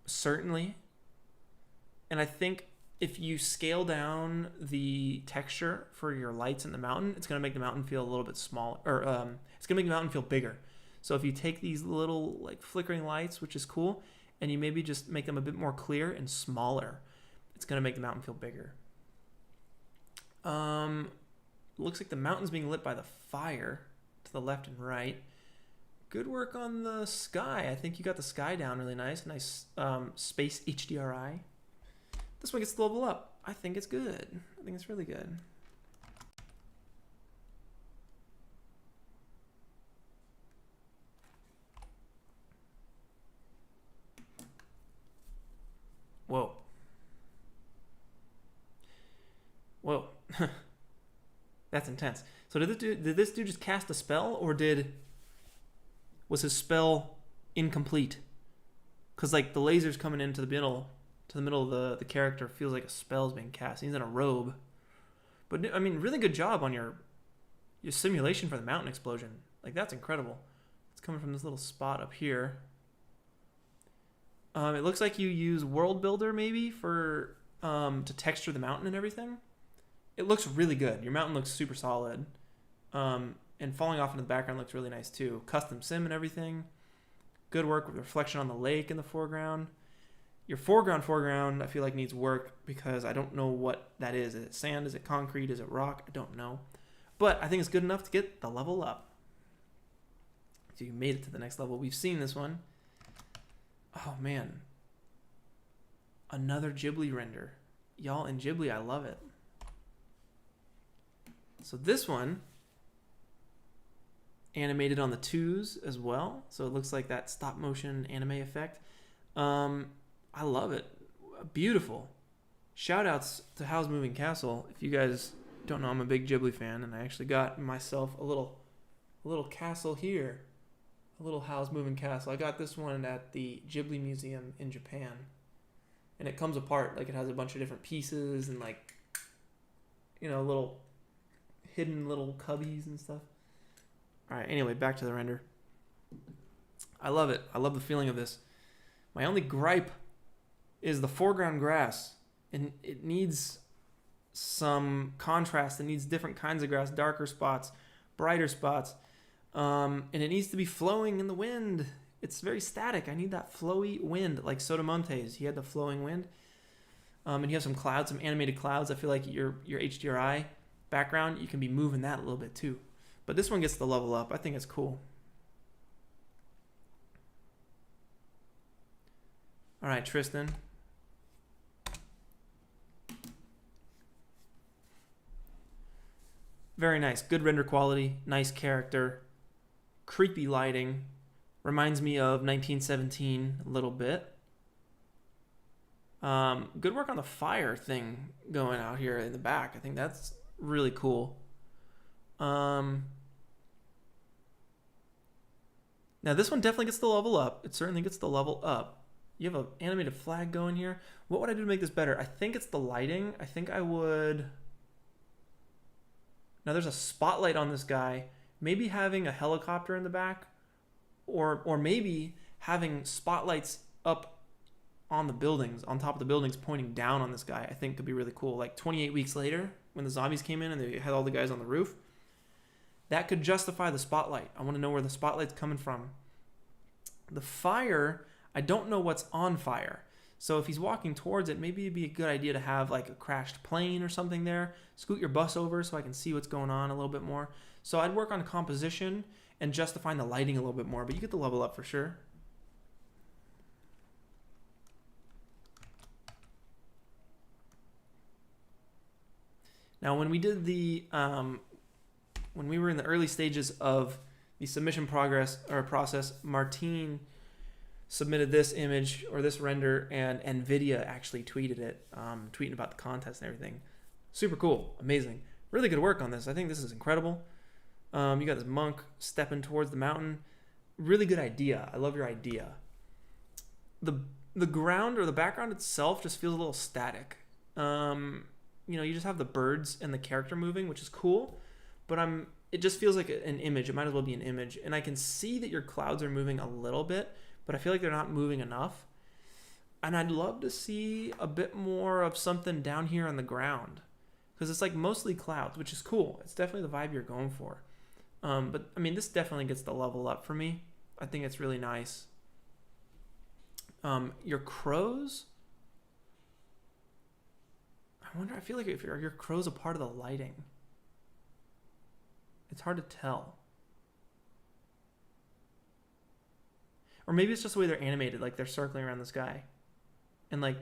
Certainly. And I think if you scale down the texture for your lights in the mountain, it's going to make the mountain feel a little bit smaller, or it's going to make the mountain feel bigger. So if you take these little like flickering lights, which is cool, and you maybe just make them a bit more clear and smaller, it's going to make the mountain feel bigger. Looks like the mountain's being lit by the fire to the left and right. Good work on the sky. I think you got the sky down really nice. Nice space HDRI. This one gets to level up. I think it's good. I think it's really good. Whoa. Whoa. That's intense. So did this dude just cast a spell, or was his spell incomplete? Because like the laser's coming into the middle of the character, feels like a spell's being cast. He's in a robe. But I mean, really good job on your simulation for the mountain explosion. Like that's incredible. It's coming from this little spot up here. It looks like you use World Builder maybe for to texture the mountain and everything. It looks really good. Your mountain looks super solid. And falling off into the background looks really nice too. Custom sim and everything. Good work with reflection on the lake in the foreground. Your foreground, I feel like needs work because I don't know what that is. Is it sand? Is it concrete? Is it rock? I don't know. But I think it's good enough to get the level up. So you made it to the next level. We've seen this one. Oh, man. Another Ghibli render. Y'all, in Ghibli, I love it. So this one, animated on the 2s as well. So it looks like that stop motion anime effect. I love it. Beautiful. Shout outs to Howl's Moving Castle. If you guys don't know, I'm a big Ghibli fan, and I actually got myself a little castle here. A little Howl's Moving Castle. I got this one at the Ghibli Museum in Japan. And it comes apart. Like it has a bunch of different pieces and like, you know, little hidden little cubbies and stuff. All right, anyway, back to the render. I love it. I love the feeling of this. My only gripe is the foreground grass. And it needs some contrast. It needs different kinds of grass, darker spots, brighter spots. And it needs to be flowing in the wind. It's very static. I need that flowy wind, like Sotomonte's. He had the flowing wind. And you have some clouds, some animated clouds. I feel like your HDRI background, you can be moving that a little bit too. But this one gets the level up. I think it's cool. All right, Tristan. Very nice. Good render quality. Nice character. Creepy lighting. Reminds me of 1917 a little bit. Good work on the fire thing going out here in the back. I think that's really cool. Now this one definitely gets the level up. It certainly gets the level up. You have an animated flag going here. What would I do to make this better? I think it's the lighting. I think I would... Now there's a spotlight on this guy. Maybe having a helicopter in the back, or maybe having spotlights up on the buildings, on top of the buildings, pointing down on this guy. I think could be really cool. Like 28 weeks later, when the zombies came in and they had all the guys on the roof, that could justify the spotlight. I want to know where the spotlight's coming from. The fire, I don't know what's on fire. So if he's walking towards it, maybe it'd be a good idea to have like a crashed plane or something there. Scoot your bus over so I can see what's going on a little bit more. So I'd work on composition and justifying the lighting a little bit more, but you get the level up for sure. Now, when we did when we were in the early stages of the submission process, Martine submitted this image or this render, and NVIDIA actually tweeted it, tweeting about the contest and everything. Super cool, amazing, really good work on this. I think this is incredible. You got this monk stepping towards the mountain. Really good idea. I love your idea. The ground or the background itself just feels a little static. You just have the birds and the character moving, which is cool, but it just feels like an image. It might as well be an image. And I can see that your clouds are moving a little bit, but I feel like they're not moving enough. And I'd love to see a bit more of something down here on the ground, because it's like mostly clouds, which is cool. It's definitely the vibe you're going for. But I mean, this definitely gets the level up for me. I think it's really nice. Your crows, I feel like if your crow's a part of the lighting. It's hard to tell. Or maybe it's just the way they're animated, like they're circling around the sky. And like,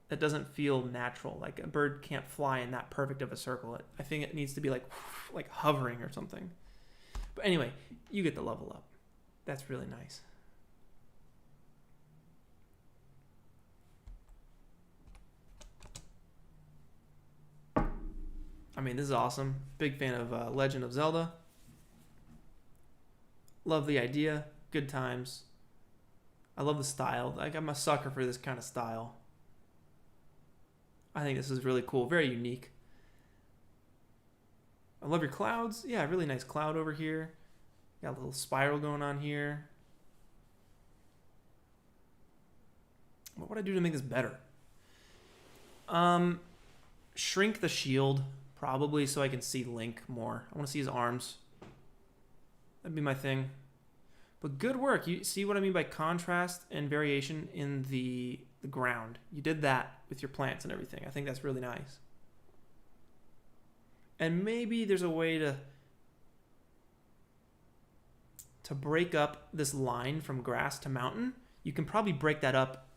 that doesn't feel natural. Like a bird can't fly in that perfect of a circle. I think it needs to be like hovering or something. But anyway, you get the level up. That's really nice. I mean, this is awesome. Big fan of Legend of Zelda. Love the idea. Good times. I love the style. Like, I'm a sucker for this kind of style. I think this is really cool. Very unique. I love your clouds. Yeah, really nice cloud over here. Got a little spiral going on here. What would I do to make this better? Shrink the shield, probably, so I can see Link more. I want to see his arms. That'd be my thing. But good work. You see what I mean by contrast and variation in the ground. You did that with your plants and everything. I think that's really nice. And maybe there's a way to break up this line from grass to mountain. You can probably break that up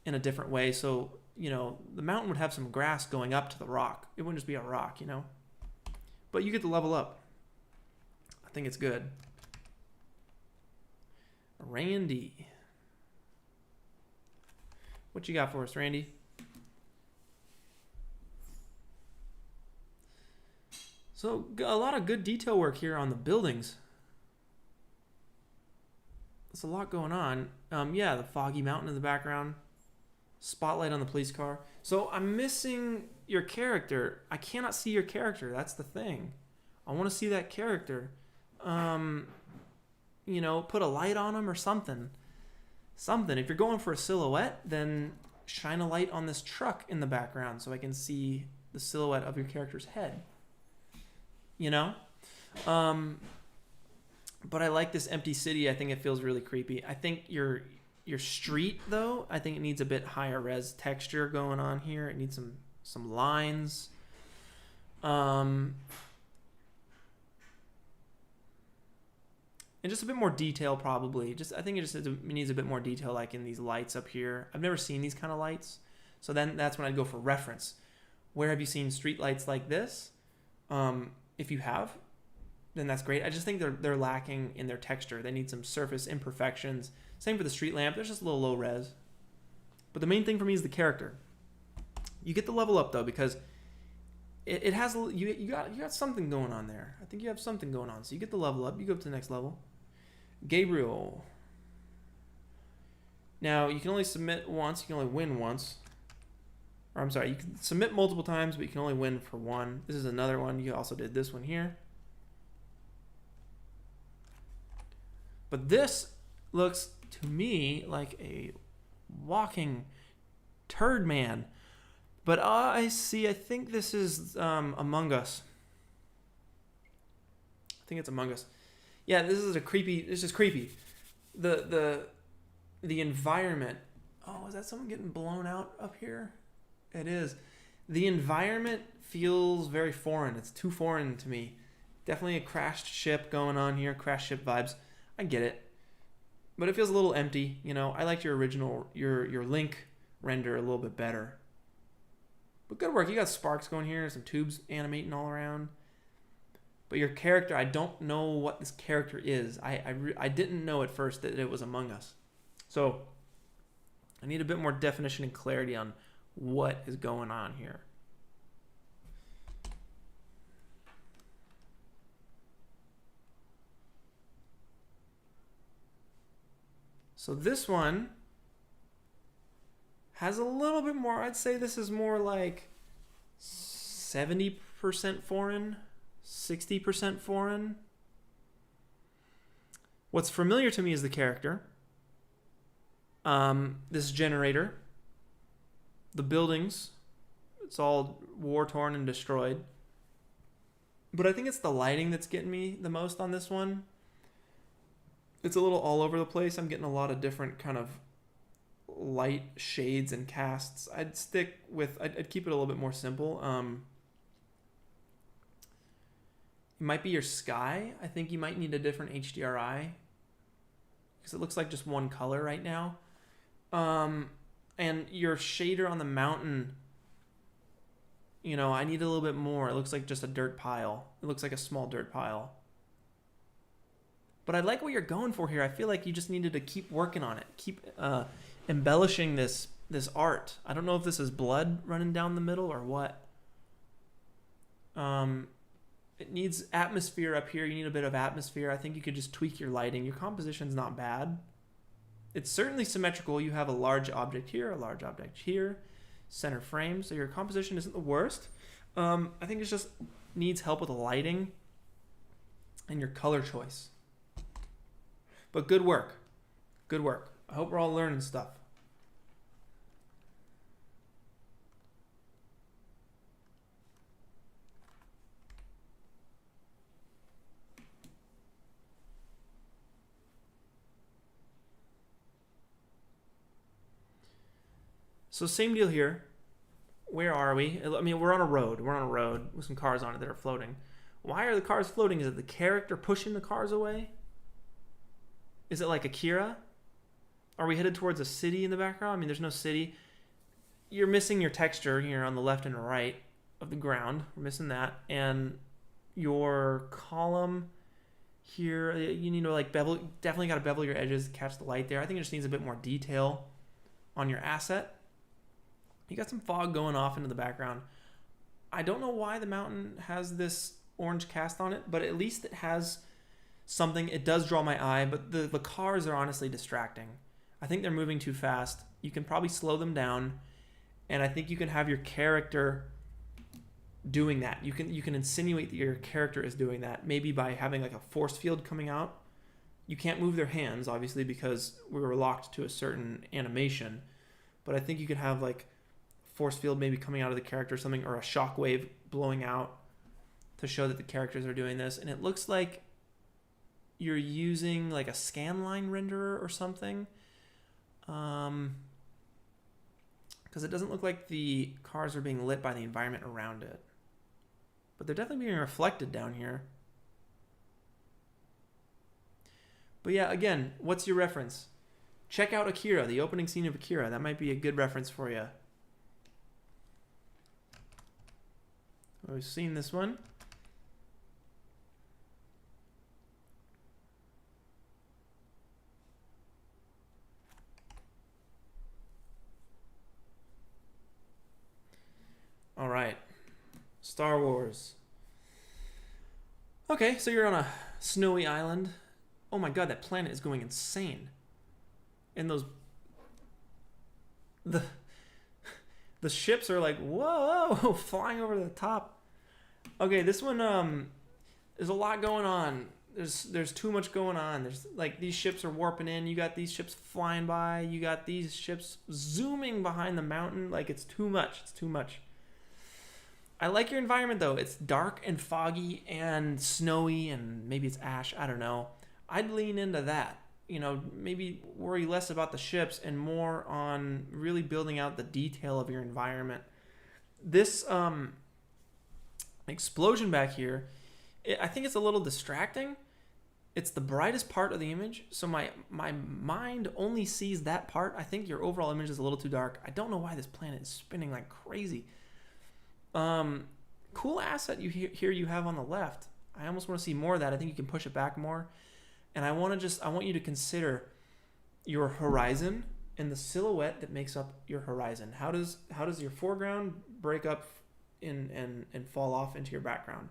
in a different way. So, the mountain would have some grass going up to the rock. It wouldn't just be a rock, But you get to level up. I think it's good. Randy. What you got for us, Randy? So, a lot of good detail work here on the buildings. There's a lot going on. Yeah, the foggy mountain in the background. Spotlight on the police car. So, I'm missing your character. I cannot see your character. That's the thing. I want to see that character. Put a light on him or something. If you're going for a silhouette, then shine a light on this truck in the background so I can see the silhouette of your character's head. But I like this empty city. I think it feels really creepy. I think your street, though, I think it needs a bit higher res texture going on here. It needs some lines. And just a bit more detail, probably. I think it needs a bit more detail, like in these lights up here. I've never seen these kind of lights, so then that's when I'd go for reference. Where have you seen street lights like this? If you have, then that's great. I just think they're lacking in their texture. They need some surface imperfections. Same for the street lamp. There's just a little low res. But the main thing for me is the character. You get the level up though, because it has you got something going on there. I think you have something going on. So you get the level up. You go up to the next level. Gabriel. Now you can only submit once. You can only win once. Or I'm sorry, you can submit multiple times, but you can only win for one. This is another one. You also did this one here. But this looks to me like a walking turd man. But I think this is Among Us. I think it's Among Us. Yeah, this is creepy. The the environment. Oh, is that someone getting blown out up here? It is. The environment feels very foreign. It's too foreign to me. Definitely a crashed ship going on here, crashed ship vibes. I get it. But it feels a little empty, you know. I liked your original, your Link render a little bit better. But good work. You got sparks going here, some tubes animating all around. But your character, I don't know what this character is. I didn't know at first that it was Among Us. So I need a bit more definition and clarity on what is going on here. So this one has a little bit more. I'd say this is more like 70% foreign, 60% foreign. What's familiar to me is the character. This generator. The buildings. It's all war-torn and destroyed. But I think it's the lighting that's getting me the most on this one. It's a little all over the place. I'm getting a lot of different kind of light shades and casts. I'd keep it a little bit more simple. It might be your sky. I think you might need a different HDRI because it looks like just one color right now. And your shader on the mountain, you know, I need a little bit more. It looks like just a dirt pile. It looks like a small dirt pile. But I like what you're going for here. I feel like you just needed to keep working on it. Keep embellishing this art. I don't know if this is blood running down the middle or what. It needs atmosphere up here. You need a bit of atmosphere. I think you could just tweak your lighting. Your composition's not bad. It's certainly symmetrical. You have a large object here, a large object here, center frame. So your composition isn't the worst. I think it just needs help with the lighting and your color choice. But good work. Good work. I hope we're all learning stuff. So same deal here. Where are we? I mean, we're on a road. We're on a road with some cars on it that are floating. Why are the cars floating? Is it the character pushing the cars away? Is it like Akira? Are we headed towards a city in the background? I mean, there's no city. You're missing your texture here on the left and right of the ground. We're missing that. And your column here, you need to like bevel. Definitely got to bevel your edges, catch the light there. I think it just needs a bit more detail on your asset. You got some fog going off into the background. I don't know why the mountain has this orange cast on it, but at least it has something. It does draw my eye, but the cars are honestly distracting. I think they're moving too fast. You can probably slow them down, and I think you can have your character doing that. You can insinuate that your character is doing that, maybe by having like a force field coming out. You can't move their hands, obviously, because we were locked to a certain animation, but I think you could have like force field maybe coming out of the character or something, or a shockwave blowing out to show that the characters are doing this. And it looks like you're using like a scanline renderer or something, because it doesn't look like the cars are being lit by the environment around it, but they're definitely being reflected down here. But yeah, again, what's your reference? Check out Akira, the opening scene of Akira. That might be a good reference for you. We've seen this one. All right. Star Wars. Okay, so you're on a snowy island. Oh my god, that planet is going insane. And those... The ships are like, whoa, flying over the top. Okay, this one, there's a lot going on. There's too much going on. There's like these ships are warping in. You got these ships flying by. You got these ships zooming behind the mountain. Like it's too much. It's too much. I like your environment though. It's dark and foggy and snowy and maybe it's ash. I don't know. I'd lean into that. you know, maybe worry less about the ships and more on really building out the detail of your environment. This explosion back here, I think it's a little distracting. It's the brightest part of the image, so my mind only sees that part. I think your overall image is a little too dark. I don't know why this planet is spinning like crazy. Cool asset you have on the left. I almost want to see more of that. I think you can push it back more. And I want you to consider your horizon and the silhouette that makes up your horizon. How does your foreground break up and fall off into your background?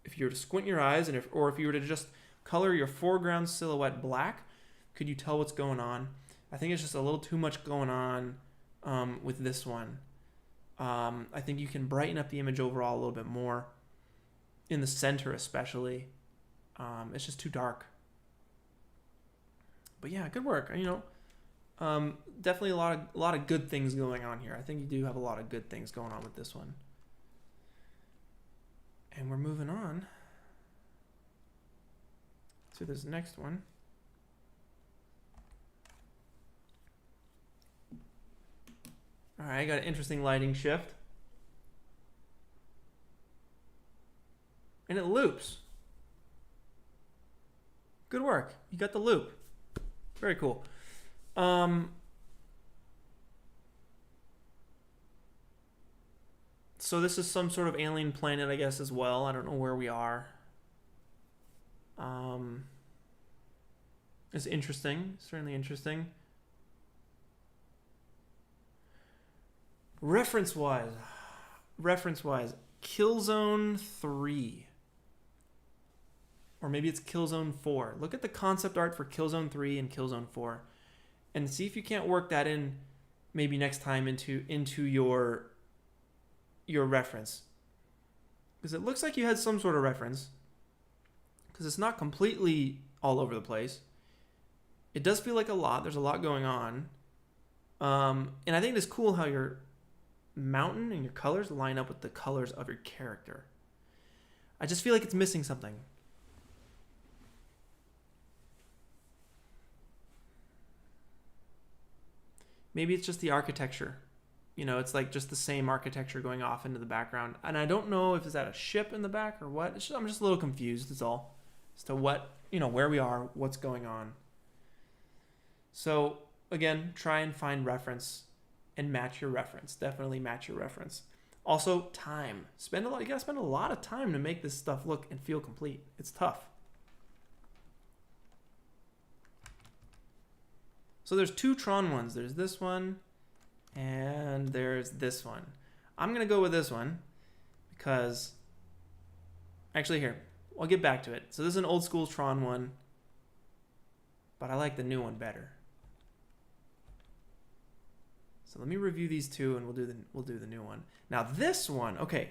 If you were to squint your eyes or if you were to just color your foreground silhouette black, could you tell what's going on? I think it's just a little too much going on with this one. I think you can brighten up the image overall a little bit more, in the center especially. It's just too dark. But yeah, good work. You know, definitely a lot of good things going on here. I think you do have a lot of good things going on with this one. And we're moving on to this next one. All right, I got an interesting lighting shift. And it loops. Good work. You got the loop. Very cool. So this is some sort of alien planet, I guess, as well. I don't know where we are. It's interesting. Certainly interesting. Reference-wise, Killzone 3. Or maybe it's Killzone 4. Look at the concept art for Killzone 3 and Killzone 4. And see if you can't work that in maybe next time into your reference. Because it looks like you had some sort of reference. Because it's not completely all over the place. It does feel like a lot. There's a lot going on. And I think it's cool how your mountain and your colors line up with the colors of your character. I just feel like it's missing something. Maybe it's just the architecture. You know, it's like just the same architecture going off into the background. And I don't know if is that a ship in the back or what. I'm just a little confused, that's all. As to what, you know, where we are, what's going on. So, again, try and find reference and match your reference. Definitely match your reference. Also, time. You gotta spend a lot of time to make this stuff look and feel complete. It's tough. So there's two Tron ones. There's this one and there's this one. I'm gonna go with this one because, actually here, I'll get back to it. So this is an old school Tron one, but I like the new one better. So let me review these two and we'll do the new one. Now this one, okay,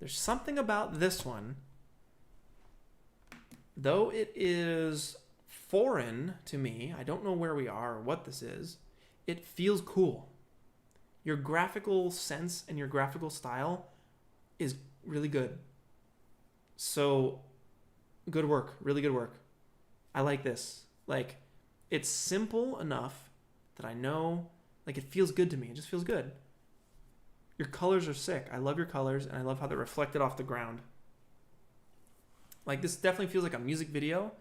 there's something about this one, though it is foreign to me, I don't know where we are or what this is, it feels cool. Your graphical sense and your graphical style is really good. So good work, really good work. I like this. Like, it's simple enough that I know, like, it feels good to me. It just feels good. Your colors are sick. I love your colors, and I love how they're reflected off the ground. Like, this definitely feels like a music video.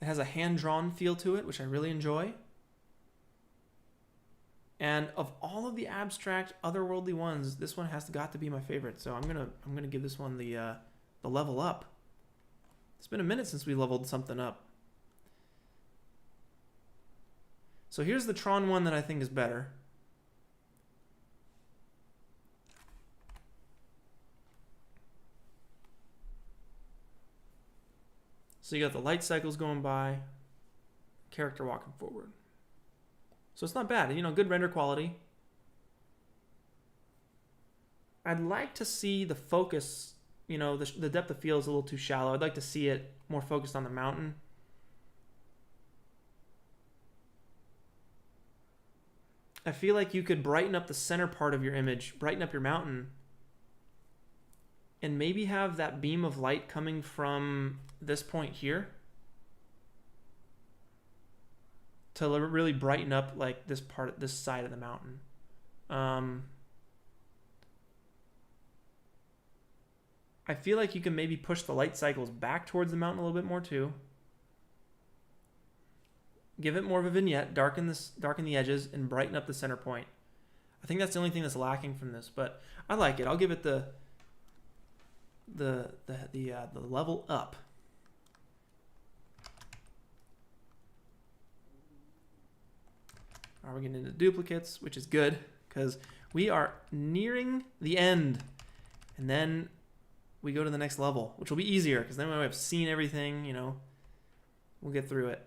It has a hand-drawn feel to it, which I really enjoy. And of all of the abstract, otherworldly ones, this one has got to be my favorite. So I'm gonna give this one the level up. It's been a minute since we leveled something up. So here's the Tron one that I think is better. So you got the light cycles going by, character walking forward. So it's not bad, you know, good render quality. I'd like to see the focus, you know, the depth of field is a little too shallow. I'd like to see it more focused on the mountain. I feel like you could brighten up the center part of your image, brighten up your mountain, and maybe have that beam of light coming from this point here. to really brighten up like this side of the mountain. I feel like you can maybe push the light cycles back towards the mountain a little bit more too. Give it more of a vignette, darken the edges, and brighten up the center point. I think that's the only thing that's lacking from this, but I like it. I'll give it the level up. We're getting into duplicates, which is good because we are nearing the end, and then we go to the next level, which will be easier because then when I've seen everything, we'll get through it.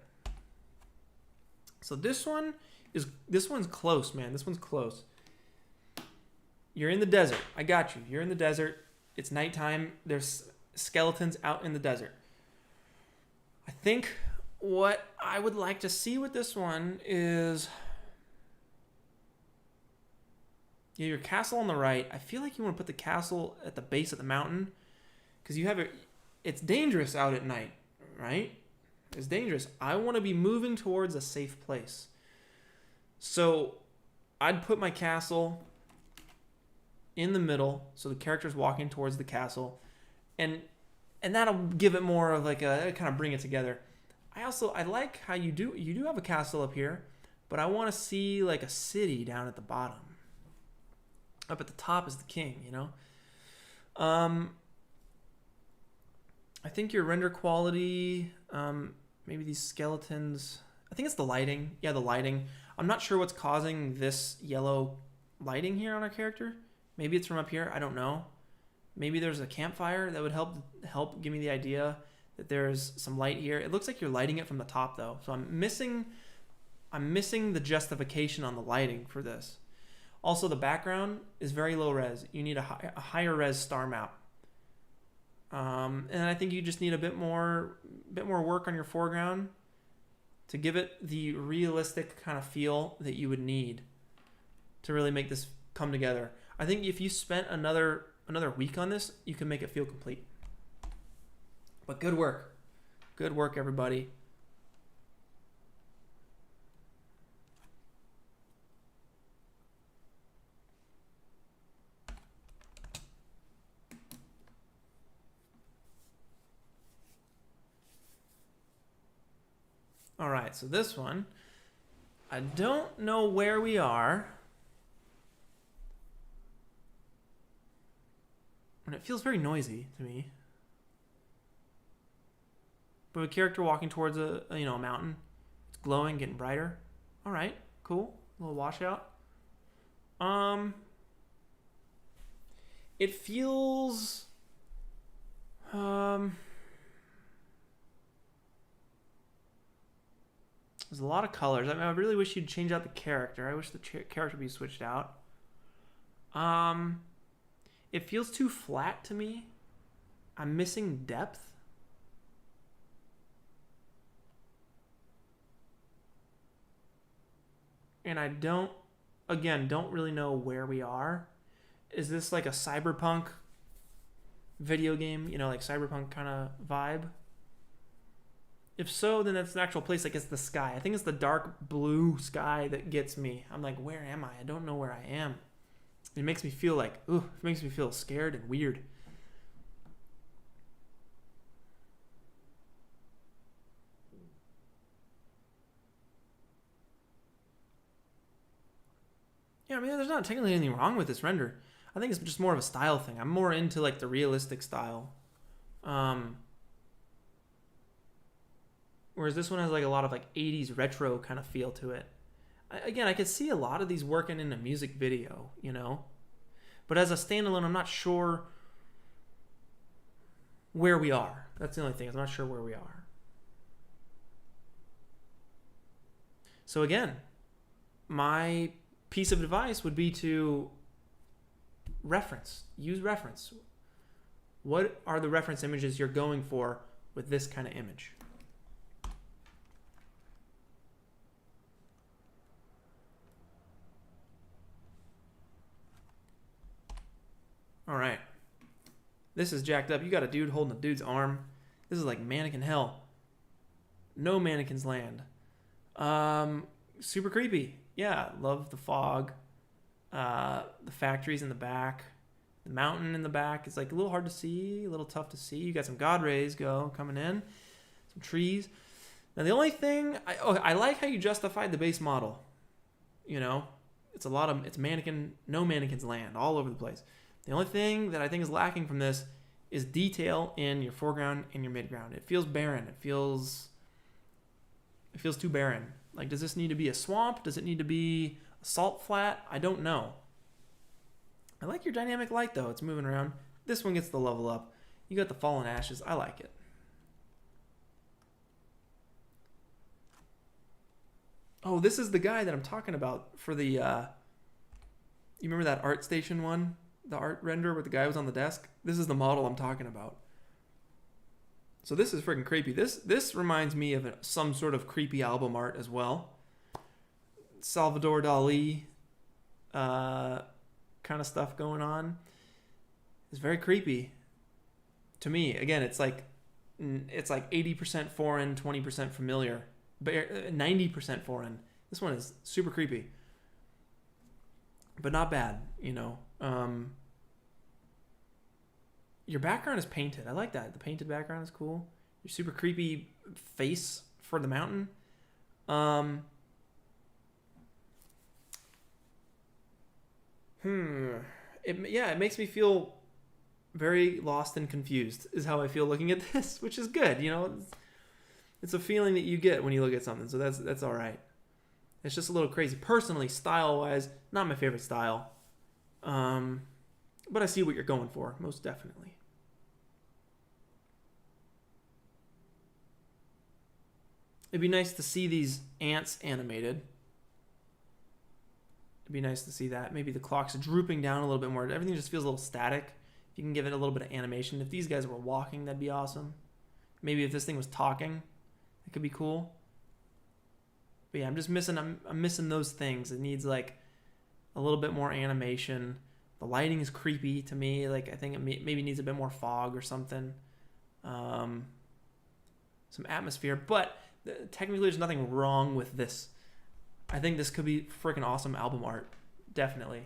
So this one's close, man. This one's close. You're in the desert. I got you. You're in the desert. It's nighttime. There's skeletons out in the desert. I think what I would like to see with this one is your castle on the right. I feel like you want to put the castle at the base of the mountain because it's dangerous out at night, right? It's dangerous. I want to be moving towards a safe place. So I'd put my castle in the middle so the character's walking towards the castle, and that'll give it more of like a kind of bring it together. I like how you do have a castle up here, but I want to see like a city down at the bottom. Up at the top is the king, I think your render quality, maybe these skeletons, I think it's the lighting. Yeah, the lighting. I'm not sure what's causing this yellow lighting here on our character. Maybe it's from up here. I don't know. Maybe there's a campfire that would help give me the idea that there's some light here. It looks like you're lighting it from the top though. So I'm missing the justification on the lighting for this. Also, the background is very low res. You need a higher res star map. And I think you just need a bit more work on your foreground to give it the realistic kind of feel that you would need to really make this come together. I think if you spent another week on this, you can make it feel complete. But good work. Good work, everybody. All right, so this one, I don't know where we are. And it feels very noisy to me. But a character walking towards a mountain. It's glowing, getting brighter. All right, cool. A little washout. It feels there's a lot of colors. I really wish you'd change out the character. I wish the character be switched out. It feels too flat to me. I'm missing depth. And I don't really know where we are. Is this like a cyberpunk video game? Like cyberpunk kind of vibe? If so, then that's an actual place. Like it's the sky. I think it's the dark blue sky that gets me. I'm like, where am I? I don't know where I am. It makes me feel like, it makes me feel scared and weird. Yeah, I mean, there's not technically anything wrong with this render. I think it's just more of a style thing. I'm more into like the realistic style. Whereas this one has like a lot of like 80s retro kind of feel to it. Again, I could see a lot of these working in a music video, But as a standalone, I'm not sure where we are. That's the only thing. I'm not sure where we are. So again, my piece of advice would be to use reference. What are the reference images you're going for with this kind of image? All right. This is jacked up. You got a dude holding a dude's arm. This is like mannequin hell. No mannequins land. Super creepy. Yeah, love the fog. The factories in the back. The mountain in the back is like a little hard to see, a little tough to see. You got some God rays coming in. Some trees. Now the only thing, I like how you justified the base model. You know, it's no mannequin's land all over the place. The only thing that I think is lacking from this is detail in your foreground and your midground. It feels barren. It feels too barren. Like, does this need to be a swamp? Does it need to be a salt flat? I don't know. I like your dynamic light though. It's moving around. This one gets the level up. You got the fallen ashes. I like it. Oh, this is the guy that I'm talking about for the, you remember that art station one? The art render where the guy was on the desk? This is the model I'm talking about. So this is freaking creepy. This reminds me of some sort of creepy album art as well. Salvador Dali kind of stuff going on. It's very creepy to me. Again, it's like 80% foreign, 20% familiar. 90% foreign. This one is super creepy, but not bad, you know. Your background is painted. I like that. The painted background is cool. Your super creepy face for the mountain. It makes me feel very lost and confused is how I feel looking at this, which is good, you know. It's a feeling that you get when you look at something, so that's all right. It's just a little crazy. Personally, style-wise, not my favorite style. But I see what you're going for, most definitely. It'd be nice to see these ants animated. It'd be nice to see that. Maybe the clock's drooping down a little bit more. Everything just feels a little static. If you can give it a little bit of animation. If these guys were walking, that'd be awesome. Maybe if this thing was talking, it could be cool. But yeah, I'm missing those things. It needs like a little bit more animation. The lighting is creepy to me. Like, I think it maybe needs a bit more fog or something. Some atmosphere. But technically, there's nothing wrong with this. I think this could be freaking awesome album art. Definitely.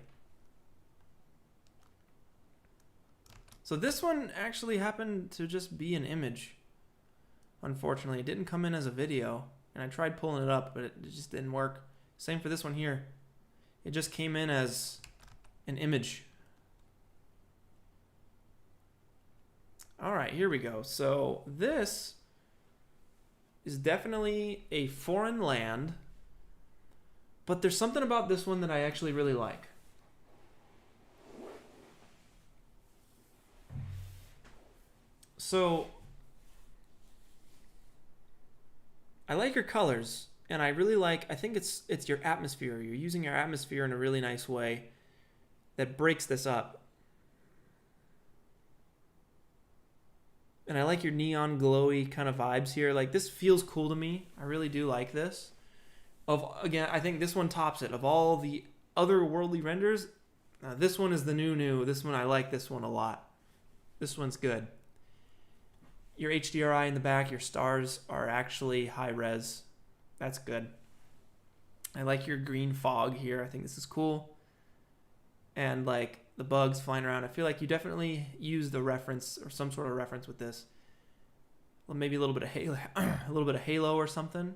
So this one actually happened to just be an image. Unfortunately, it didn't come in as a video. And I tried pulling it up, but it just didn't work. Same for this one here. It just came in as an image. All right, here we go. So this is definitely a foreign land, but there's something about this one that I actually really like. So I like your colors, and I think it's your atmosphere. You're using your atmosphere in a really nice way that breaks this up. And I like your neon glowy kind of vibes here. Like, this feels cool to me. I really do like this. Again, I think this one tops it. Of all the other worldly renders, this one is the new. This one, I like this one a lot. This one's good. Your HDRI in the back, your stars are actually high res. That's good. I like your green fog here. I think this is cool. And like the bugs flying around. I feel like you definitely use the reference or some sort of reference with this. Well, maybe a little bit of halo or something.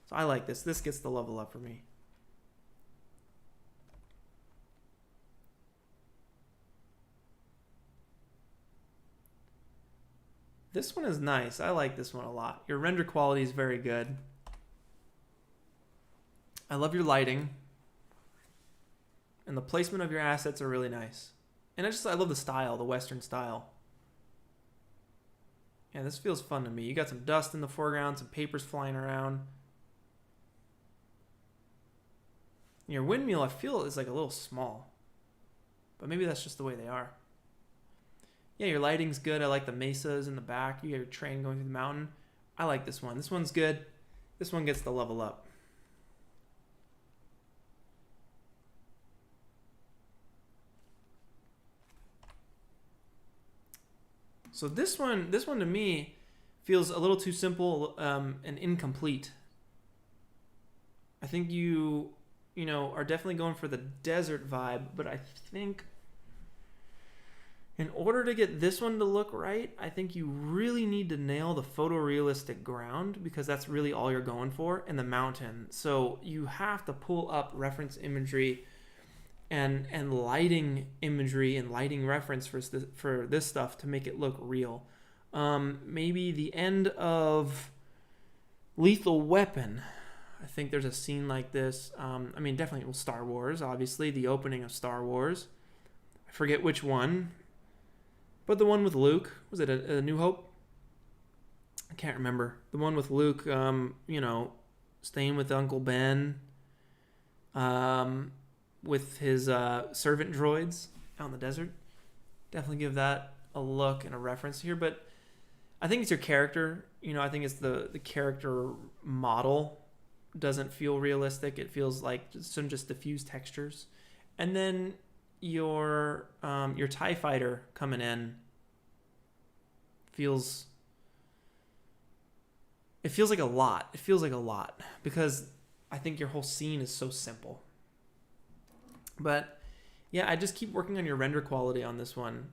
So I like this. This gets the level up for me. This one is nice. I like this one a lot. Your render quality is very good. I love your lighting. And the placement of your assets are really nice. And I love the style, the Western style. Yeah, this feels fun to me. You got some dust in the foreground, some papers flying around. Your windmill, I feel, is like a little small. But maybe that's just the way they are. Yeah, your lighting's good. I like the mesas in the back. You got your train going through the mountain. I like this one. This one's good. This one gets the level up. So this one to me feels a little too simple and incomplete. I think you know, are definitely going for the desert vibe, but I think in order to get this one to look right, I think you really need to nail the photorealistic ground, because that's really all you're going for, and the mountain. So you have to pull up reference imagery and lighting imagery and lighting reference for this stuff to make it look real. Maybe the end of Lethal Weapon. I think there's a scene like this. I mean, definitely Star Wars, obviously, the opening of Star Wars. I forget which one. But the one with Luke, was it a New Hope? I can't remember. The one with Luke, you know, staying with Uncle Ben, with his servant droids out in the desert. Definitely give that a look and a reference here. But I think it's your character. You know, I think it's the character model doesn't feel realistic. It feels like some just diffused textures. And then your TIE fighter coming in feels like a lot. It feels like a lot because I think your whole scene is so simple. But yeah, I just keep working on your render quality on this one.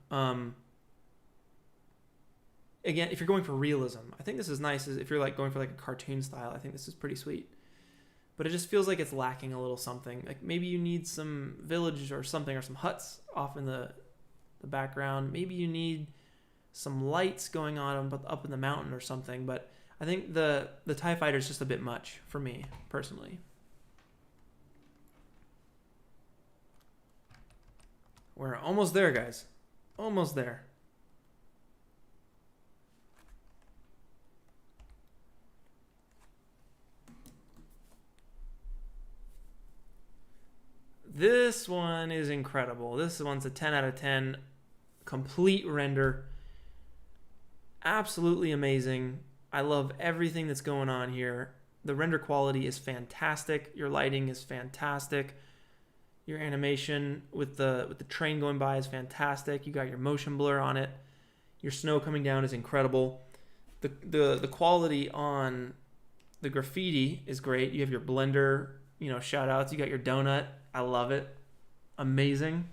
Again, if you're going for realism, I think this is nice. If you're like going for like a cartoon style, I think this is pretty sweet. But it just feels like it's lacking a little something. Like maybe you need some village or something, or some huts off in the background. Maybe you need some lights going on up in the mountain or something. But I think the TIE fighter is just a bit much for me personally. We're almost there, guys. Almost there. This one is incredible. This one's a 10 out of 10. Complete render. Absolutely amazing. I love everything that's going on here. The render quality is fantastic. Your lighting is fantastic. Your animation with the train going by is fantastic. You got your motion blur on it. Your snow coming down is incredible. The quality on the graffiti is great. You have your blender, you know, shout outs. You got your donut. I love it. Amazing.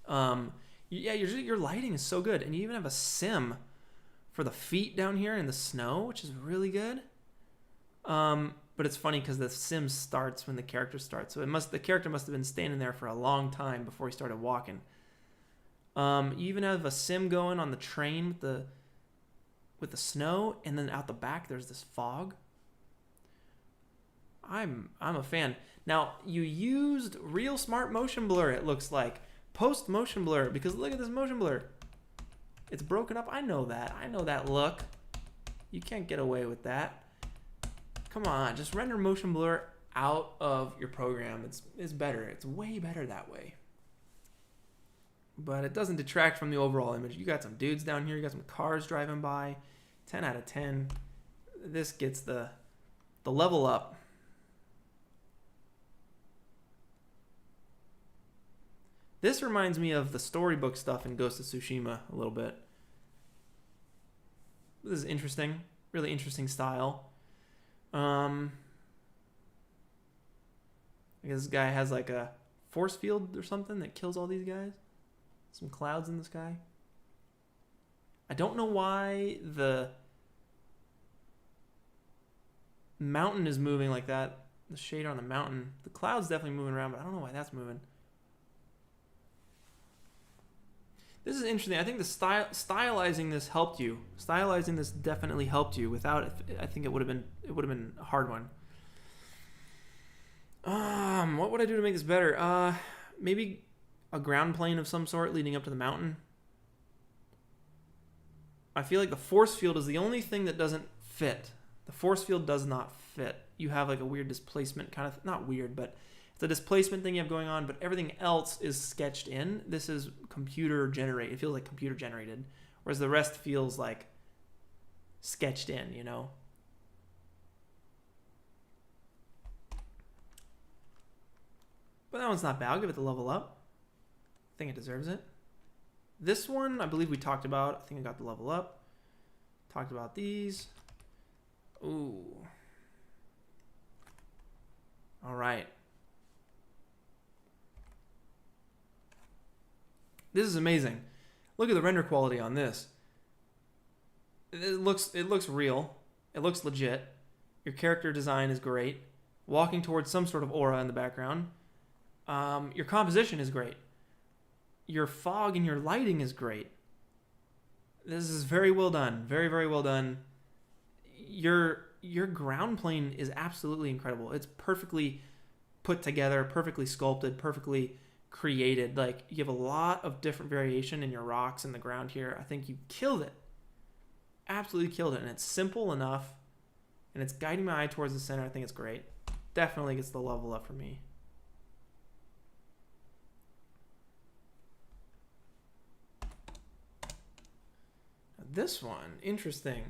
Yeah, your lighting is so good. And you even have a sim for the feet down here in the snow, which is really good. But it's funny because the sim starts when the character starts. So the character must have been standing there for a long time before he started walking. You even have a sim going on the train with the snow, and then out the back there's this fog. I'm a fan. Now, you used real smart motion blur, it looks like. Post motion blur, because look at this motion blur. It's broken up. I know that. I know that look. You can't get away with that. Come on, just render motion blur out of your program. It's better. It's way better that way. But it doesn't detract from the overall image. You got some dudes down here. You got some cars driving by. 10 out of 10. This gets the level up. This reminds me of the storybook stuff in Ghost of Tsushima a little bit. This is interesting. Really interesting style. I guess this guy has like a force field or something that kills all these guys. Some clouds in the sky. I don't know why the mountain is moving like that. The shade on the mountain. The cloud's definitely moving around, but I don't know why that's moving. This is interesting. I think the stylizing this helped you. Stylizing this definitely helped you. Without it, I think it would have been a hard one. What would I do to make this better? Maybe a ground plane of some sort leading up to the mountain. I feel like the force field is the only thing that doesn't fit. The force field does not fit. You have like a weird displacement kind of, not weird, but it's a displacement thing you have going on, but everything else is sketched in. This is computer generated. It feels like computer generated, whereas the rest feels like sketched in, you know? But that one's not bad. I'll give it the level up. I think it deserves it. This one, I believe we talked about. I think I got the level up. Talked about these. Ooh. This is amazing. Look at the render quality on this. It looks real. It looks legit. Your character design is great. Walking towards some sort of aura in the background. Your composition is great. Your fog and your lighting is great. This is very well done. Very, very well done. Your ground plane is absolutely incredible. It's perfectly put together, perfectly sculpted, perfectly created. Like, you have a lot of different variation in your rocks and the ground here. I think you killed it. Absolutely killed it. And it's simple enough. And it's guiding my eye towards the center. I think it's great. Definitely gets the level up for me. This one, interesting.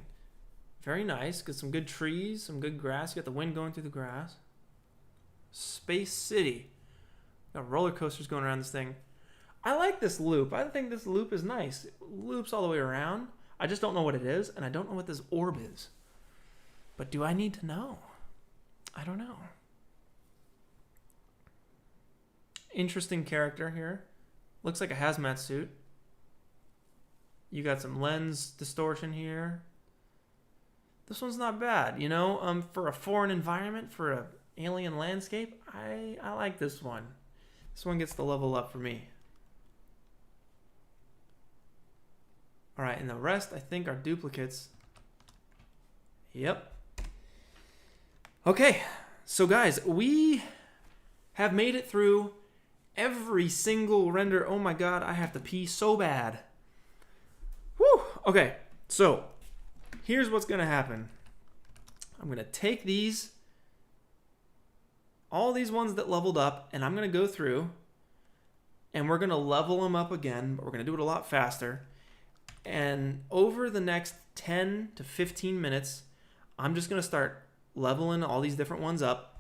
Very nice. Got some good trees, some good grass. You got the wind going through the grass. Space City. Got roller coasters going around this thing. I like this loop. I think this loop is nice. It loops all the way around. I just don't know what it is, and I don't know what this orb is. But do I need to know? I don't know. Interesting character here. Looks like a hazmat suit. You got some lens distortion here. This one's not bad, you know. For a foreign environment, for an alien landscape, I like this one. This one gets the level up for me. All right, and the rest I think are duplicates. Yep. Okay, so guys, we have made it through every single render. Oh my God, I have to pee so bad. Whew. Okay, so here's what's gonna happen. I'm gonna take these, all these ones that leveled up, and I'm gonna go through and we're gonna level them up again, but we're gonna do it a lot faster. And over the next 10 to 15 minutes, I'm just gonna start leveling all these different ones up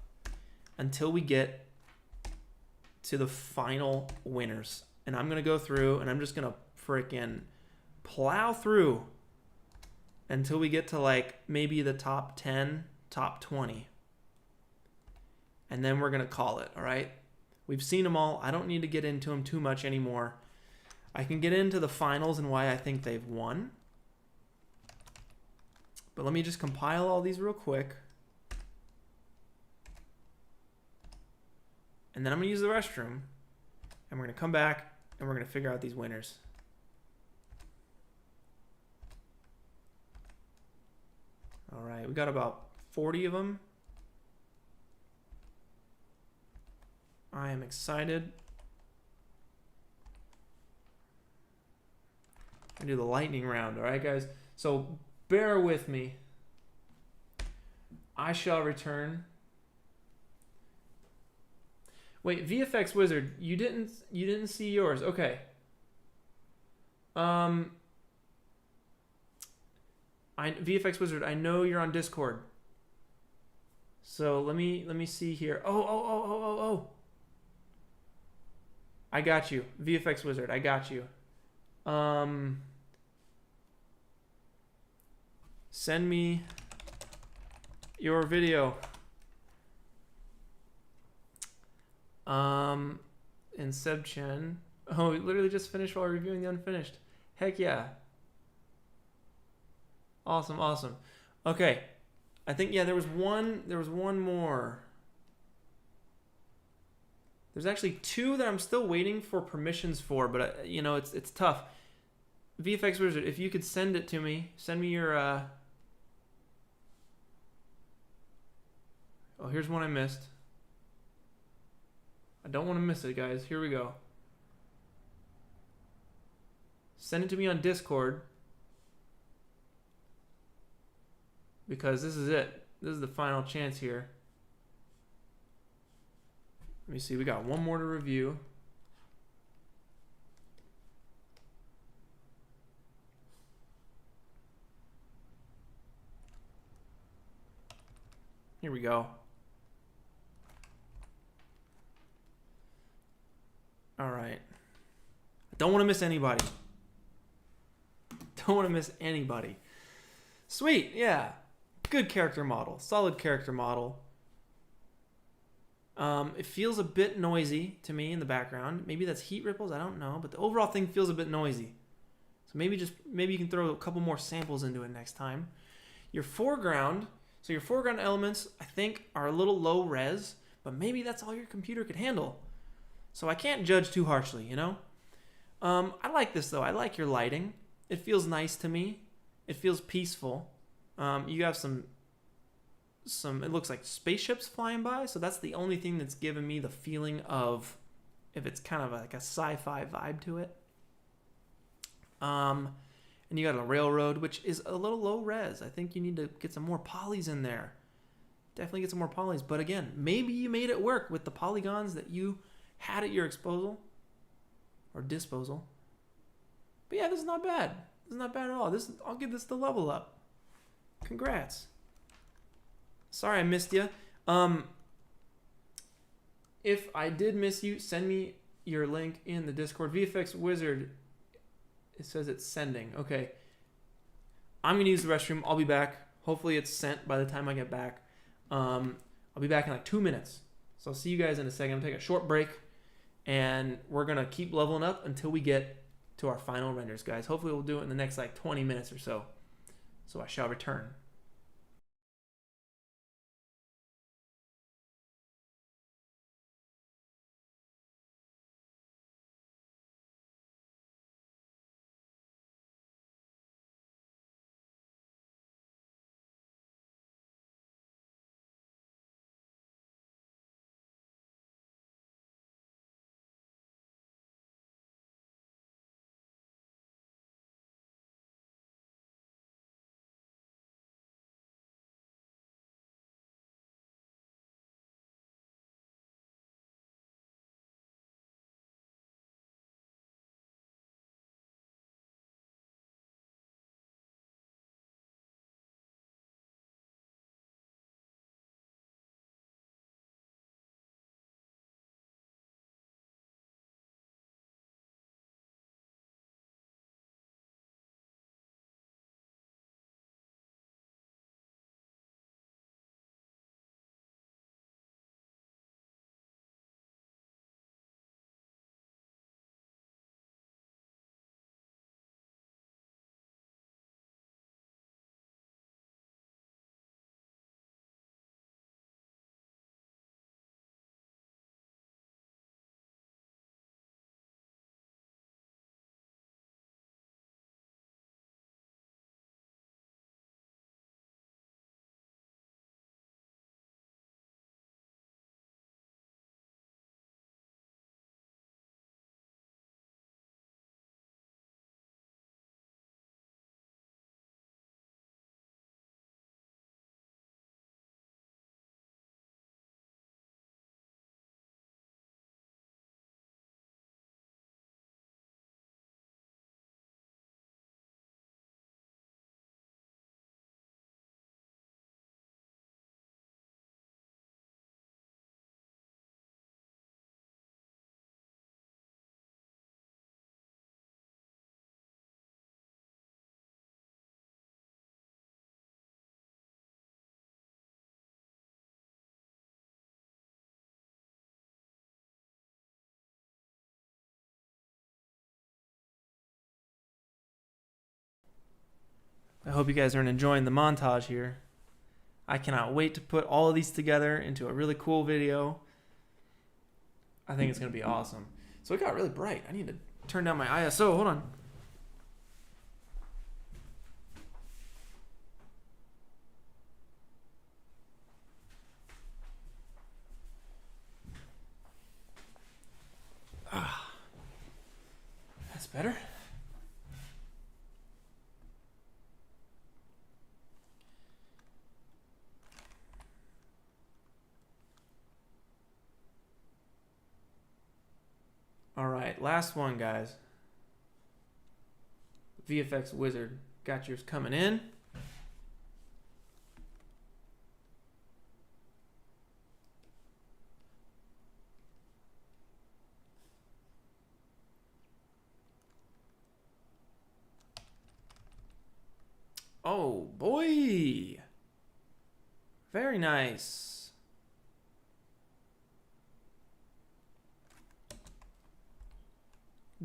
until we get to the final winners. And I'm gonna go through and I'm just gonna freaking plow through until we get to like maybe the top 10, top 20. And then we're gonna call it, all right? We've seen them all. I don't need to get into them too much anymore. I can get into the finals and why I think they've won. But let me just compile all these real quick. And then I'm gonna use the restroom and we're gonna come back and we're gonna figure out these winners. All right, we got about 40 of them. I am excited. I do the lightning round, all right, guys? So bear with me. I shall return. Wait, VFX Wizard, you didn't see yours. Okay. VFX Wizard, I know you're on Discord. So let me see here. Oh. I got you. VFX Wizard, I got you. Send me your video. And Sebchen. Oh, we literally just finished while reviewing the unfinished. Heck yeah. Awesome. Okay. I think, yeah, there was one more. There's actually two that I'm still waiting for permissions for, but you know, it's tough. VFX Wizard, if you could send it to me, send me your oh, here's one I missed. I don't want to miss it, guys. Here we go. Send it to me on Discord. Because this is it. This is the final chance here. Let me see. We got one more to review. Here we go. All right. Don't want to miss anybody. Don't want to miss anybody. Sweet. Yeah. Good character model. Solid character model. It feels a bit noisy to me in the background. Maybe that's heat ripples, I don't know, but the overall thing feels a bit noisy. So maybe you can throw a couple more samples into it next time. Your foreground, so your foreground elements I think are a little low res, but maybe that's all your computer could handle. So I can't judge too harshly, you know? I like this though. I like your lighting. It feels nice to me. It feels peaceful. You have some it looks like spaceships flying by, so that's the only thing that's given me the feeling of if it's kind of like a sci-fi vibe to it. And you got a railroad, which is a little low res. I think you need to get some more polys in there. Definitely get some more polys. But again, maybe you made it work with the polygons that you had at your disposal. But yeah, this is not bad. This is not bad at all. I'll give this the level up. Congrats. Sorry I missed you. If I did miss you, send me your link in the Discord. VFX Wizard, it says it's sending. Okay. I'm going to use the restroom. I'll be back. Hopefully it's sent by the time I get back. I'll be back in like 2 minutes. So I'll see you guys in a second. I'm going to take a short break, and we're going to keep leveling up until we get to our final renders, guys. Hopefully we'll do it in the next like 20 minutes or so. So I shall return. I hope you guys are enjoying the montage here. I cannot wait to put all of these together into a really cool video. I think it's going to be awesome. So it got really bright. I need to turn down my ISO. Hold on. That's better. All right, last one, guys. VFX Wizard, got yours coming in. Oh boy, very nice.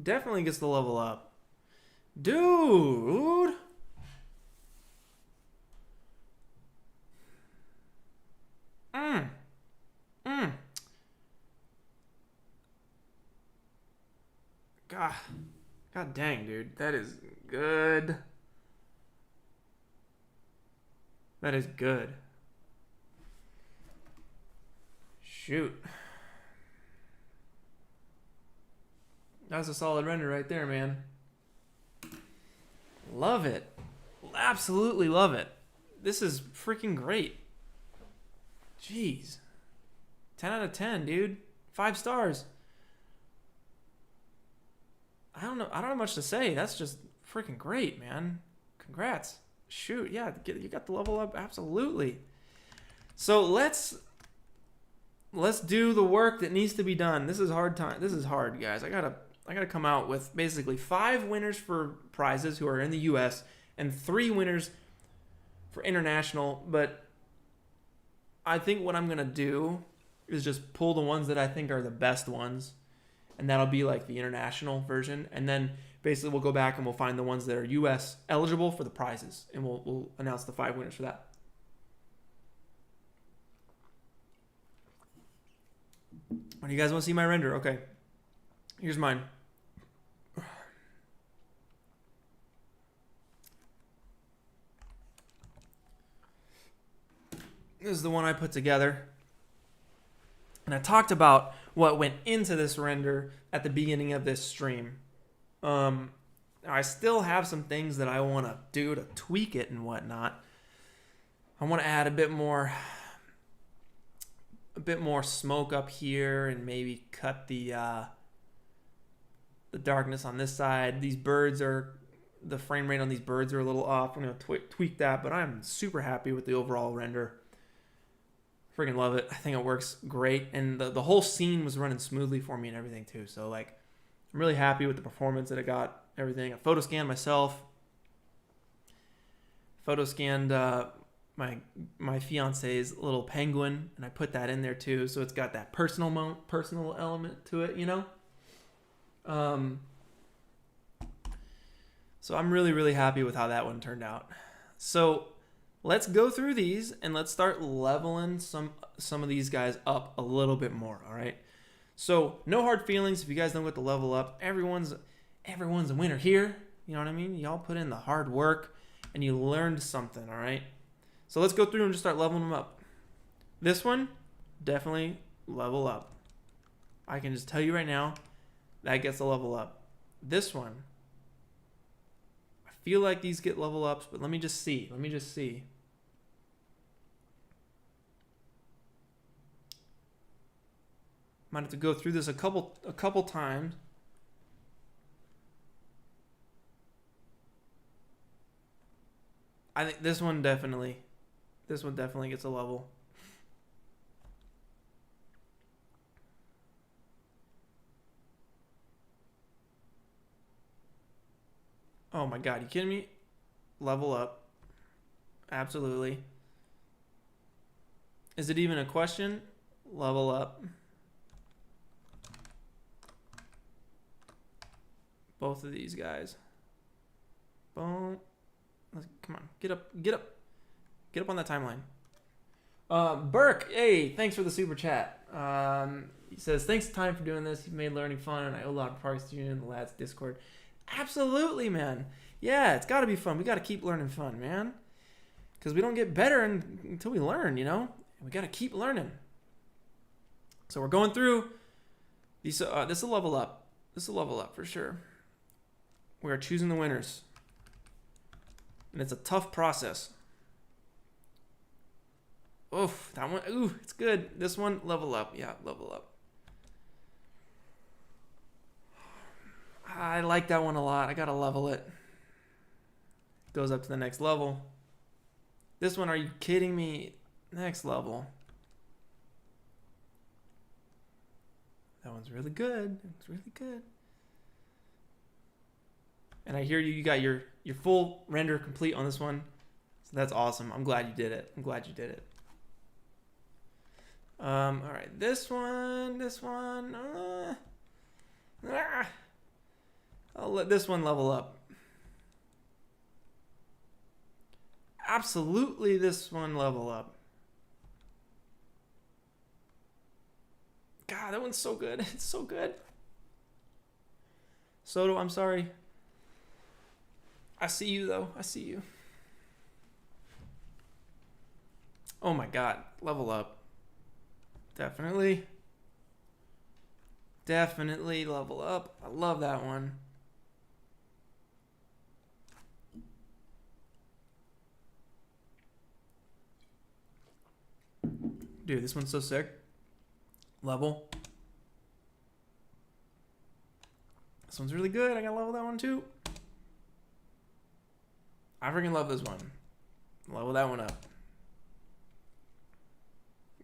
Definitely gets the level up. Dude. God dang, dude. That is good. That is good. Shoot. That's a solid render right there, man. Love it. Absolutely love it. This is freaking great. Jeez. 10 out of 10, dude. 5 stars. I don't have much to say. That's just freaking great, man. Congrats. Shoot, yeah, you got the level up. Absolutely. So let's do the work that needs to be done. This is hard time. This is hard, guys. I gotta come out with basically 5 winners for prizes who are in the U.S. and 3 winners for international. But I think what I'm gonna do is just pull the ones that I think are the best ones, and that'll be like the international version. And then basically we'll go back and we'll find the ones that are U.S. eligible for the prizes, and we'll announce the 5 winners for that. When do you guys want to see my render? Okay, here's mine. This is the one I put together. And I talked about what went into this render at the beginning of this stream. I still have some things that I want to do to tweak it and whatnot. I want to add a bit more smoke up here, and maybe cut the darkness on this side. The frame rate on these birds are a little off. I'm going to tweak that, but I'm super happy with the overall render. Freaking love it. I think it works great, and the whole scene was running smoothly for me and everything too. So like, I'm really happy with the performance that it got. Everything. I photo scanned myself. Photo scanned my fiance's little penguin, and I put that in there too. So it's got that personal element to it, you know. So I'm really, really happy with how that one turned out. So let's go through these and let's start leveling some of these guys up a little bit more, all right? So no hard feelings if you guys don't get the level up. Everyone's a winner here. You know what I mean? Y'all put in the hard work and you learned something, all right? So let's go through and just start leveling them up. This one, definitely level up. I can just tell you right now, that gets a level up. This one, I feel like these get level ups, but let me just see. Might have to go through this a couple times. I think this one definitely gets a level. Oh my god, you kidding me? Level up. Absolutely. Is it even a question? Level up. Both of these guys. Boom. Come on, get up on that timeline. Burke, hey, thanks for the super chat. He says, thanks time for doing this. You've made learning fun, and I owe a lot of parts to you in the lads Discord. Absolutely, man. Yeah, it's got to be fun. We got to keep learning fun, man. Because we don't get better until we learn, you know? We got to keep learning. So we're going through these. This will level up. This will level up for sure. We are choosing the winners. And it's a tough process. Oof, that one, ooh, it's good. This one, level up. Yeah, level up. I like that one a lot. I gotta level it. Goes up to the next level. This one, are you kidding me? Next level. That one's really good. It's really good. And I hear you got your full render complete on this one. So that's awesome. I'm glad you did it. All right, this one. I'll let this one level up. Absolutely this one level up. God, that one's so good. It's so good. Soto, I'm sorry. I see you, though. I see you. Oh, my God. Level up. Definitely. Definitely level up. I love that one. Dude, this one's so sick. Level. This one's really good. I gotta level that one too. I freaking love this one. Level that one up.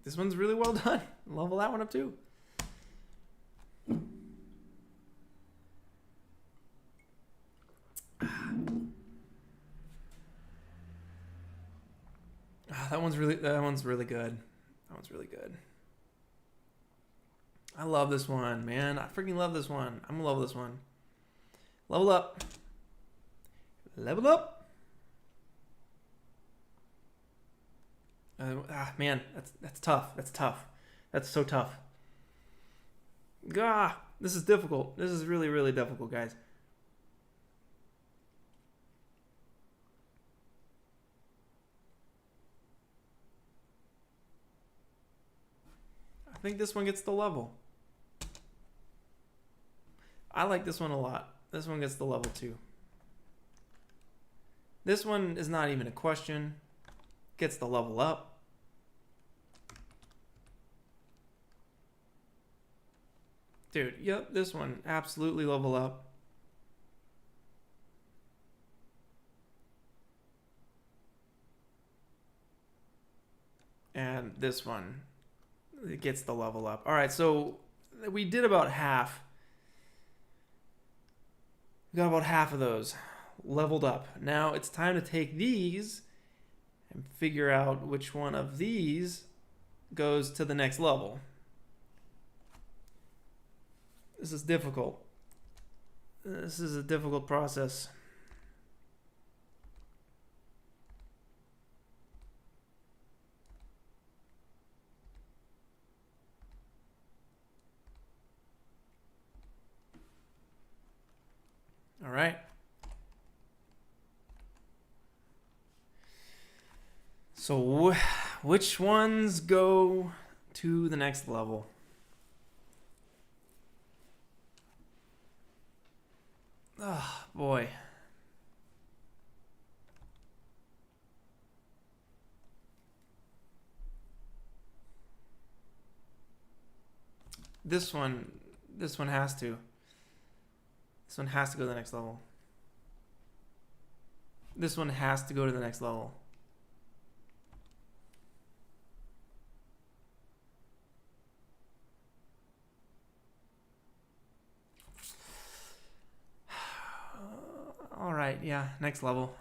This one's really well done. Level that one up too. That one's really good. That one's really good. I love this one, man. I freaking love this one. I'm gonna level this one. Level up. Level up. Man, that's tough. That's tough. That's so tough. This is difficult. This is really, really difficult, guys. I think this one gets the level. I like this one a lot. This one gets the level too. This one is not even a question. Gets the level up. Dude, yep, this one absolutely level up. And this one, it gets the level up. All right, so we did about half. We got about half of those leveled up. Now it's time to take these and figure out which one of these goes to the next level. This is difficult. This is a difficult process. All right. So which ones go to the next level? Oh, boy. This one has to. This one has to go to the next level. This one has to go to the next level. All right, yeah, next level.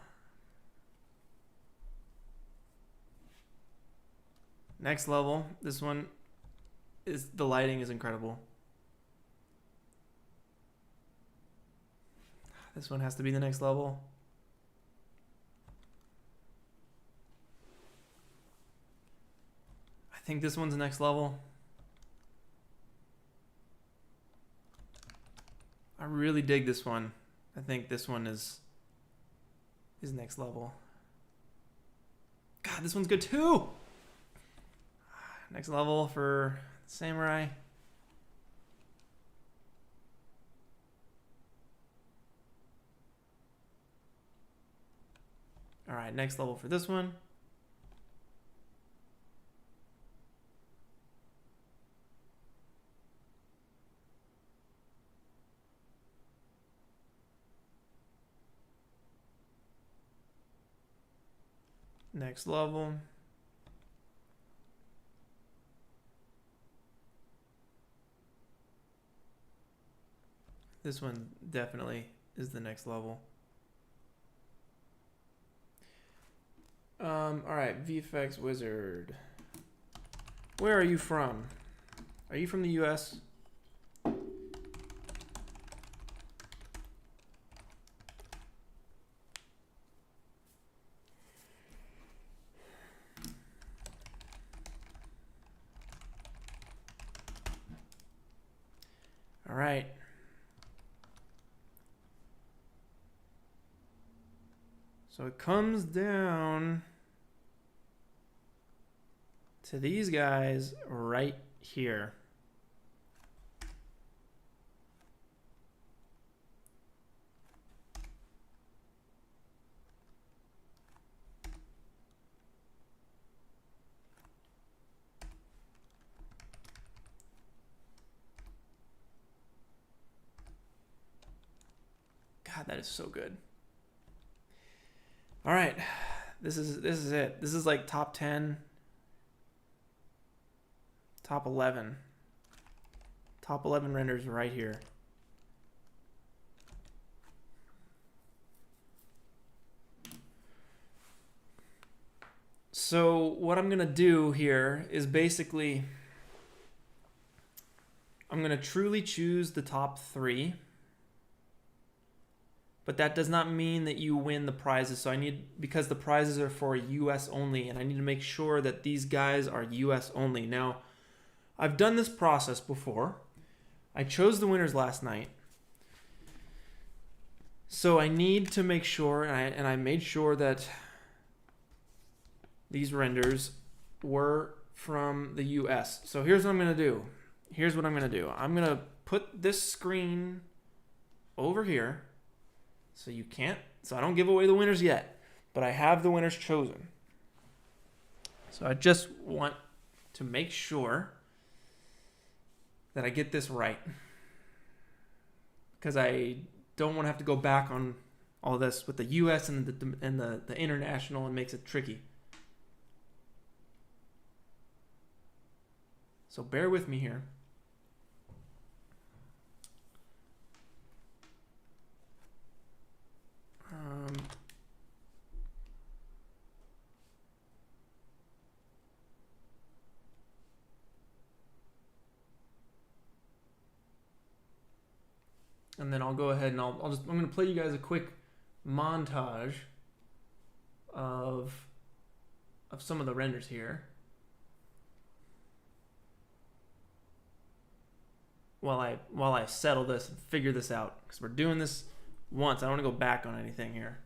Next level. This one is, the lighting is incredible. This one has to be the next level. I think this one's the next level. I really dig this one. I think this one is next level. God, this one's good too. Next level for Samurai. All right, next level for this one. Next level. This one definitely is the next level. All right, VFX Wizard. Where are you from? Are you from the US? right. So it comes down to these guys right here. God, that is so good. All right, this is it. This is like top 10, top 11. Top 11 renders right here. So what I'm gonna do here is basically, I'm gonna truly choose the top 3. But that does not mean that you win the prizes. So I need, because the prizes are for US only, and I need to make sure that these guys are US only. Now, I've done this process before. I chose the winners last night. So I need to make sure, and I made sure that these renders were from the US. So here's what I'm going to do. I'm going to put this screen over here. So I don't give away the winners yet, but I have the winners chosen. So I just want to make sure that I get this right, because I don't want to have to go back on all this with the US and the international, and makes it tricky. So bear with me here. And then I'll go ahead and I'm going to play you guys a quick montage of some of the renders here while I settle this and figure this out, because we're doing this once. I don't want to go back on anything here.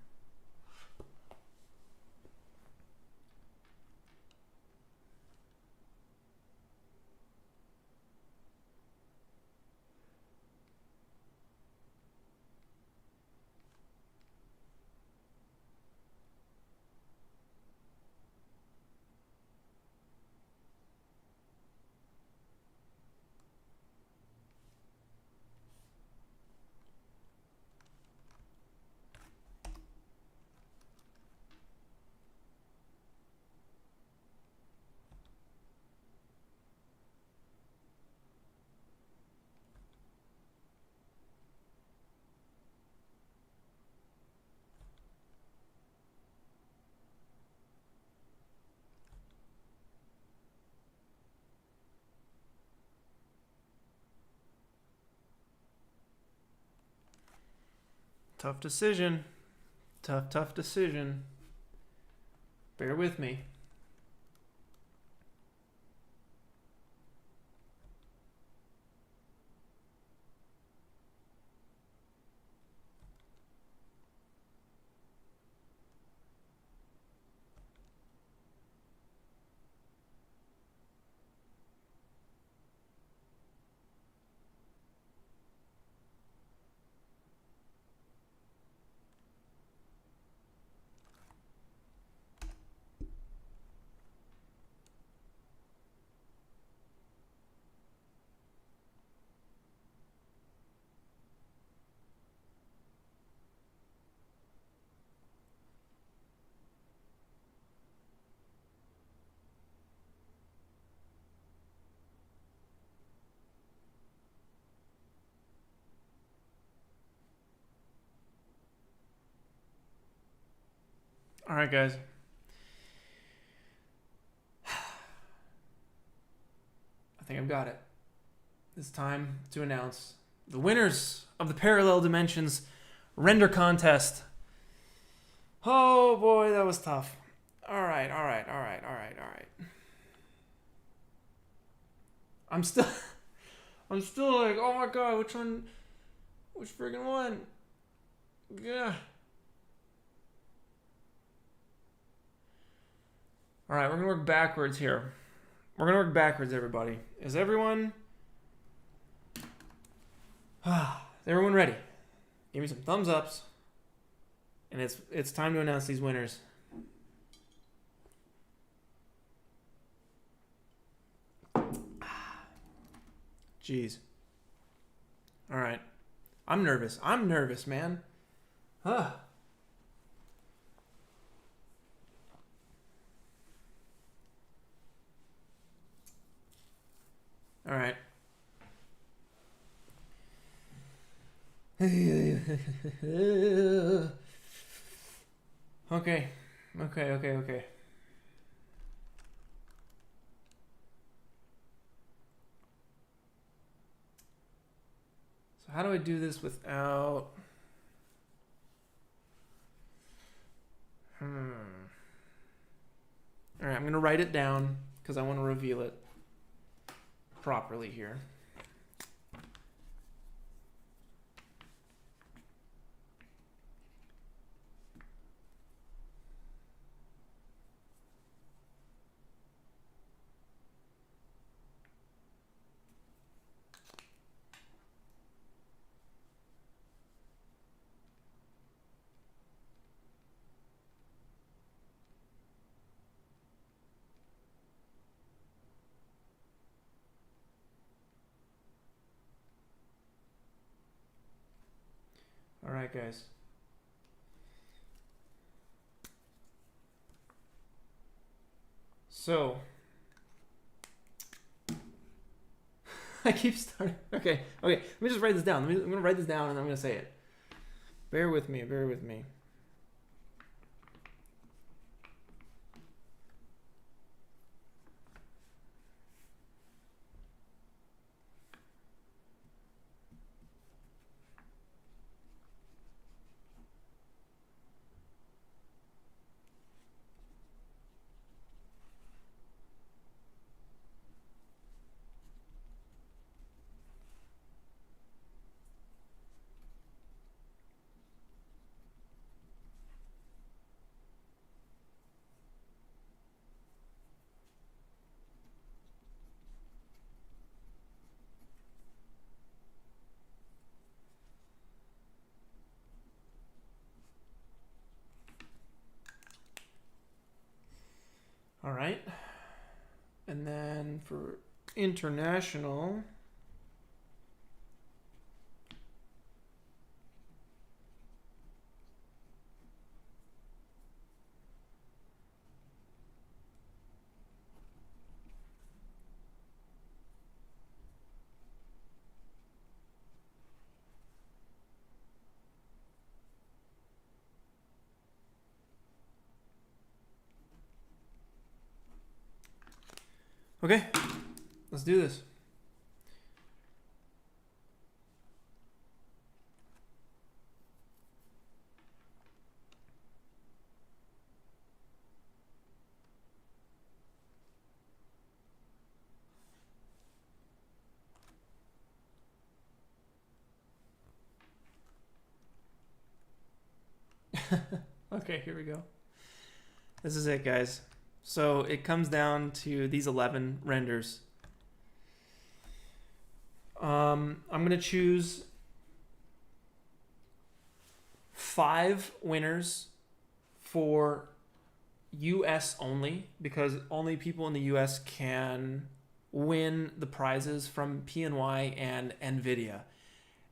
Tough decision. Tough decision. Bear with me. All right, guys. I think I've got it. It's time to announce the winners of the Parallel Dimensions render contest. Oh boy, that was tough. All right. I'm I'm still like, oh my god, which one? Which friggin' one? Yeah. All right, we're gonna work backwards here. We're gonna work backwards, everybody. Is everyone ready? Give me some thumbs ups. And it's time to announce these winners. Jeez. All right. I'm nervous. I'm nervous, man. All right. Okay. So how do I do this without... All right, I'm going to write it down because I want to reveal it properly here. All right, guys. So, I keep starting. Okay. Let me just write this down. I'm going to write this down and I'm going to say it. Bear with me. All right. And then for international... Okay, let's do this. Okay, here we go. This is it, guys. So it comes down to these 11 renders. I'm going to choose 5 winners for US only, because only people in the US can win the prizes from PNY and NVIDIA.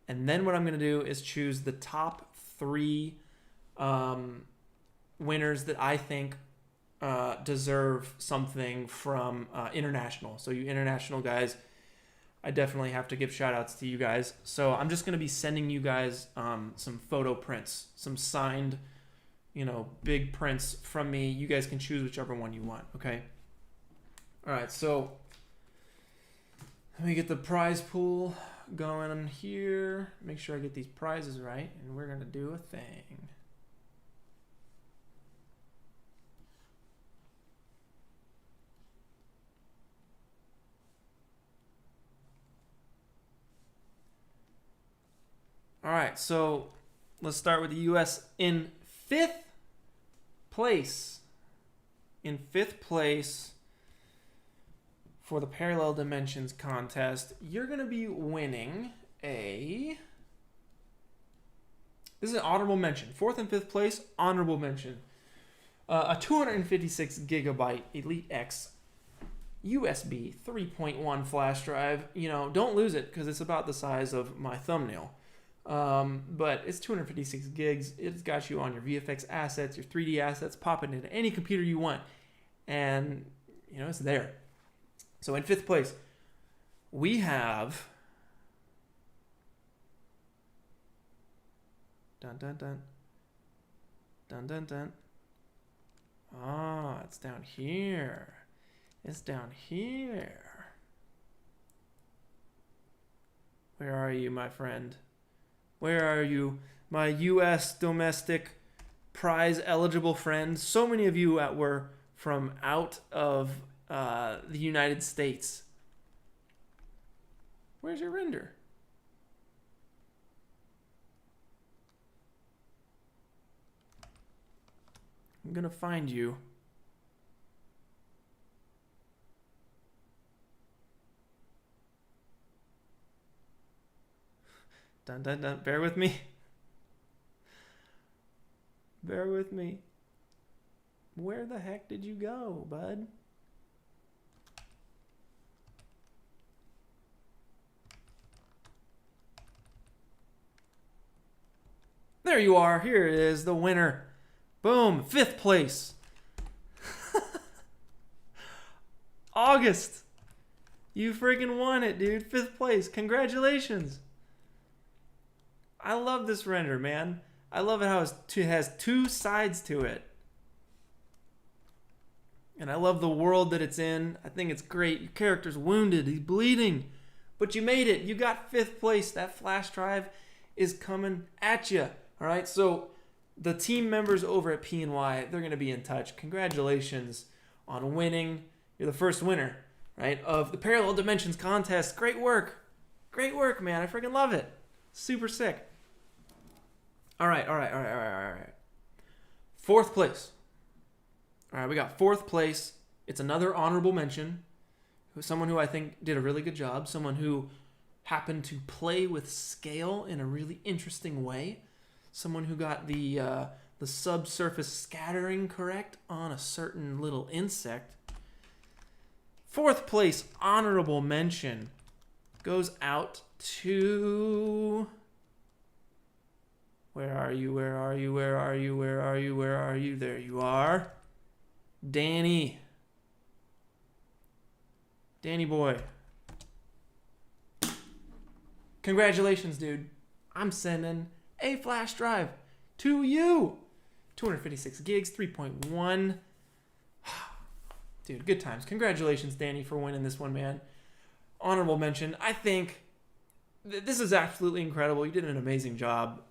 And then what I'm going to do is choose the top 3 winners that I think deserve something from international. So you international guys, I definitely have to give shout outs to you guys. So I'm just going to be sending you guys some photo prints, some signed, big prints from me. You guys can choose whichever one you want, okay? All right, so let me get the prize pool going on here. Make sure I get these prizes right, and we're going to do a thing. All right, so let's start with the U.S. in 5th place. In 5th place for the Parallel Dimensions contest, you're going to be winning a... This is an honorable mention. 4th and 5th place, honorable mention. A 256 gigabyte Elite X USB 3.1 flash drive. You know, don't lose it because it's about the size of my thumbnail. But it's 256 gigs. It's got you on your VFX assets, your 3D assets, pop it into any computer you want. And, you know, it's there. So in 5th place, we have... Dun, dun, dun. Dun, dun, dun. Ah, it's down here. It's down here. Where are you, my friend? Where are you, my U.S. domestic prize eligible friend? So many of you were from out of the United States. Where's your render? I'm gonna find you. Dun dun dun. Bear with me. Bear with me. Where the heck did you go, bud? There you are. Here it is, the winner. Boom, 5th place. August. You freaking won it, dude. 5th place. Congratulations. I love this render, man. I love it how it has 2 sides to it. And I love the world that it's in. I think it's great. Your character's wounded. He's bleeding. But you made it. You got 5th place. That flash drive is coming at you. All right, so the team members over at P&Y, they're going to be in touch. Congratulations on winning. You're the first winner, right, of the Parallel Dimensions contest. Great work. Great work, man. I freaking love it. Super sick. All right. 4th place. All right, we got 4th place. It's another honorable mention. Someone who I think did a really good job. Someone who happened to play with scale in a really interesting way. Someone who got the subsurface scattering correct on a certain little insect. 4th place honorable mention goes out to... Where are you? There you are. Danny. Danny boy. Congratulations, dude. I'm sending a flash drive to you. 256 gigs, 3.1. Dude, good times. Congratulations, Danny, for winning this one, man. Honorable mention. I think this is absolutely incredible. You did an amazing job.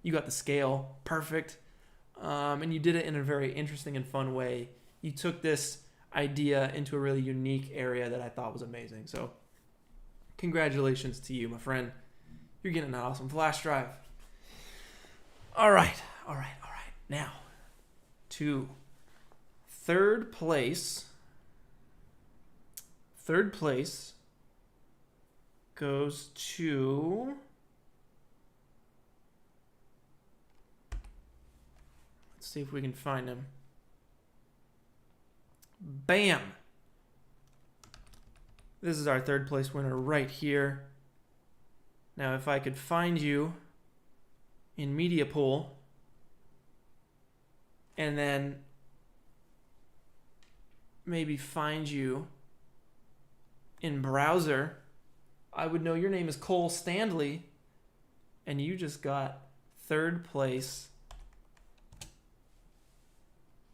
You got the scale perfect. And you did it in a very interesting and fun way. You took this idea into a really unique area that I thought was amazing. So, congratulations to you, my friend. You're getting an awesome flash drive. All right. Now, to 3rd place. 3rd place goes to... Let's see if we can find him. Bam! This is our 3rd place winner right here. Now, if I could find you in Media Pool, and then maybe find you in Browser, I would know your name is Cole Standley, and you just got 3rd place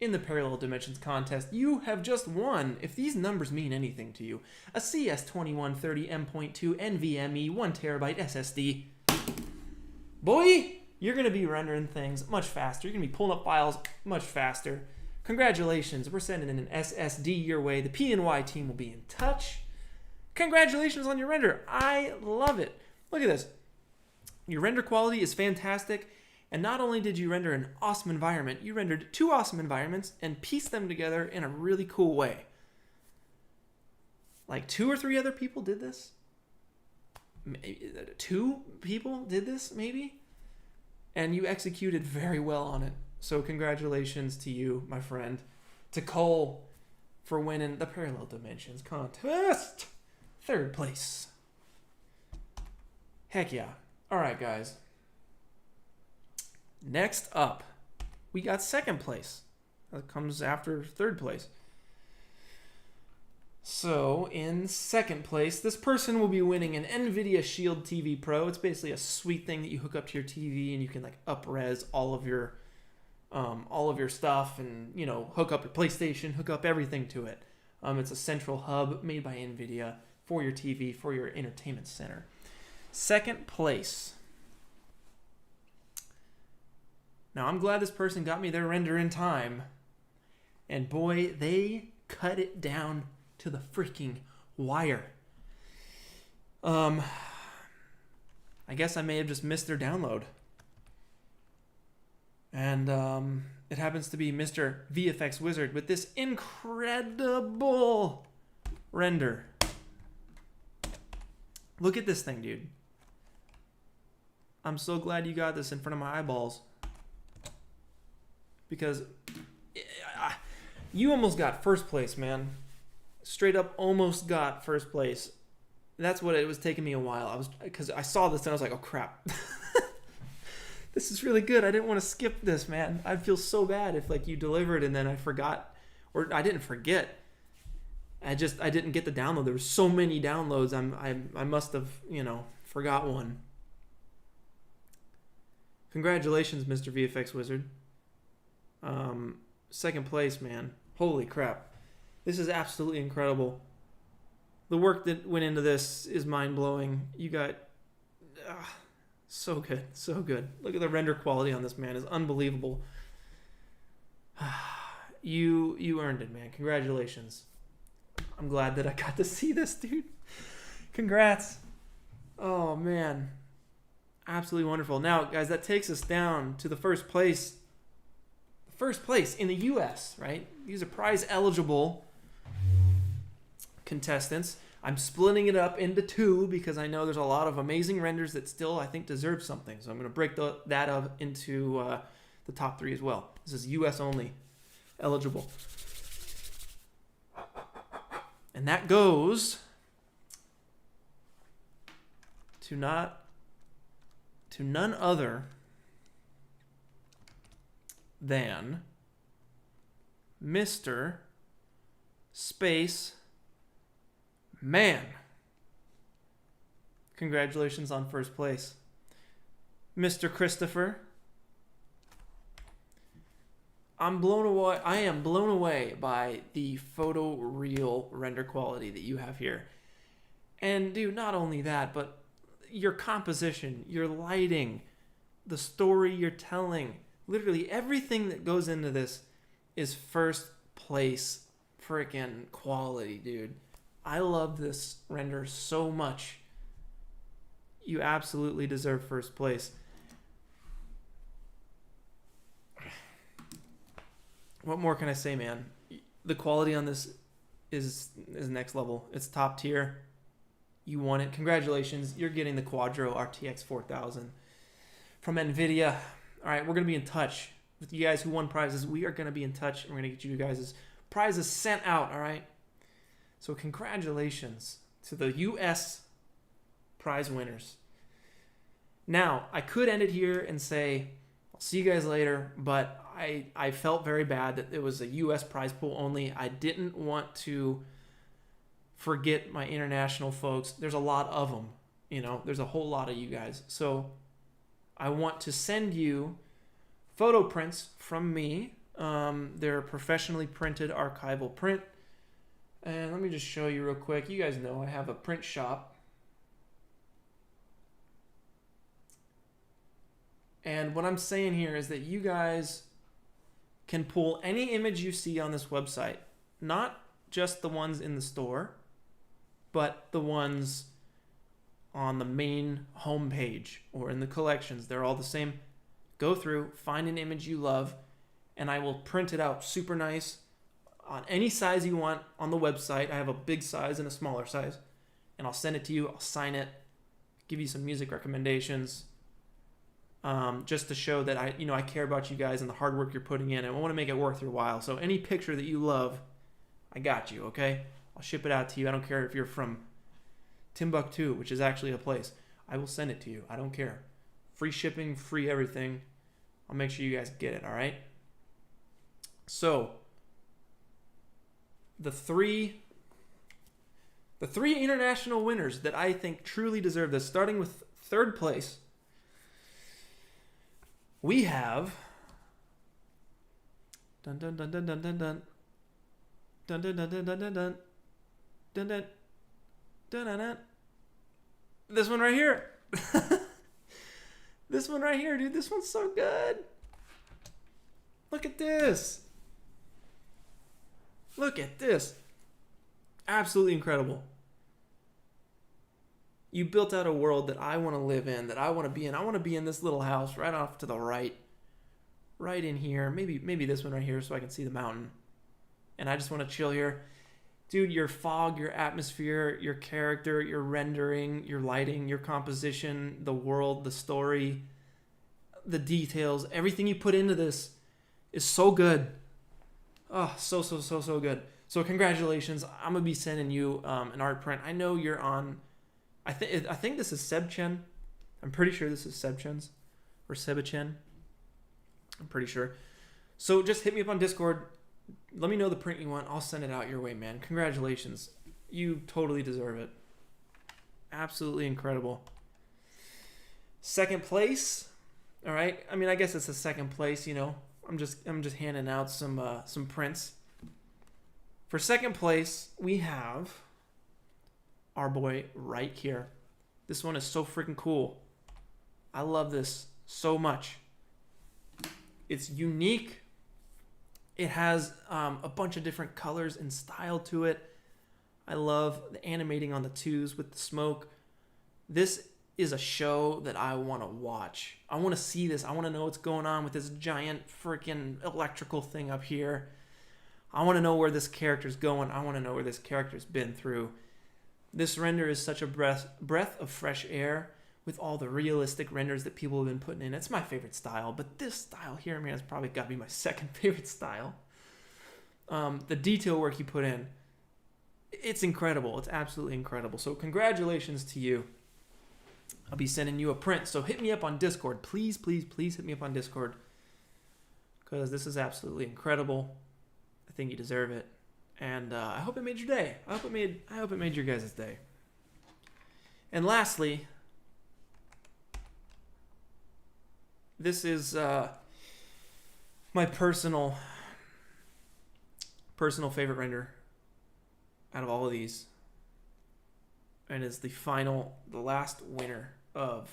in the Parallel Dimensions contest. You have just won, if these numbers mean anything to you, a CS2130 M.2 NVMe 1TB SSD. Boy, you're going to be rendering things much faster. You're going to be pulling up files much faster. Congratulations. We're sending in an SSD your way. The P&Y team will be in touch. Congratulations on your render. I love it. Look at this. Your render quality is fantastic. And not only did you render an awesome environment, you rendered 2 awesome environments and pieced them together in a really cool way. Like 2 or 3 other people did this. 2 people did this, maybe? And you executed very well on it. So congratulations to you, my friend. To Cole for winning the Parallel Dimensions contest. 3rd place. Heck yeah. Alright, guys. Next up, we got 2nd place. That comes after 3rd place. So, in 2nd place, this person will be winning an NVIDIA Shield TV Pro. It's basically a sweet thing that you hook up to your TV and you can like up-res all of your stuff and, you know, hook up your PlayStation, hook up everything to it. It's a central hub made by NVIDIA for your TV, for your entertainment center. 2nd place. Now, I'm glad this person got me their render in time. And boy, they cut it down to the freaking wire. I guess I may have just missed their download. And it happens to be Mr. VFX Wizard with this incredible render. Look at this thing, dude. I'm so glad you got this in front of my eyeballs. Because you almost got 1st place, man. Straight up almost got 1st place. That's what it was taking me a while. Because I saw this and I was like, oh crap. This is really good. I didn't want to skip this, man. I'd feel so bad if like you delivered and then I forgot, or I didn't forget. I didn't get the download. There were so many downloads. I must have, you know, forgot one. Congratulations, Mr. VFX Wizard. 2nd place, man. Holy crap. This is absolutely incredible. The work that went into this is mind-blowing. You got... so good. So good. Look at the render quality on this, man. It's unbelievable. You earned it, man. Congratulations. I'm glad that I got to see this, dude. Congrats. Oh, man. Absolutely wonderful. Now, guys, that takes us down to the 1st place. 1st place in the U.S., right? These are prize-eligible contestants. I'm splitting it up into 2 because I know there's a lot of amazing renders that still, I think, deserve something. So I'm going to break that up into the top 3 as well. This is U.S. only eligible. And that goes to none other than Mr. Space Man. Congratulations on 1st place. Mr. Christopher. I am blown away by the photoreal render quality that you have here. And dude, not only that, but your composition, your lighting, the story you're telling, literally everything that goes into this is 1st place freaking quality, dude. I love this render so much. You absolutely deserve 1st place. What more can I say, man? The quality on this is next level. It's top tier. You won it. Congratulations. You're getting the Quadro RTX 4000 from NVIDIA. All right, we're going to be in touch with you guys who won prizes. We are going to be in touch, and we're going to get you guys' prizes sent out, all right? So congratulations to the U.S. prize winners. Now, I could end it here and say, I'll see you guys later, but I felt very bad that it was a U.S. prize pool only. I didn't want to forget my international folks. There's a lot of them, you know. There's a whole lot of you guys. So I want to send you photo prints from me. They're a professionally printed archival print. And let me just show you real quick. You guys know I have a print shop. And what I'm saying here is that you guys can pull any image you see on this website. Not just the ones in the store, but the ones on the main home page or in the collections. They're all the same. Go through, find an image you love, and I will print it out super nice on any size you want on the website. I have a big size and a smaller size, and I'll send it to you. I'll sign it, give you some music recommendations, just to show that I care about you guys and the hard work you're putting in, and I want to make it worth your while. So any picture that you love, I got you, okay? I'll ship it out to you. I don't care if you're from Timbuktu, which is actually a place. I will send it to you. I don't care. Free shipping, free everything. I'll make sure you guys get it, all right? So, the three international winners that I think truly deserve this, starting with third place, we have dun dun dun dun dun dun dun dun dun dun dun dun dun dun dun dun dun dun. This one right here. This one right here, dude. This one's so good. Look at this. Look at this. Absolutely incredible. You built out a world that I want to live in, that I want to be in. I want to be in this little house right off to the right. Right in here. Maybe this one right here so I can see the mountain. And I just want to chill here. Dude, your fog, your atmosphere, your character, your rendering, your lighting, your composition, the world, the story, the details, everything you put into this is so good. Oh, so good. So congratulations. I'm going to be sending you an art print. I know you're on, I think this is Sebchen. I'm pretty sure this is Sebchen's or Sebachen. I'm pretty sure. So just hit me up on Discord. Let me know the print you want. I'll send it out your way, man. Congratulations. You totally deserve it. Absolutely incredible. Second place. All right. I mean, I guess it's a second place, you know. I'm just handing out some prints. For second place, we have our boy right here. This one is so freaking cool. I love this so much. It's unique. It has a bunch of different colors and style to it. I love the animating on the twos with the smoke. This is a show that I want to watch. I want to see this. I want to know what's going on with this giant freaking electrical thing up here. I want to know where this character's going. I want to know where this character's been through. This render is such a breath of fresh air with all the realistic renders that people have been putting in. It's my favorite style, but this style here, man, has probably got to be my second favorite style. The detail work you put in, it's incredible. It's absolutely incredible. So congratulations to you. I'll be sending you a print. So hit me up on Discord. Please hit me up on Discord, because this is absolutely incredible. I think you deserve it. And I hope it made your day. I hope it made your guys' day. And lastly, this is my personal favorite render out of all of these, and is the last winner of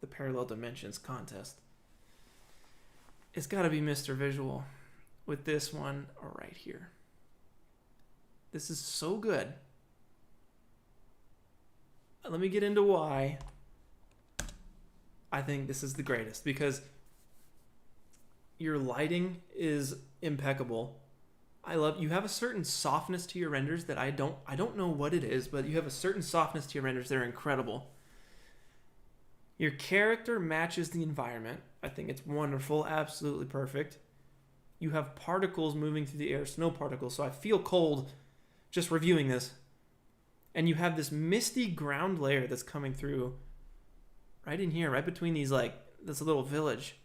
the Parallel Dimensions contest. It's got to be Mr. Visual with this one right here. This is so good. Let me get into why I think this is the greatest, because your lighting is impeccable. You have a certain softness to your renders that I don't know what it is, but you have a certain softness to your renders that are incredible. Your character matches the environment. I think it's wonderful, absolutely perfect. You have particles moving through the air, snow particles, so I feel cold just reviewing this. And you have this misty ground layer that's coming through right in here, right between these, this little village,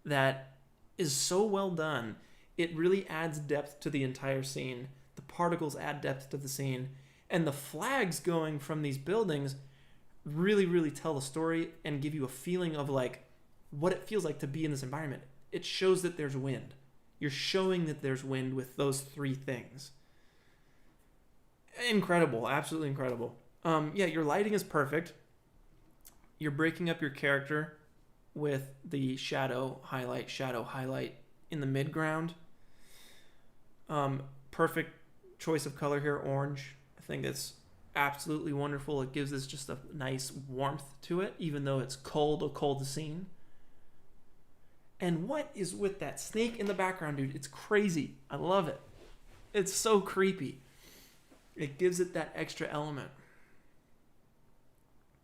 that is so well done. It really adds depth to the entire scene. The particles add depth to the scene. And the flags going from these buildings really, really tell the story and give you a feeling of what it feels like to be in this environment. It shows that there's wind. You're showing that there's wind with those three things. Incredible. Absolutely incredible. Your lighting is perfect. You're breaking up your character with the shadow highlight in the midground. Perfect choice of color here, orange. I think it's absolutely wonderful. It gives this just a nice warmth to it, even though it's cold, a cold scene. And what is with that snake in the background, dude? It's crazy. I love it. It's so creepy. It gives it that extra element.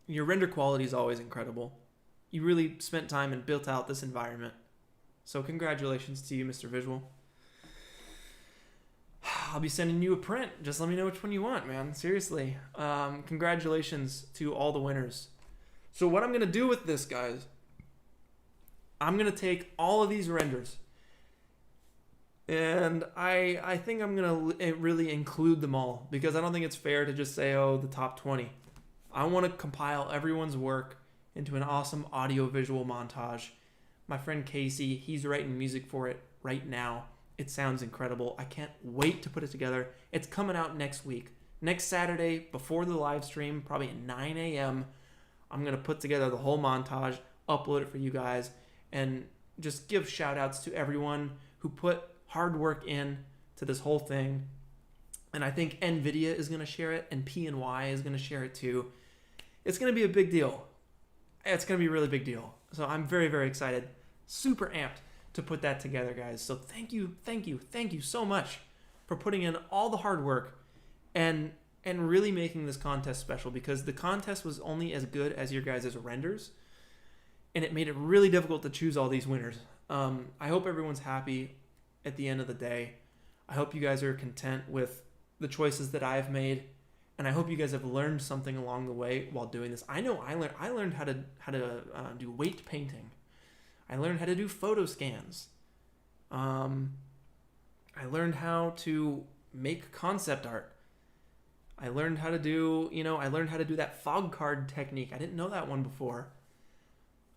Your render quality is always incredible. You really spent time and built out this environment. So congratulations to you, Mr. Visual. I'll be sending you a print. Just let me know which one you want, man. Seriously. Congratulations to all the winners. So what I'm going to do with this, guys, I'm going to take all of these renders, and I think I'm going to really include them all, because I don't think it's fair to just say, oh, the top 20. I want to compile everyone's work into an awesome audio-visual montage. My friend Casey, he's writing music for it right now. It sounds incredible. I can't wait to put it together. It's coming out next week. Next Saturday, before the live stream, probably at 9 a.m., I'm going to put together the whole montage, upload it for you guys, and just give shout-outs to everyone who put hard work in to this whole thing. And I think NVIDIA is going to share it, and PNY is going to share it too. It's going to be a big deal. It's going to be a really big deal. So I'm very, very excited. Super amped to put that together, guys. So thank you so much for putting in all the hard work and really making this contest special, because the contest was only as good as your guys' renders, and it made it really difficult to choose all these winners. I hope everyone's happy at the end of the day. I hope you guys are content with the choices that I've made, and I hope you guys have learned something along the way while doing this. I know I learned how to do weight painting. I learned how to do photo scans. I learned how to make concept art. I learned how to do, that fog card technique. I didn't know that one before.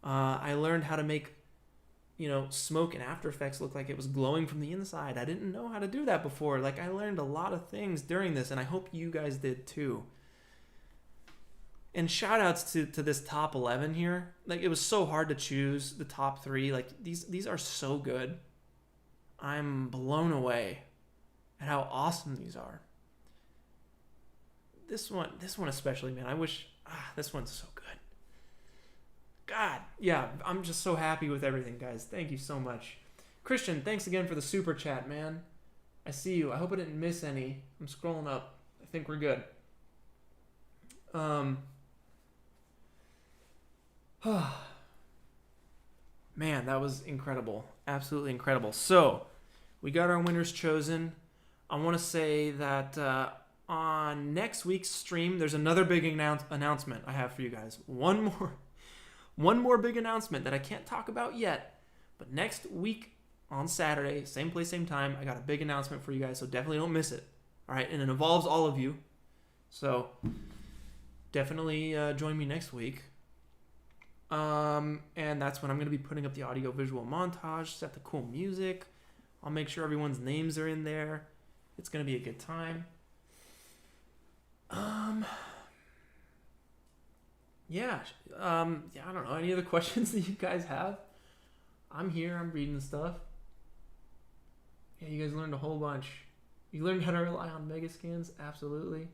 I learned how to make, smoke and After Effects look like it was glowing from the inside. I didn't know how to do that before. Like, I learned a lot of things during this, and I hope you guys did too. And shout outs to this top 11 here. Like, it was so hard to choose the top 3. Like, these are so good. I'm blown away at how awesome these are. This one especially, man. I wish, this one's so good. God, yeah, I'm just so happy with everything, guys. Thank you so much. Christian, thanks again for the super chat, man. I see you. I hope I didn't miss any. I'm scrolling up. I think we're good. Man, that was incredible. Absolutely incredible. So, we got our winners chosen. I want to say that on next week's stream, there's another big announcement I have for you guys. One more big announcement that I can't talk about yet. But next week on Saturday, same place, same time, I got a big announcement for you guys, so definitely don't miss it. All right, and it involves all of you. So, definitely join me next week. And that's when I'm going to be putting up the audio-visual montage, set the cool music. I'll make sure everyone's names are in there. It's going to be a good time. Yeah, I don't know. Any other questions that you guys have? I'm here. I'm reading stuff. Yeah, you guys learned a whole bunch. You learned how to rely on Megascans? Absolutely.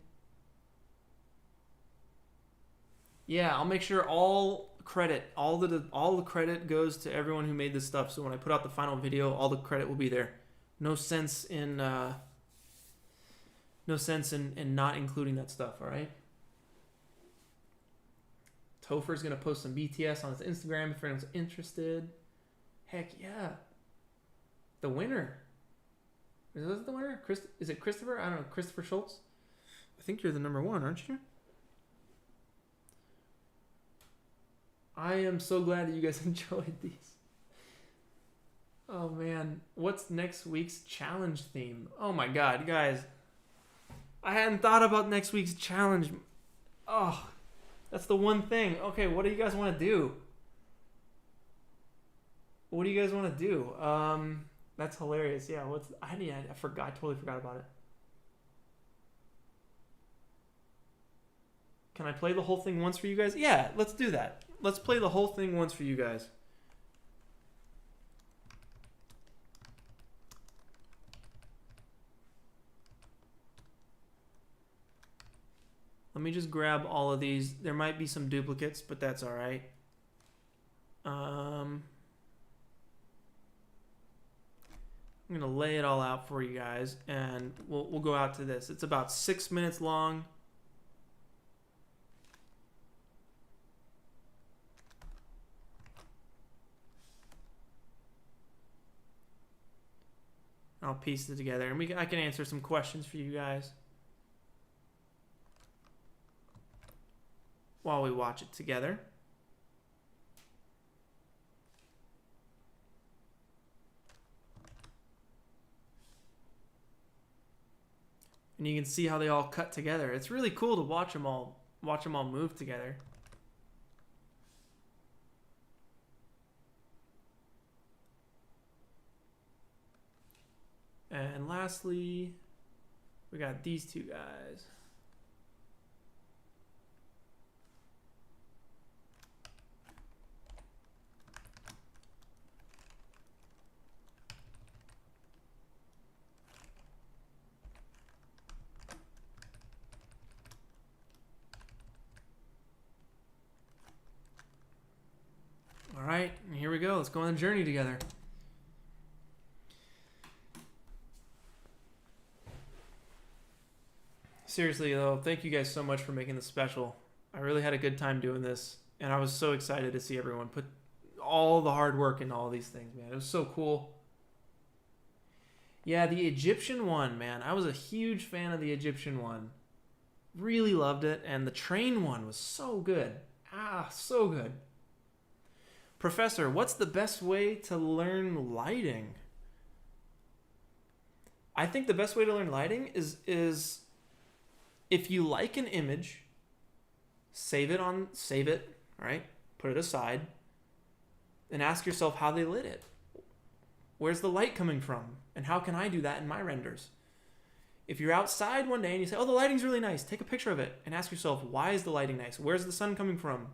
Yeah, I'll make sure all the credit goes to everyone who made this stuff. So when I put out the final video, all the credit will be there. No sense in not including that stuff. All right. Topher's gonna post some BTS on his Instagram if anyone's interested. Heck yeah. The winner. Is this the winner? Is it Christopher? I don't know. Christopher Schultz? I think you're the number 1, aren't you? I am so glad that you guys enjoyed these. Oh man. What's next week's challenge theme? Oh my god, guys. I hadn't thought about next week's challenge. Oh, that's the one thing. Okay, what do you guys want to do? What do you guys want to do? That's hilarious. Yeah, I forgot. I totally forgot about it. Can I play the whole thing once for you guys? Yeah, let's do that. Let's play the whole thing once for you guys. Let Let me just grab all of these. There might be some duplicates, but that's all right. I'm gonna lay it all out for you guys, and we'll go out to this. It's about 6 minutes long. I'll piece it together, and I can answer some questions for you guys while we watch it together. And you can see how they all cut together. It's really cool to watch them all move together. And lastly, we got these two guys. All right, and here we go. Let's go on the journey together. Seriously, though, thank you guys so much for making this special. I really had a good time doing this, and I was so excited to see everyone put all the hard work into all these things, man. It was so cool. Yeah, the Egyptian one, man. I was a huge fan of the Egyptian one. Really loved it, and the train one was so good. So good. Professor, what's the best way to learn lighting? I think the best way to learn lighting is if you like an image, save it, all right? Put it aside and ask yourself how they lit it. Where's the light coming from? And how can I do that in my renders? If you're outside one day and you say, oh, the lighting's really nice, take a picture of it and ask yourself, why is the lighting nice? Where's the sun coming from?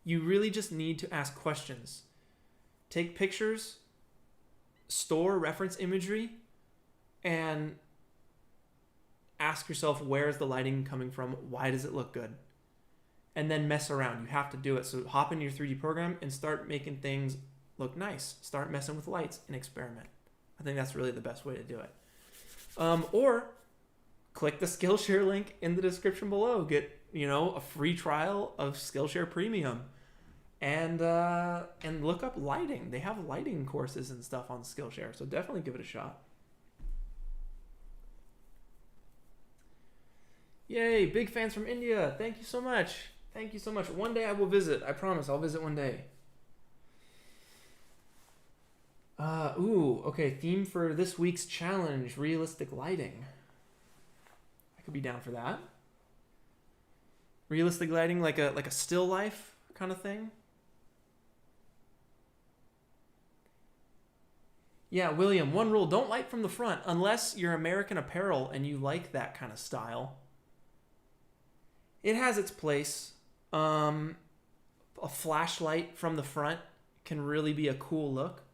You really just need to ask questions. Take pictures, store reference imagery, and ask yourself, where's the lighting coming from? Why does it look good? And then mess around. You have to do it. So hop into your 3D program and start making things look nice. Start messing with lights and experiment. I think that's really the best way to do it. Or click the Skillshare link in the description below. Get, a free trial of Skillshare Premium. And look up lighting. They have lighting courses and stuff on Skillshare, so definitely give it a shot. Yay, big fans from India. Thank you so much. Thank you so much. One day I will visit. I promise I'll visit one day. Okay, theme for this week's challenge, realistic lighting. I could be down for that. Realistic lighting, like a still life kind of thing. Yeah, William, one rule, don't light from the front unless you're American Apparel and you like that kind of style. It has its place. A flashlight from the front can really be a cool look.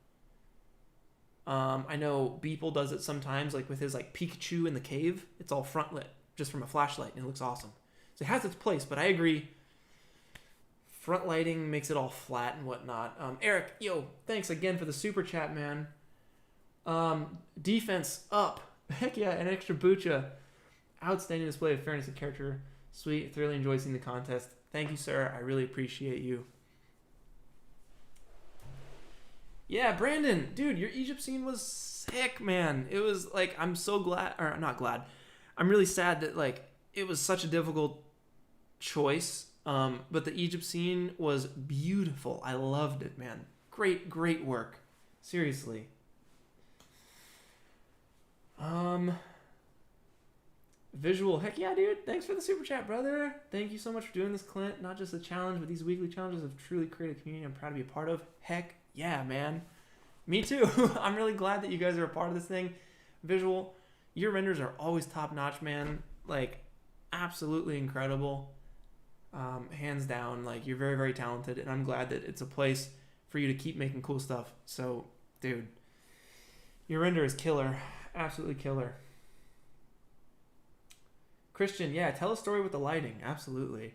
I know Beeple does it sometimes, like with his Pikachu in the cave. It's all front lit, just from a flashlight, and it looks awesome. So it has its place, but I agree. Front lighting makes it all flat and whatnot. Eric, thanks again for the super chat, man. Defense up. Heck yeah, an extra bucha. Outstanding display of fairness and character. Sweet, thoroughly enjoyed seeing the contest. Thank you, sir. I really appreciate you. Yeah, Brandon, dude, your Egypt scene was sick, man. It was I'm so glad, or not glad. I'm really sad that it was such a difficult choice. But the Egypt scene was beautiful. I loved it, man. Great work. Seriously. Visual, heck yeah, dude. Thanks for the super chat, brother. Thank you so much for doing this, Clint. Not just a challenge, but these weekly challenges have truly created a community I'm proud to be a part of. Heck yeah, man. Me too. I'm really glad that you guys are a part of this thing. Visual, your renders are always top notch, man. Absolutely incredible. Hands down, you're very, very talented, and I'm glad that it's a place for you to keep making cool stuff. So, dude, your render is killer. Absolutely killer. Christian, yeah, tell a story with the lighting. Absolutely.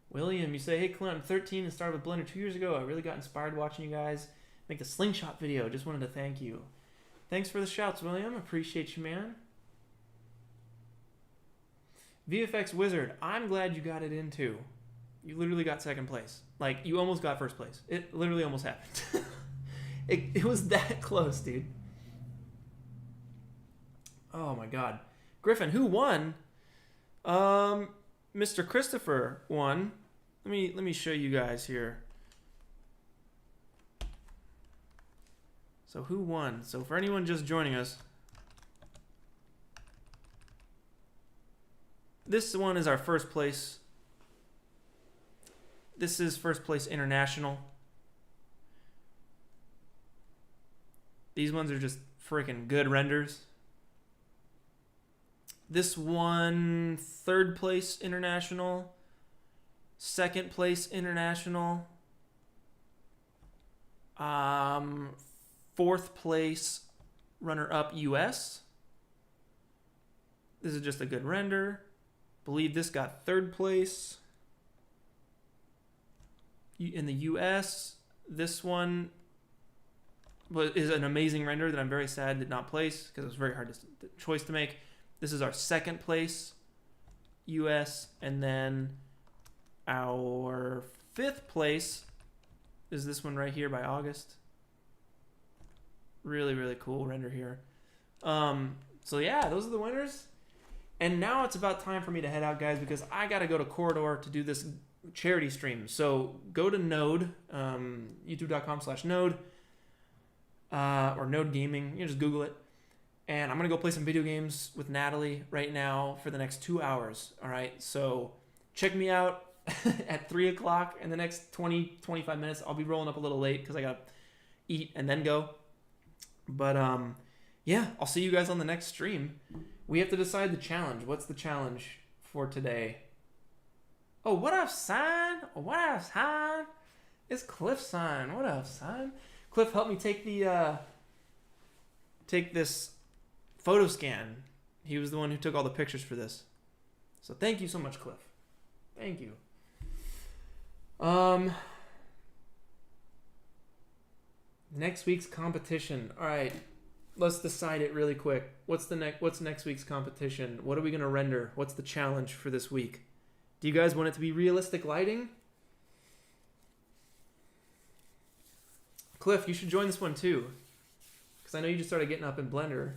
William, you say, hey Clint, I'm 13 and started with Blender 2 years ago. I really got inspired watching you guys make the slingshot video. Just wanted to thank you. Thanks for the shouts, William. Appreciate you, man. VFX Wizard, I'm glad you got it in too. You literally got second place. Like, you almost got first place. It literally almost happened. it was that close, dude. Oh my god. Griffin, who won? Mr. Christopher won. Let me show you guys here. So who won? So for anyone just joining us, this one is our first place. This is first place international. These ones are just freaking good renders. This one, third place international. Second place international. Fourth place runner-up US. This is just a good render. Believe this got third place. In the US, this one is an amazing render that I'm very sad did not place because it was very hard choice to make. This is our second place US, and then our fifth place is this one right here by August. Really, really cool render here. So yeah, those are the winners. And now it's about time for me to head out, guys, because I got to go to Corridor to do this charity stream. So go to Node, youtube.com/Node, or Node Gaming. You can just Google it. And I'm going to go play some video games with Natalie right now for the next 2 hours. All right. So check me out at 3 o'clock in the next 20-25 minutes. I'll be rolling up a little late because I got to eat and then go. But yeah, I'll see you guys on the next stream. We have to decide the challenge. What's the challenge for today? Oh, what up, son? What up, son? It's Cliff's son. What up, son? Cliff, help me take the take this photo scan. He was the one who took all the pictures for this. So thank you so much, Cliff. Thank you. Next week's competition. All right, let's decide it really quick. What's next week's competition? What are we gonna render? What's the challenge for this week? Do you guys want it to be realistic lighting? Cliff, you should join this one too, because I know you just started getting up in Blender.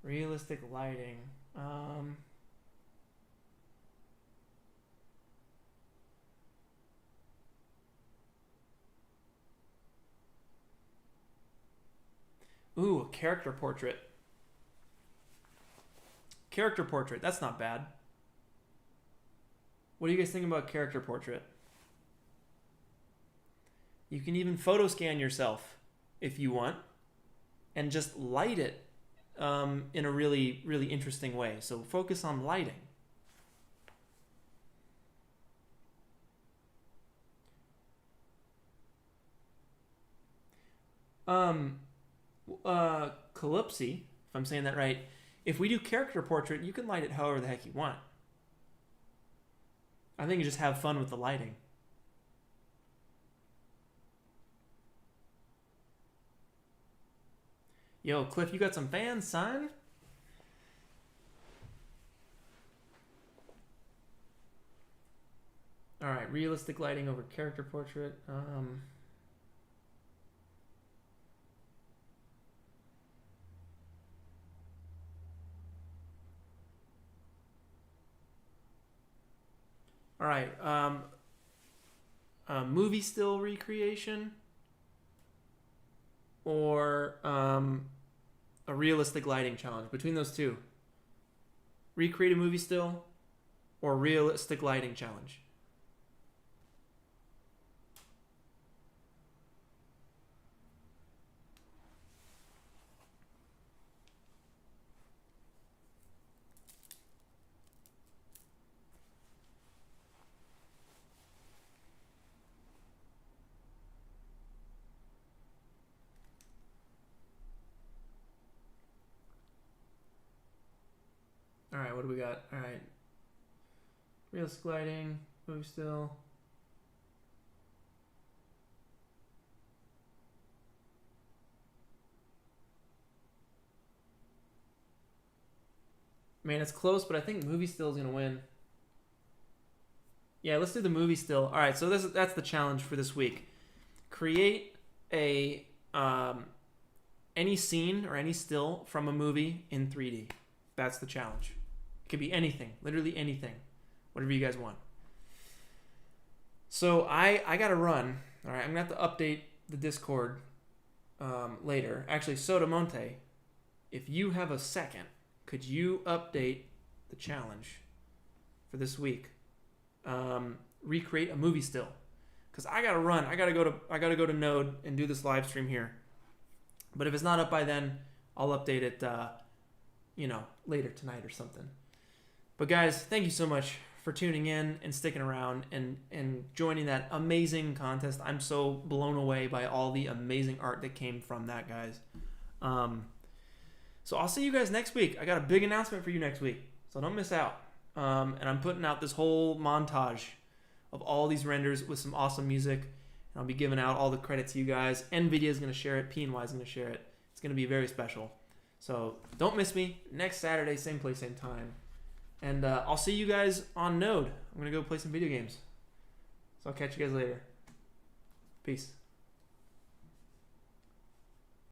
Realistic lighting. Ooh, a character portrait. Character portrait, that's not bad. What do you guys think about character portrait? You can even photo scan yourself if you want and just light it in a really, really interesting way. So focus on lighting. Calypsy, if I'm saying that right, if we do character portrait, you can light it however the heck you want. I think you just have fun with the lighting. Yo, Cliff, you got some fans, son? All right, realistic lighting over character portrait. All right, movie still recreation or a realistic lighting challenge. Between those two, recreate a movie still or realistic lighting challenge. what do we got? All right. Realistic lighting, movie still. Man, it's close, but I think movie still is going to win. Yeah, let's do the movie still. All right, so that's the challenge for this week. Create a any scene or any still from a movie in 3D. That's the challenge. It could be anything, literally anything, whatever you guys want. So I got to run. All right, I'm going to have to update the Discord later. Actually, Sodamonte, if you have a second, could you update the challenge for this week? Recreate a movie still, because I gotta run. I gotta go to Node and do this live stream here. But if it's not up by then, I'll update it. Later tonight or something. But guys, thank you so much for tuning in and sticking around and joining that amazing contest. I'm so blown away by all the amazing art that came from that, guys. So I'll see you guys next week. I got a big announcement for you next week, so don't miss out. And I'm putting out this whole montage of all these renders with some awesome music. And I'll be giving out all the credit to you guys. NVIDIA is going to share it. PNY is going to share it. It's going to be very special. So don't miss me. Next Saturday, same place, same time. And I'll see you guys on Node. I'm going to go play some video games. So I'll catch you guys later. Peace.